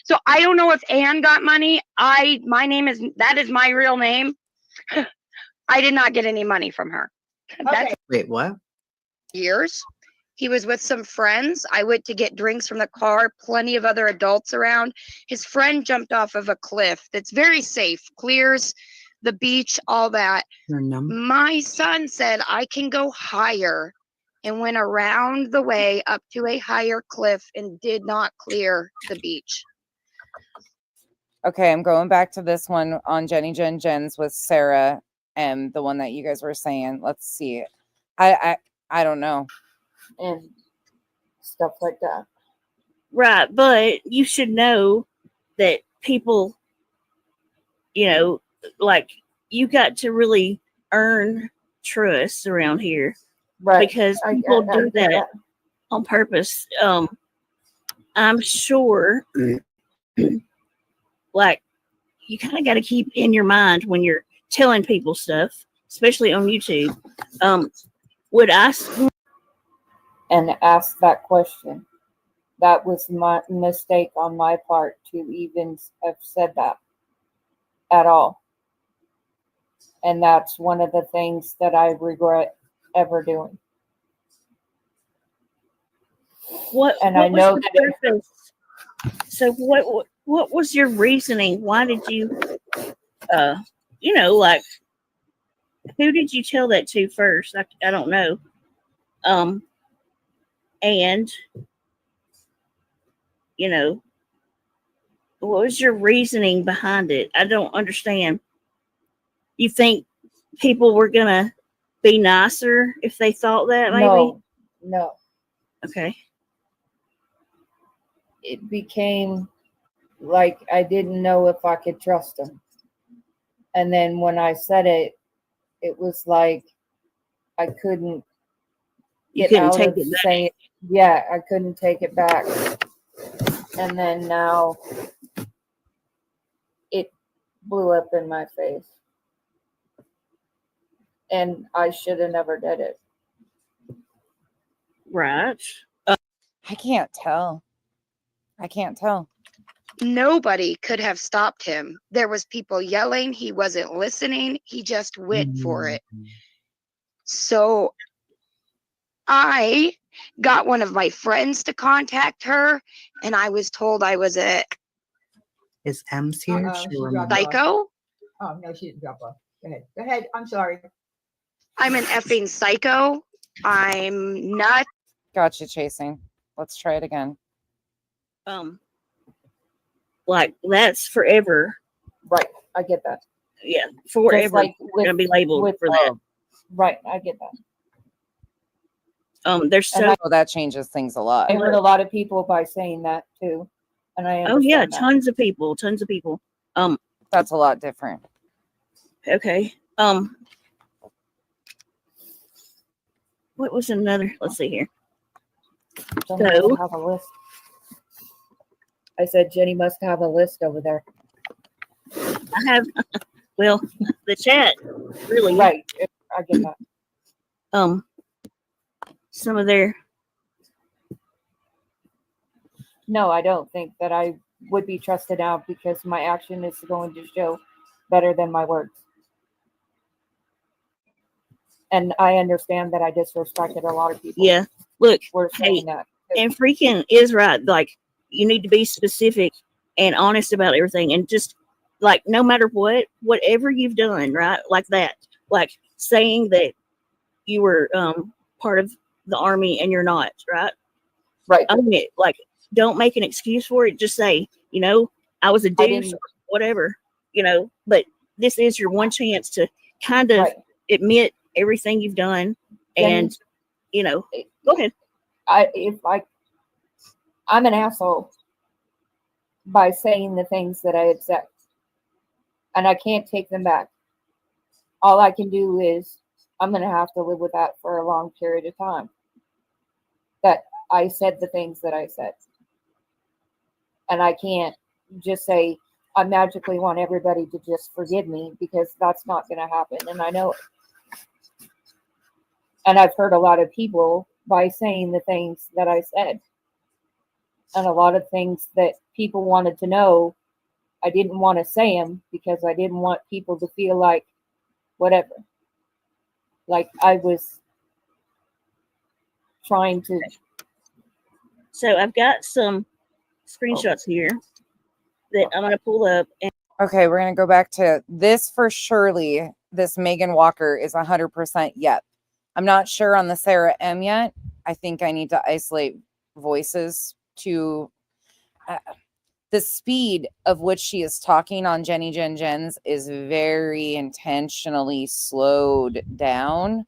So I don't know if Anne got money. That is my real name. I did not get any money from her. That's Wait, what? years. He was with some friends. I went to get drinks from the car, plenty of other adults around. His friend jumped off of a cliff that's very safe, clears the beach, all that. My son said, I can go higher, and went around the way up to a higher cliff and did not clear the beach. Okay, I'm going back to this one on Jenny Jen Jen's with Sarah M, the one that you guys were saying. Let's see. I don't know. And stuff like that. Right, but you should know that people, you know, like you got to really earn trust around here, right? Because people do that on purpose. I'm sure, like you kind of got to keep in your mind when you're telling people stuff, especially on YouTube. Would I? And ask that question. That was my mistake on my part to even have said that at all. And that's one of the things that I regret ever doing. And I know that. So what was your reasoning? Why did you, like, who did you tell that to first? I don't know. And, what was your reasoning behind it? I don't understand. You think people were going to be nicer if they thought that, maybe? No. Okay. It became like I didn't know if I could trust them. And then when I said it, it was like I couldn't get out of saying it. Yeah, I couldn't take it back. And then now it blew up in my face. And I should have never did it. Right. I can't tell. Nobody could have stopped him. There was people yelling. He wasn't listening. He just went for it. So I got one of my friends to contact her, and I was told I was a Is M's here? psycho. Oh, no, she didn't drop off. Go ahead. I'm sorry. I'm an effing psycho. I'm nuts. Gotcha, chasing. Let's try it again. Like that's forever. Right. I get that. Yeah. Forever. Like gonna be labeled for that. Right. I get that. There's so that changes things a lot. I hurt a lot of people by saying that too. And I understand that. tons of people. That's a lot different. Okay. What was another? Let's see here. Jenny must have a list. I said Jenny must have a list over there. I have. Well, the chat really. Right. I get that. Some of their. No, I don't think that I would be trusted out because my action is going to show better than my words. And I understand that I disrespected a lot of people. Yeah. Look, we're saying that. And freaking is right. Like, you need to be specific and honest about everything. And just, like, no matter whatever you've done, right? Like that. Like, saying that you were part of the army and you're not, right? Right. I mean, like, don't make an excuse for it. Just say, I was a douche or whatever, but this is your one chance to kind of admit everything you've done. And, go ahead. I'm an asshole by saying the things that I had said, and I can't take them back. All I can do is I'm going to have to live with that for a long period of time. That I said the things that I said. And I can't just say, I magically want everybody to just forgive me, because that's not going to happen. And I know it. And I've hurt a lot of people by saying the things that I said. And a lot of things that people wanted to know, I didn't want to say them because I didn't want people to feel like whatever. Like I was trying to. So I've got some screenshots here that I'm going to pull up. And Okay, we're going to go back to this for surely. This Megan Walker is 100% yep. I'm not sure on the Sarah M yet. I think I need to isolate voices to the speed of which she is talking on Jenny Jen Jen's is very intentionally slowed down.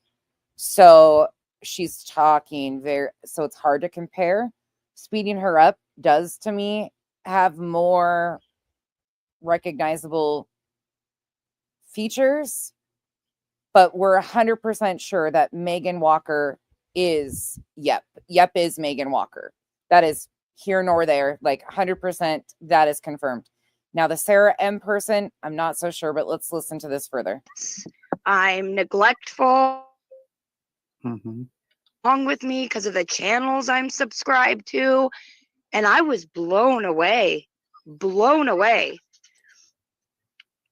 So she's talking so it's hard to compare. Speeding her up does to me have more recognizable features, but we're 100% sure that Megan Walker is yep is Megan Walker. That is here nor there, like 100% that is confirmed. Now the Sarah M person, I'm not so sure, but let's listen to this further. I'm neglectful along with me because of the channels I'm subscribed to, and I was blown away.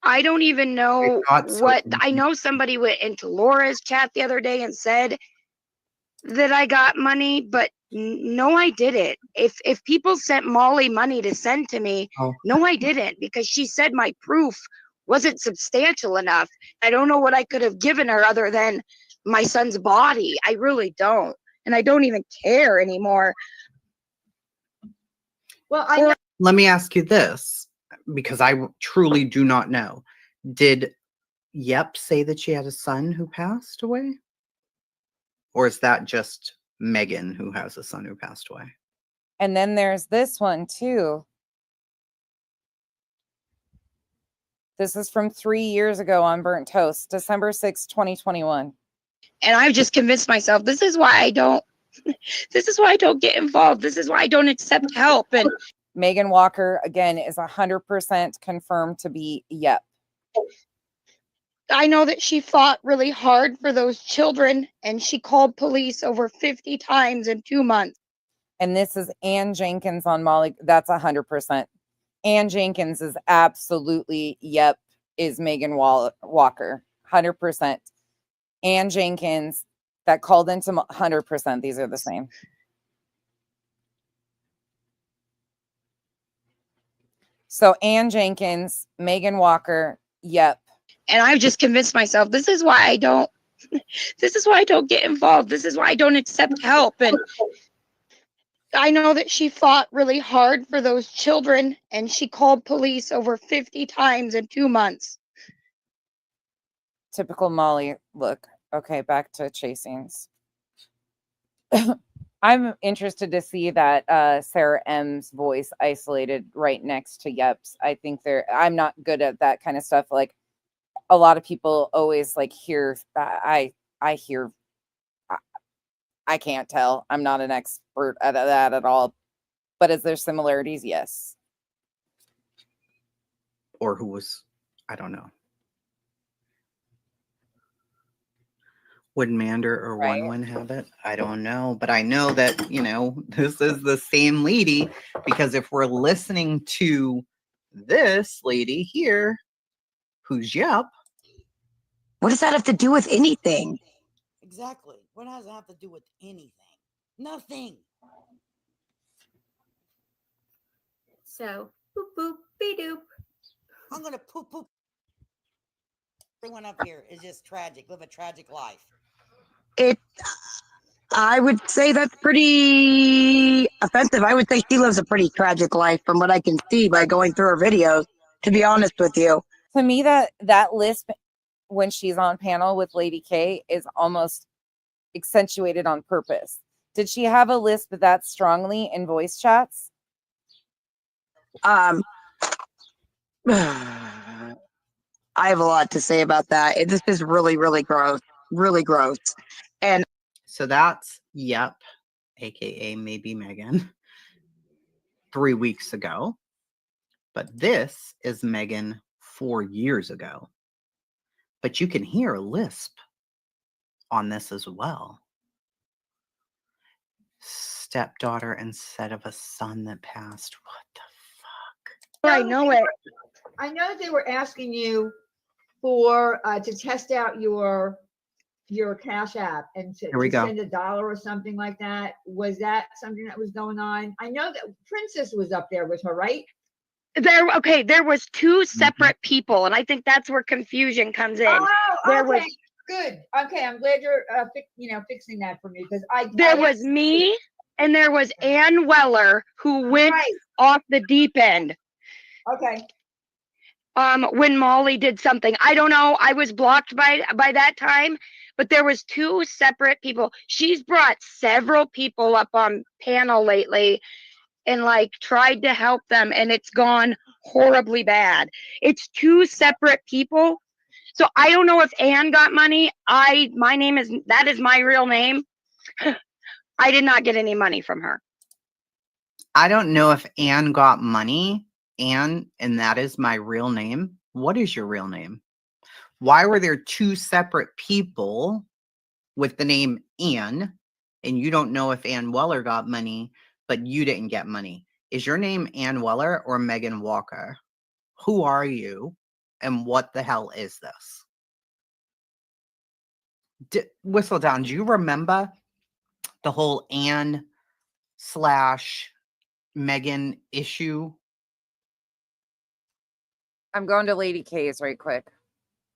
I don't even know what I know. Somebody went into Laura's chat the other day and said that I got money, but no, I didn't. If people sent Molly money to send to me, no, I didn't, because she said my proof wasn't substantial enough. I don't know what I could have given her other than my son's body. I really don't. And I don't even care anymore. Well, let me ask you this, because I truly do not know. Did Yep say that she had a son who passed away? Or is that just Megan who has a son who passed away? And then there's this one too. This is from 3 years ago on Burnt Toast, December 6th, 2021. And I've just convinced myself, this is why I don't get involved. This is why I don't accept help. And Megan Walker, again, is 100% confirmed to be yep. I know that she fought really hard for those children, and she called police over 50 times in 2 months. And this is Ann Jenkins on Molly. That's 100%. Ann Jenkins is absolutely yep, is Megan Walker. 100%. Ann Jenkins that called into 100%. These are the same. So Ann Jenkins, Megan Walker, yep. And I've just convinced myself, this is why I don't get involved. This is why I don't accept help. And I know that she fought really hard for those children, and she called police over 50 times in 2 months. Typical Molly look. Okay, back to chasings. I'm interested to see that Sarah M's voice isolated right next to Yep's. I think I'm not good at that kind of stuff. Like a lot of people always like hear, I hear, I can't tell. I'm not an expert at that at all. But is there similarities? Yes. Or who was, I don't know. Would Mander or One have it? I don't know. But I know that, this is the same lady, because if we're listening to this lady here, who's Yep. What does that have to do with anything? Exactly. What does it have to do with anything? Nothing. So, boop, boop, be doop. I'm going to poop, poop. Everyone up here is just tragic. Live a tragic life. I would say that's pretty offensive. I would say she lives a pretty tragic life from what I can see by going through her videos, to be honest with you. To me, that lisp when she's on panel with Lady K is almost accentuated on purpose. Did she have a lisp that strongly in voice chats? I have a lot to say about that. This is really, really gross. Really gross. And so that's Yep, aka maybe Megan, 3 weeks ago. But this is Megan 4 years ago. But you can hear a lisp on this as well. Stepdaughter instead of a son that passed. What the fuck? I know it. I know they were asking you for to test out your Cash App and to send $1 or something like that. Was that something that was going on? I know that Princess was up there with her, right? There was two separate people, and I think that's where confusion comes in. Oh, good. Okay, I'm glad you're fixing that for me, because there was me and there was Ann Weller who went off the deep end. Okay. When Molly did something, I don't know. I was blocked by that time, but there was two separate people. She's brought several people up on panel lately and like tried to help them, and it's gone horribly bad. It's two separate people. So I don't know if Ann got money. My name is my real name. I did not get any money from her. I don't know if Ann got money. Ann, and that is my real name. What is your real name? Why were there two separate people with the name Ann, and you don't know if Ann Weller got money, but you didn't get money? Is your name Ann Weller or Megan Walker? Who are you, and what the hell is this? Whistle Down, do you remember the whole Ann / Megan issue? I'm going to Lady K's right quick.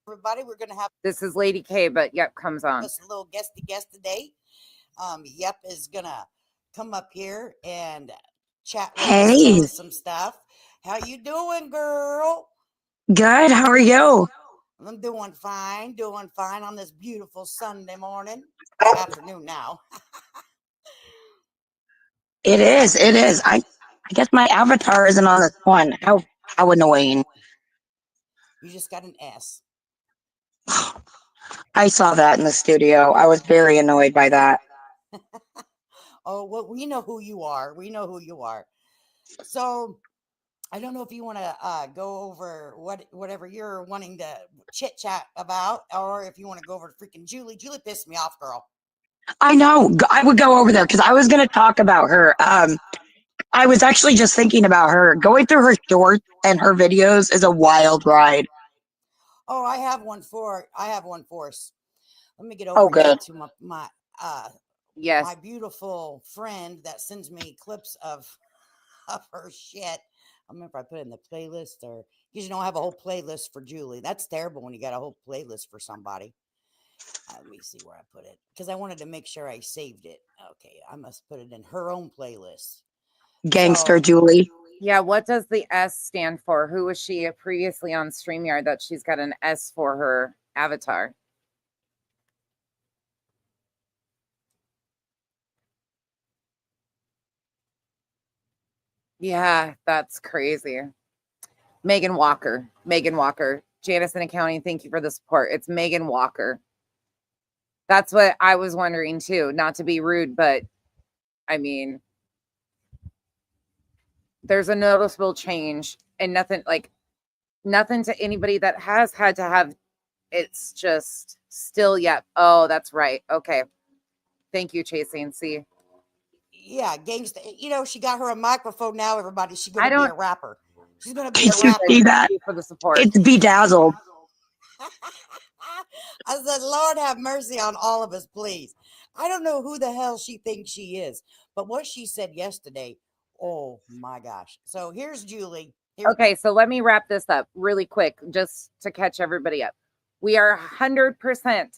Everybody, we're going to have This is Lady K, but Yep comes on. us a little guest today. Yep is going to come up here and chat with us about some stuff. How you doing, girl? Good. How are you? I'm doing fine on this beautiful Sunday morning. Afternoon now. It is. I guess my avatar isn't on this one. How annoying. You just got an S. I saw that in the studio. I was very annoyed by that. Oh, well, we know who you are. So I don't know if you want to go over whatever you're wanting to chit chat about, or if you want to go over to freaking Julie. Julie pissed me off, girl. I know. I would go over there because I was going to talk about her. I was actually just thinking about her. Going through her shorts and her videos is a wild ride. Oh, I have one for us. Let me get over here to my beautiful friend that sends me clips of her shit. I remember I put it in the playlist, or because I have a whole playlist for Julie. That's terrible when you got a whole playlist for somebody. Let me see where I put it, because I wanted to make sure I saved it. Okay, I must put it in her own playlist. Gangster Julie. Yeah, what does the S stand for? Who was she previously on StreamYard that she's got an S for her avatar? Yeah, that's crazy. Megan Walker. Janice in accounting, thank you for the support. It's Megan Walker. That's what I was wondering too. Not to be rude, but I mean, there's a noticeable change, and nothing to anybody that has had to have. It's just still, yep. Oh, that's right. Okay. Thank you, Chasing. See. Yeah, gangsta. She got her a microphone now, everybody. She's going to be a rapper. She's going to be a Did you rapper. see that? For the support. It's bedazzled. I said, Lord have mercy on all of us, please. I don't know who the hell she thinks she is, but what she said yesterday, oh my gosh. So here's Julie. Okay, so let me wrap this up really quick just to catch everybody up. We are 100%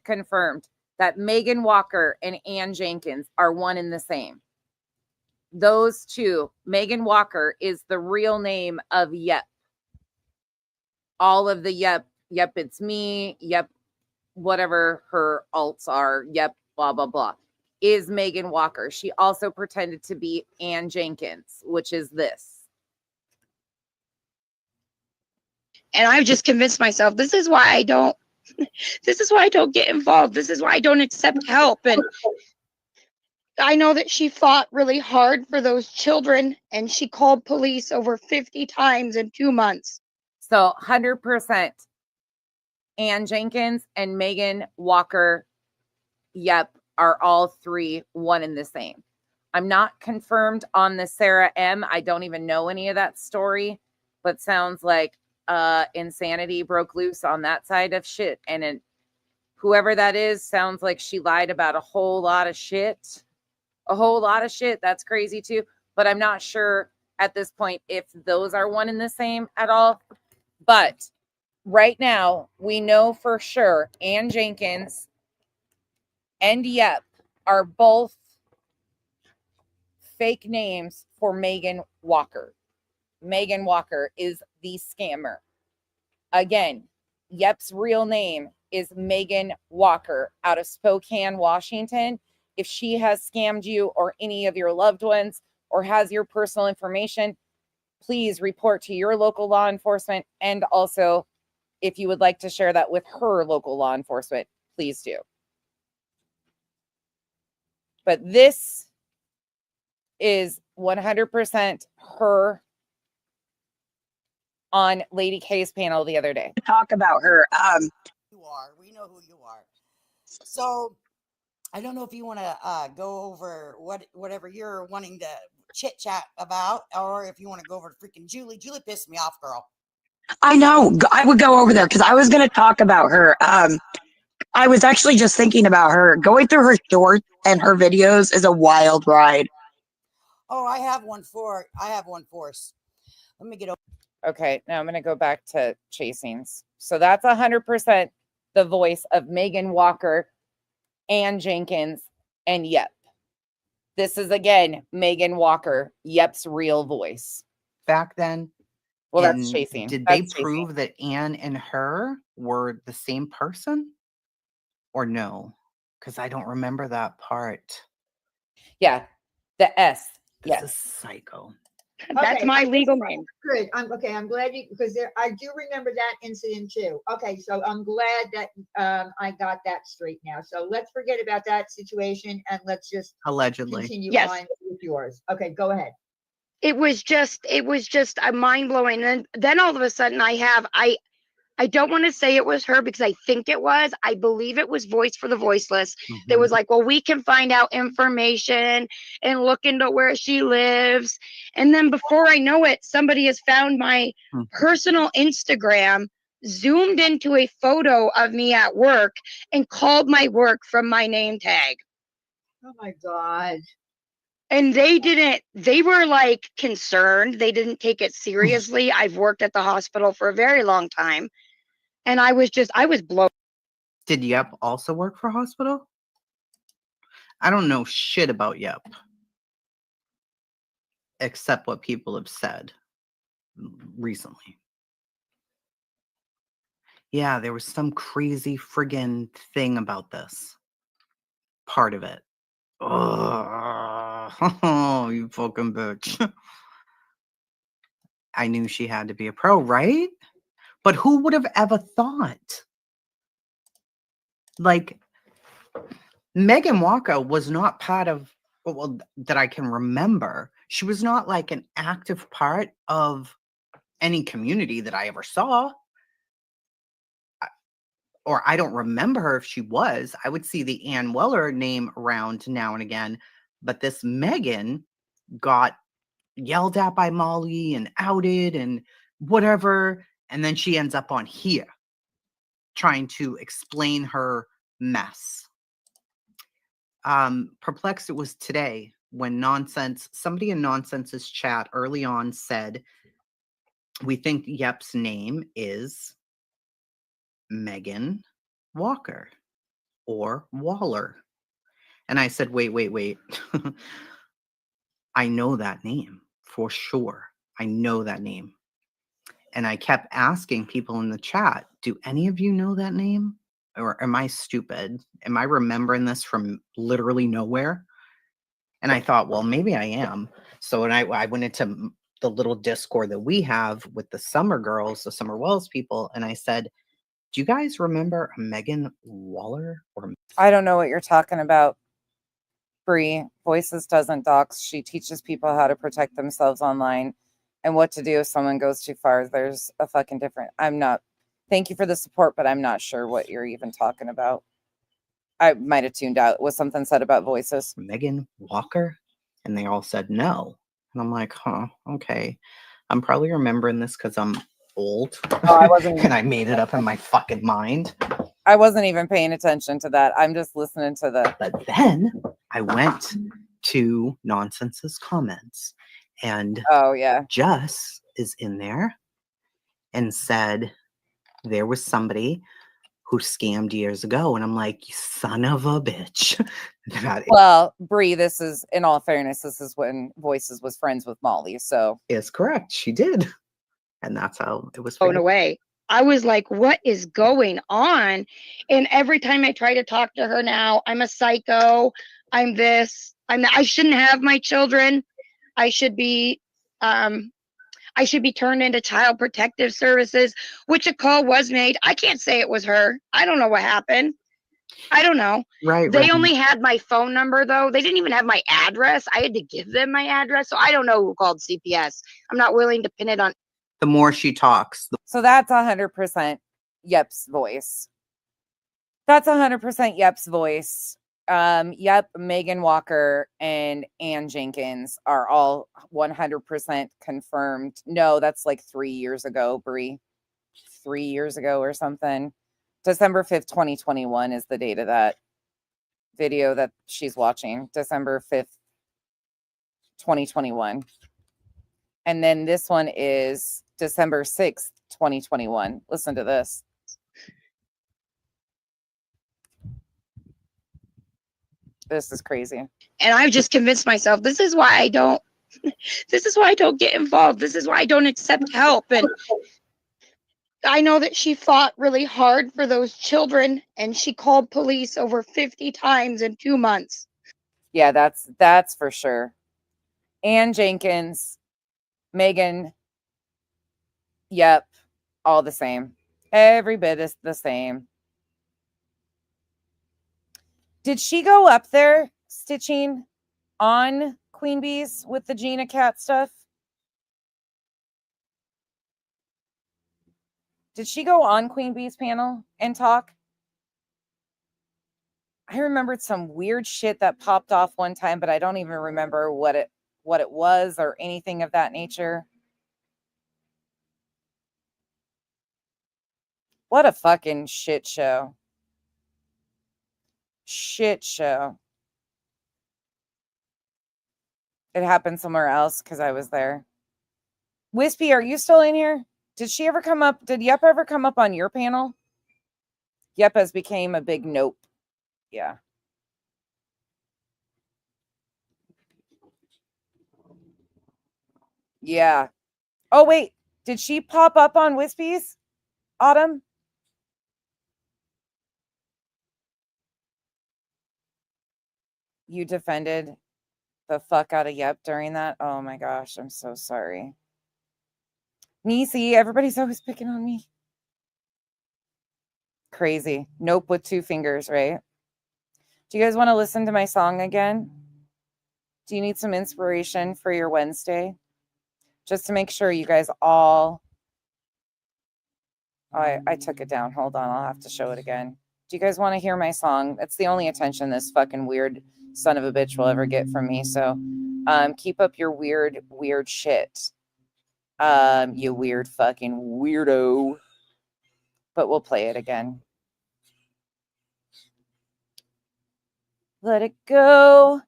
confirmed that Megan Walker and Ann Jenkins are one and the same. Those two, Megan Walker is the real name of Yep. All of the Yep, it's me, Yep, whatever her alts are, Yep, blah, blah, blah, is Megan Walker. She also pretended to be Ann Jenkins, which is this. And I've just convinced myself this is why I don't get involved. This is why I don't accept help. And I know that she fought really hard for those children, and she called police over 50 times in 2 months. So 100% Ann Jenkins and Megan Walker, yep, are all three one and the same. I'm not confirmed on the Sarah M. I don't even know any of that story, but sounds like insanity broke loose on that side of shit. And whoever that is sounds like she lied about a whole lot of shit. A whole lot of shit. That's crazy too. But I'm not sure at this point if those are one and the same at all. But right now, we know for sure Ann Jenkins and Yep are both fake names for Megan Walker. Megan Walker is the scammer. Again, Yep's real name is Megan Walker out of Spokane, Washington. If she has scammed you or any of your loved ones or has your personal information, please report to your local law enforcement. And also, if you would like to share that with her local law enforcement, please do. But this is 100% her on Lady K's panel the other day. Talk about her. You are. We know who you are. So I don't know if you want to go over whatever you're wanting to chit chat about, or if you want to go over to freaking Julie. Julie pissed me off, girl. I know. I would go over there because I was going to talk about her. I was actually just thinking about her. Going through her shorts and her videos is a wild ride. Oh, I have one for us. Let me get over. Okay, now I'm going to go back to chasings. So that's 100% the voice of Megan Walker, Ann Jenkins, and Yep. This is, again, Megan Walker, Yep's real voice. Back then, well, that's chasing. Did That's they prove that Ann and her were the same person? Or no? Because I don't remember that part. Yeah, the S. This is psycho. That's my legal name. Good. I'm glad you, because I do remember that incident too. Okay, so I'm glad that I got that straight now. So let's forget about that situation and let's just allegedly continue on with yours. Okay, go ahead. It was just a mind blowing. And then all of a sudden I don't want to say it was her because I think it was. I believe it was Voice for the Voiceless. That was like, well, we can find out information and look into where she lives. And then before I know it, somebody has found my personal Instagram, zoomed into a photo of me at work, and called my work from my name tag. Oh my God. And they were like concerned. They didn't take it seriously. I've worked at the hospital for a very long time. And I was blown. Did Yep also work for a hospital? I don't know shit about Yep. Except what people have said recently. Yeah, there was some crazy friggin' thing about this. Part of it. Oh, you fucking bitch. I knew she had to be a pro, right? But who would have ever thought? Like, Megan Walker was not part of, well, that I can remember. She was not like an active part of any community that I ever saw. Or I don't remember her if she was. I would see the Ann Weller name around now and again. But this Megan got yelled at by Molly and outed and whatever. And then she ends up on here trying to explain her mess. Perplexed, it was today when somebody in Nonsense's chat early on said, we think Yep's name is Megan Walker or Waller. And I said, wait. I know that name for sure. I know that name. And I kept asking people in the chat, do any of you know that name? Or am I stupid? Am I remembering this from literally nowhere? And I thought, well, maybe I am. So when I went into the little Discord that we have with the Summer Girls, the Summer Wells people, and I said, do you guys remember Megan Waller? Or I don't know what you're talking about, Bree. Voices doesn't dox. She teaches people how to protect themselves online and what to do if someone goes too far. There's a fucking different. I'm not Thank you for the support, but I'm not sure what you're even talking about. I might have tuned out. Was something said about voices? Megan Walker? And they all said no. And I'm like, huh, okay. I'm probably remembering this because I'm old. Oh, I wasn't. And I made it up in my fucking mind. I wasn't even paying attention to that. I'm just listening to the. But then I went to Nonsense's comments, and oh yeah, Jess is in there and said there was somebody who scammed years ago, and I'm like, you son of a bitch. Well, Bree, this is, in all fairness, this is when Voices was friends with Molly, so is correct. She did, and that's how it was thrown away. I was like, what is going on? And every time I try to talk to her now, I'm a psycho. I'm this. I shouldn't have my children. I should be turned into child protective services, which a call was made. I can't say it was her. I don't know what happened. I don't know. Right. They only had my phone number, though. They didn't even have my address. I had to give them my address. So I don't know who called CPS. I'm not willing to pin it on. The more she talks. So that's 100% Yep's voice. That's 100% Yep's voice. Yep, Megan Walker and Ann Jenkins are all 100% confirmed. No, that's like 3 years ago, Bree. 3 years ago or something. December 5th, 2021 is the date of that video that she's watching. December 5th, 2021. And then this one is December 6th, 2021. Listen to this. This is crazy. And I've just convinced myself this is why I don't get involved. This is why I don't accept help. And I know that she fought really hard for those children, and she called police over 50 times in 2 months. Yeah, that's for sure. Ann Jenkins, Megan, yep, all the same. Every bit is the same. Did she go up there stitching on Queen Bees with the Gina Cat stuff? Did she go on Queen Bee's panel and talk? I remembered some weird shit that popped off one time, but I don't even remember what it was or anything of that nature. What a fucking shit show. Shit show. It happened somewhere else because I was there. Wispy, are you still in here? Did she ever come up? Did Yep ever come up on your panel? Yep has became a big nope. Yeah. Yeah. Oh, wait. Did she pop up on Wispy's? Autumn? You defended the fuck out of Yep during that? Oh my gosh. I'm so sorry. Niecy, everybody's always picking on me. Crazy. Nope with 2 fingers, right? Do you guys want to listen to my song again? Do you need some inspiration for your Wednesday? Just to make sure you guys all... Oh, I took it down. Hold on. I'll have to show it again. Do you guys want to hear my song? That's the only attention this fucking weird son of a bitch will ever get from me. So keep up your weird shit. You weird fucking weirdo. But we'll play it again. Let it go.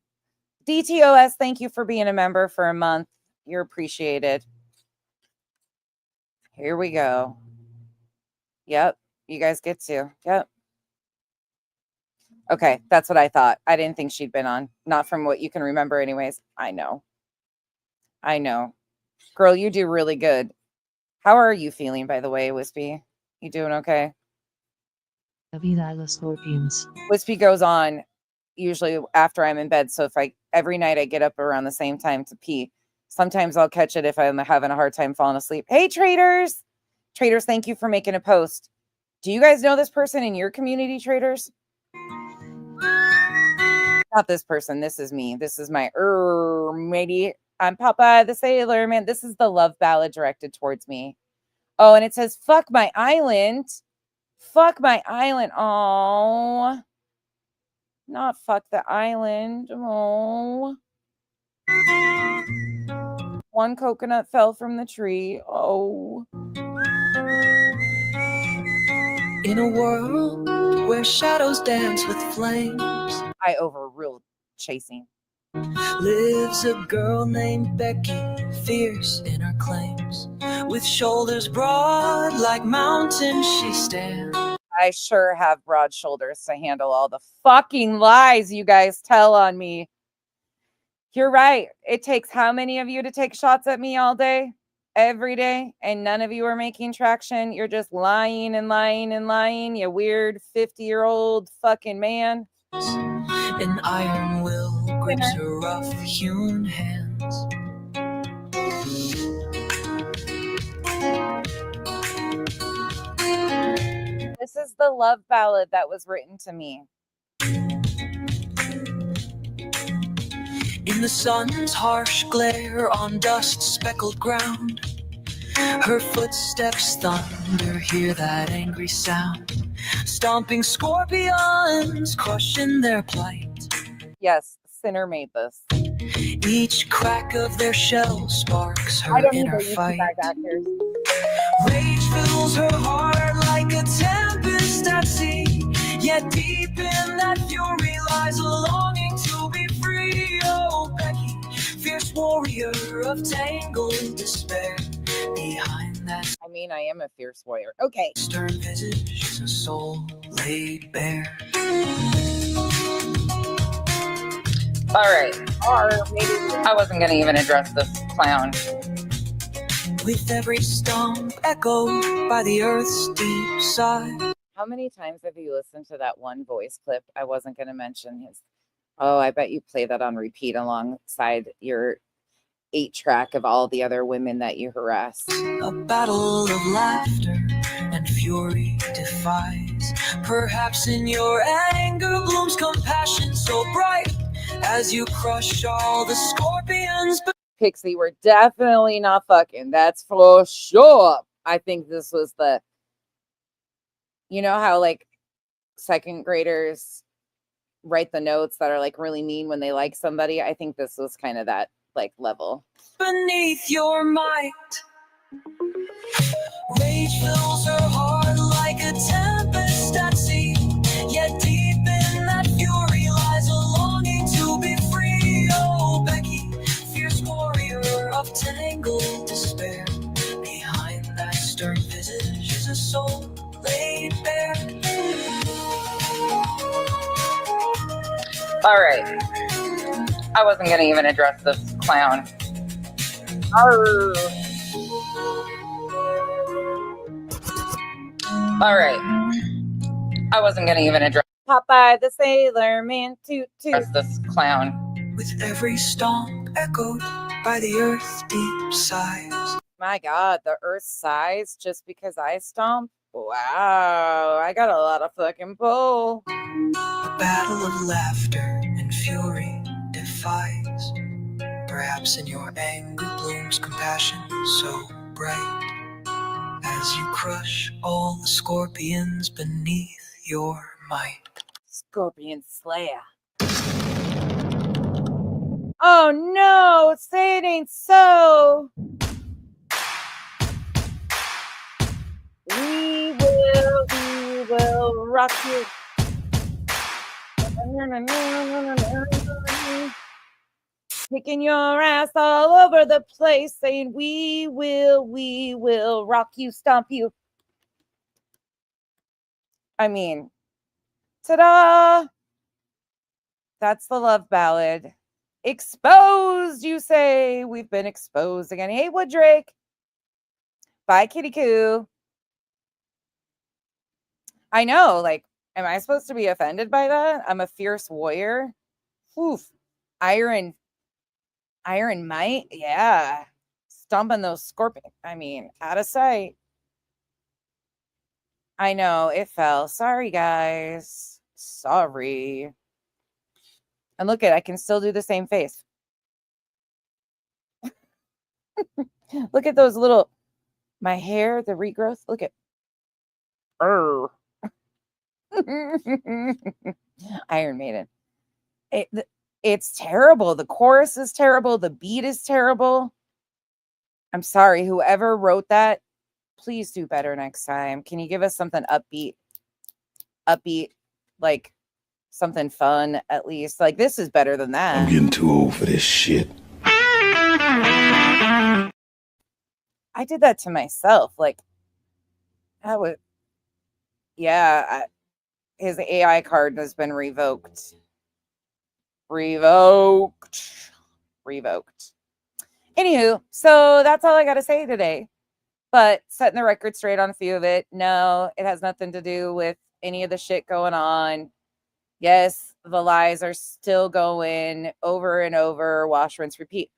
DTOS, thank you for being a member for a month. You're appreciated. Here we go. Yep, you guys get to. Yep. Okay, that's what I thought. I didn't think she'd been on. Not from what you can remember anyways. I know. Girl, you do really good. How are you feeling, by the way, Wispy? You doing okay? Wispy goes on usually after I'm in bed. So every night I get up around the same time to pee. Sometimes I'll catch it if I'm having a hard time falling asleep. Hey, traders. Traders, thank you for making a post. Do you guys know this person in your community, traders? Not this person. This is me. This is my matey. I'm Papa the Sailor Man. This is the love ballad directed towards me. Oh, and it says, fuck my island. Fuck my island. Oh, not fuck the island. Oh. One coconut fell from the tree. Oh. In a world where shadows dance with flames, I overruled chasing. Lives a girl named Becky, fierce in her claims. With shoulders broad like mountains she stands. I sure have broad shoulders to handle all the fucking lies you guys tell on me. You're right. It takes how many of you to take shots at me all day? Every day? And none of you are making traction? You're just lying and lying and lying, you weird 50-year-old fucking man. An iron will grips her rough-hewn hands. This is the love ballad that was written to me. In the sun's harsh glare on dust-speckled ground, her footsteps thunder, hear that angry sound. Stomping scorpions, crushing their plight. Yes, Sinner made this. Each crack of their shell sparks her inner fight. Rage fills her heart like a tempest at sea. Yet deep in that fury lies a longing to be free. Oh, Becky, fierce warrior of tangled despair. Behind that, I mean, I am a fierce warrior. Okay. Stern visage is a soul laid bare. All right. Or maybe I wasn't going to even address this clown. With every stomp echoed by the earth's deep sigh. How many times have you listened to that one voice clip? I wasn't going to mention his. Oh, I bet you play that on repeat alongside your 8-track of all the other women that you harass. A battle of laughter and fury defies. Perhaps in your anger blooms compassion so bright as you crush all the scorpions. Pixie, we're definitely not fucking. That's for sure. I think this was the, you know how like second graders write the notes that are like really mean when they like somebody? I think this was kind of that like level. Beneath your might, rage fills her heart like a tempest at sea. Yet deep in that fury lies a longing to be free. Oh, Becky, fierce warrior of tangled despair. Behind that stern visage is a soul laid bare. All right. I wasn't going to even address this clown. Arr. All right. I wasn't going to even address Popeye the Sailor Man toot this clown. With every stomp echoed by the earth deep sighs. My God, the earth sighs just because I stomp? Wow, I got a lot of fucking pull. A battle of laughter and fury defies. Perhaps in your anger blooms compassion so bright as you crush all the scorpions beneath your might. Scorpion Slayer. Oh no, say it ain't so. We will rock you. Kicking your ass all over the place, saying we will rock you, stomp you. I mean, ta-da! That's the love ballad. Exposed, you say. We've been exposed again. Hey, Wooddrake. Bye, Kitty Coo. I know, like, am I supposed to be offended by that? I'm a fierce warrior. Oof. Iron might. Yeah. Stomping those scorpions. I mean, out of sight. I know, it fell. Sorry, guys. Sorry. And look I can still do the same face. Look at those little My hair, the regrowth. Look at. Iron Maiden. It's terrible. The chorus is terrible. The beat is terrible. I'm sorry. Whoever wrote that, please do better next time. Can you give us something upbeat? Like something fun at least. Like this is better than that. I'm getting too old for this shit. I did that to myself. Like that would, yeah. His AI card has been revoked. Revoked. Anywho, so that's all I got to say today. But setting the record straight on a few of it. No, it has nothing to do with any of the shit going on. Yes, the lies are still going over and over, wash, rinse, repeat.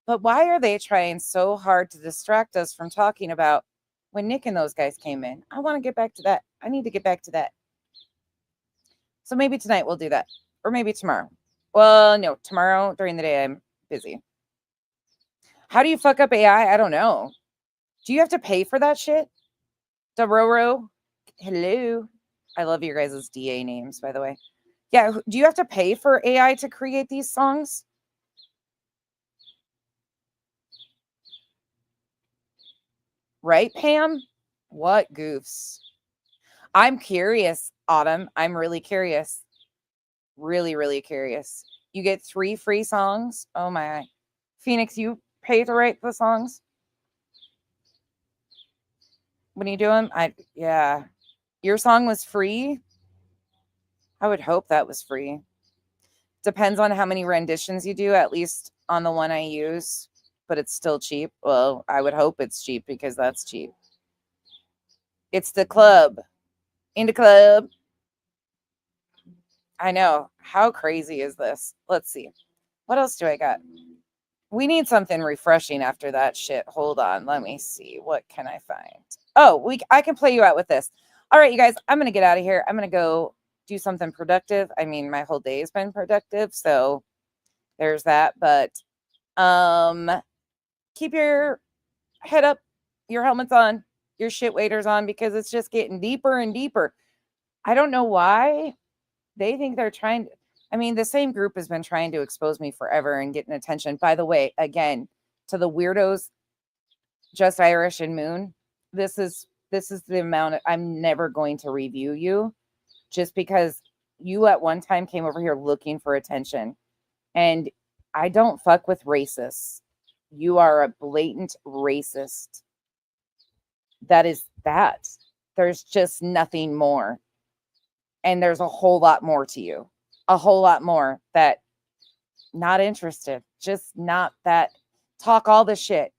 But why are they trying so hard to distract us from talking about when Nick and those guys came in? I want to get back to that. I need to get back to that. So maybe tonight we'll do that. Or maybe tomorrow. Well, no, tomorrow during the day I'm busy. How do you fuck up AI? I don't know. Do you have to pay for that shit? Dororo? Hello. I love your guys' DA names, by the way. Yeah, do you have to pay for AI to create these songs? Right, Pam? What goofs? I'm curious, Autumn. I'm really curious. Really, really curious. You get 3 free songs? Oh my. Phoenix, you pay to write the songs? When you do them? Yeah. Your song was free? I would hope that was free. Depends on how many renditions you do, at least on the one I use, but it's still cheap. Well, I would hope it's cheap because that's cheap. It's the club. In the club. I know. How crazy is this? Let's see. What else do I got? We need something refreshing after that shit. Hold on. Let me see. What can I find? Oh, I can play you out with this. All right, you guys, I'm going to get out of here. I'm going to go do something productive. I mean, my whole day has been productive, so there's that. But keep your head up, your helmets on, your shit waders on, because it's just getting deeper and deeper. I don't know why they think they're trying to. I mean, the same group has been trying to expose me forever and getting attention. By the way, again, to the weirdos, Just Irish and Moon, this is the amount I'm never going to review you just because you at one time came over here looking for attention. And I don't fuck with racists. You are a blatant racist. That is that. There's just nothing more. And there's a whole lot more to you. A whole lot more that not interested. Just not that. Talk all the shit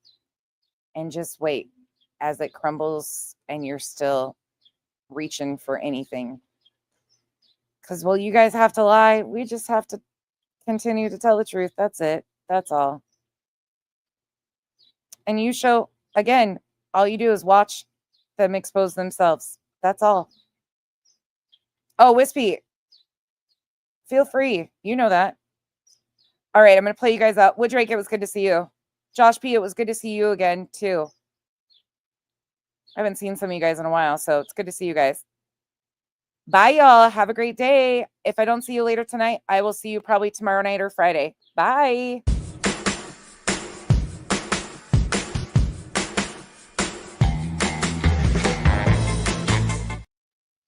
and just wait as it crumbles and you're still reaching for anything. Because, well, you guys have to lie. We just have to continue to tell the truth. That's it. That's all. And you show, again, all you do is watch them expose themselves. That's all. Oh, Wispy, feel free. You know that. All right, I'm going to play you guys out. Woodrake, it was good to see you. Josh P, it was good to see you again, too. I haven't seen some of you guys in a while, so it's good to see you guys. Bye, y'all. Have a great day. If I don't see you later tonight, I will see you probably tomorrow night or Friday. Bye.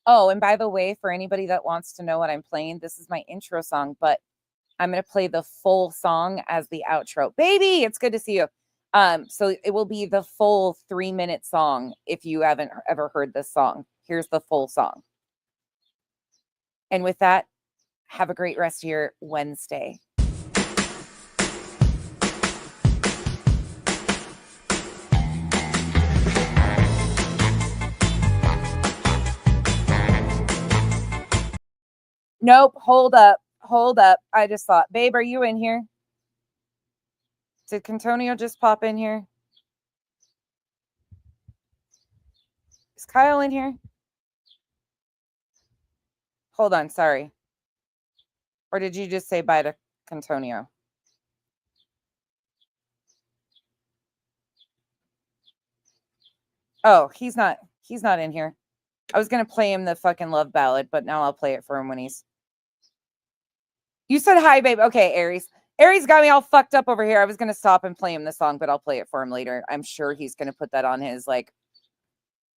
Oh, and by the way, for anybody that wants to know what I'm playing, this is my intro song, but I'm going to play the full song as the outro. Baby, it's good to see you. So it will be the full 3-minute song if you haven't ever heard this song. Here's the full song. And with that, have a great rest of your Wednesday. Nope, hold up. I just thought, babe, are you in here? Did Cantonio just pop in here? Is Kyle in here? Hold on, sorry. Or did you just say bye to Cantonio? Oh, he's not in here. I was gonna play him the fucking love ballad, but now I'll play it for him when he's. You said hi, babe. Okay, Aries. Aries got me all fucked up over here. I was gonna stop and play him the song, but I'll play it for him later. I'm sure he's gonna put that on his like.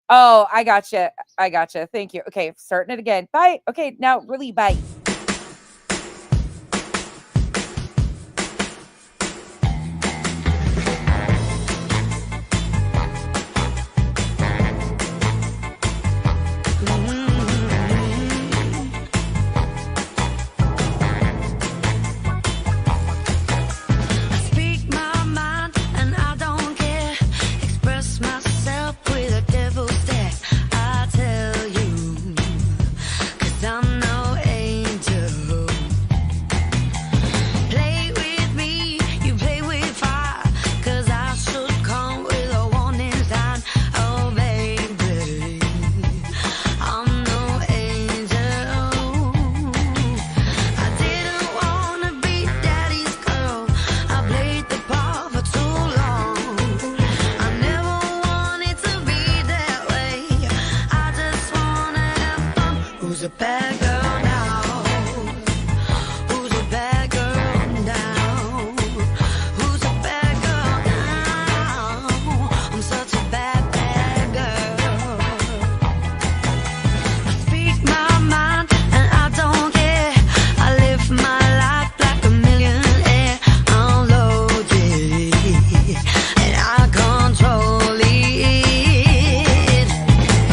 Oh, I gotcha. I gotcha. Thank you. Okay, starting it again. Bye. Okay, now really bye. Speak my mind and I don't care. Express myself with a devil stare. I tell you, 'cause I'm no angel. Play with me, you play with fire. 'Cause I should come with a warning sign. Oh baby, I'm no angel. I didn't wanna be daddy's girl. I played the part for too long. I never wanted to be that way. I just wanna have fun. Who's a bad girl now? Who's a bad girl now? Who's a bad girl now? I'm such a bad, bad girl. I speak my mind and I don't care. I live my life like a millionaire. I'm loaded and I control it.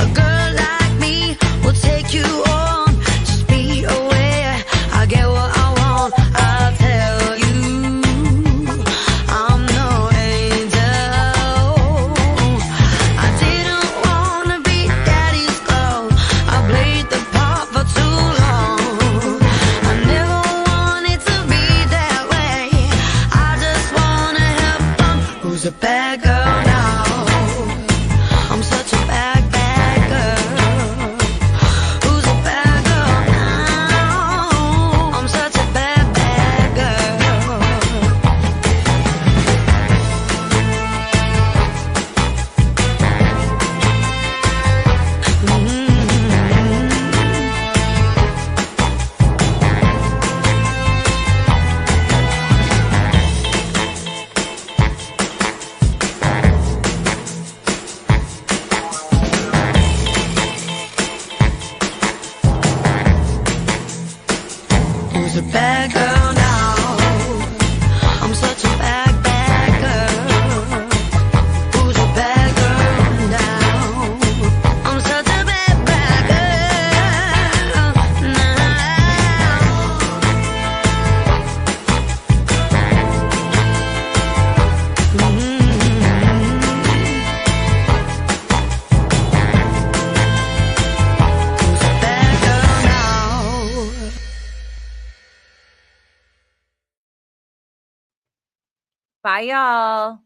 A girl like me will take you on. Just be aware, I get what I want. I'll tell you, I'm no angel. I didn't wanna be daddy's girl. I played the part for too long. I never wanted to be that way. I just wanna have fun. Who's a bad girl now? I'm such a bad, bad girl. Who's a bad girl now? I'm such a bad, bad girl. Who's a bad girl now? I'm such a bad, bad girl. Who's a bad girl now? I'm such a bad, bad girl Who's a bad girl now? Bye, y'all.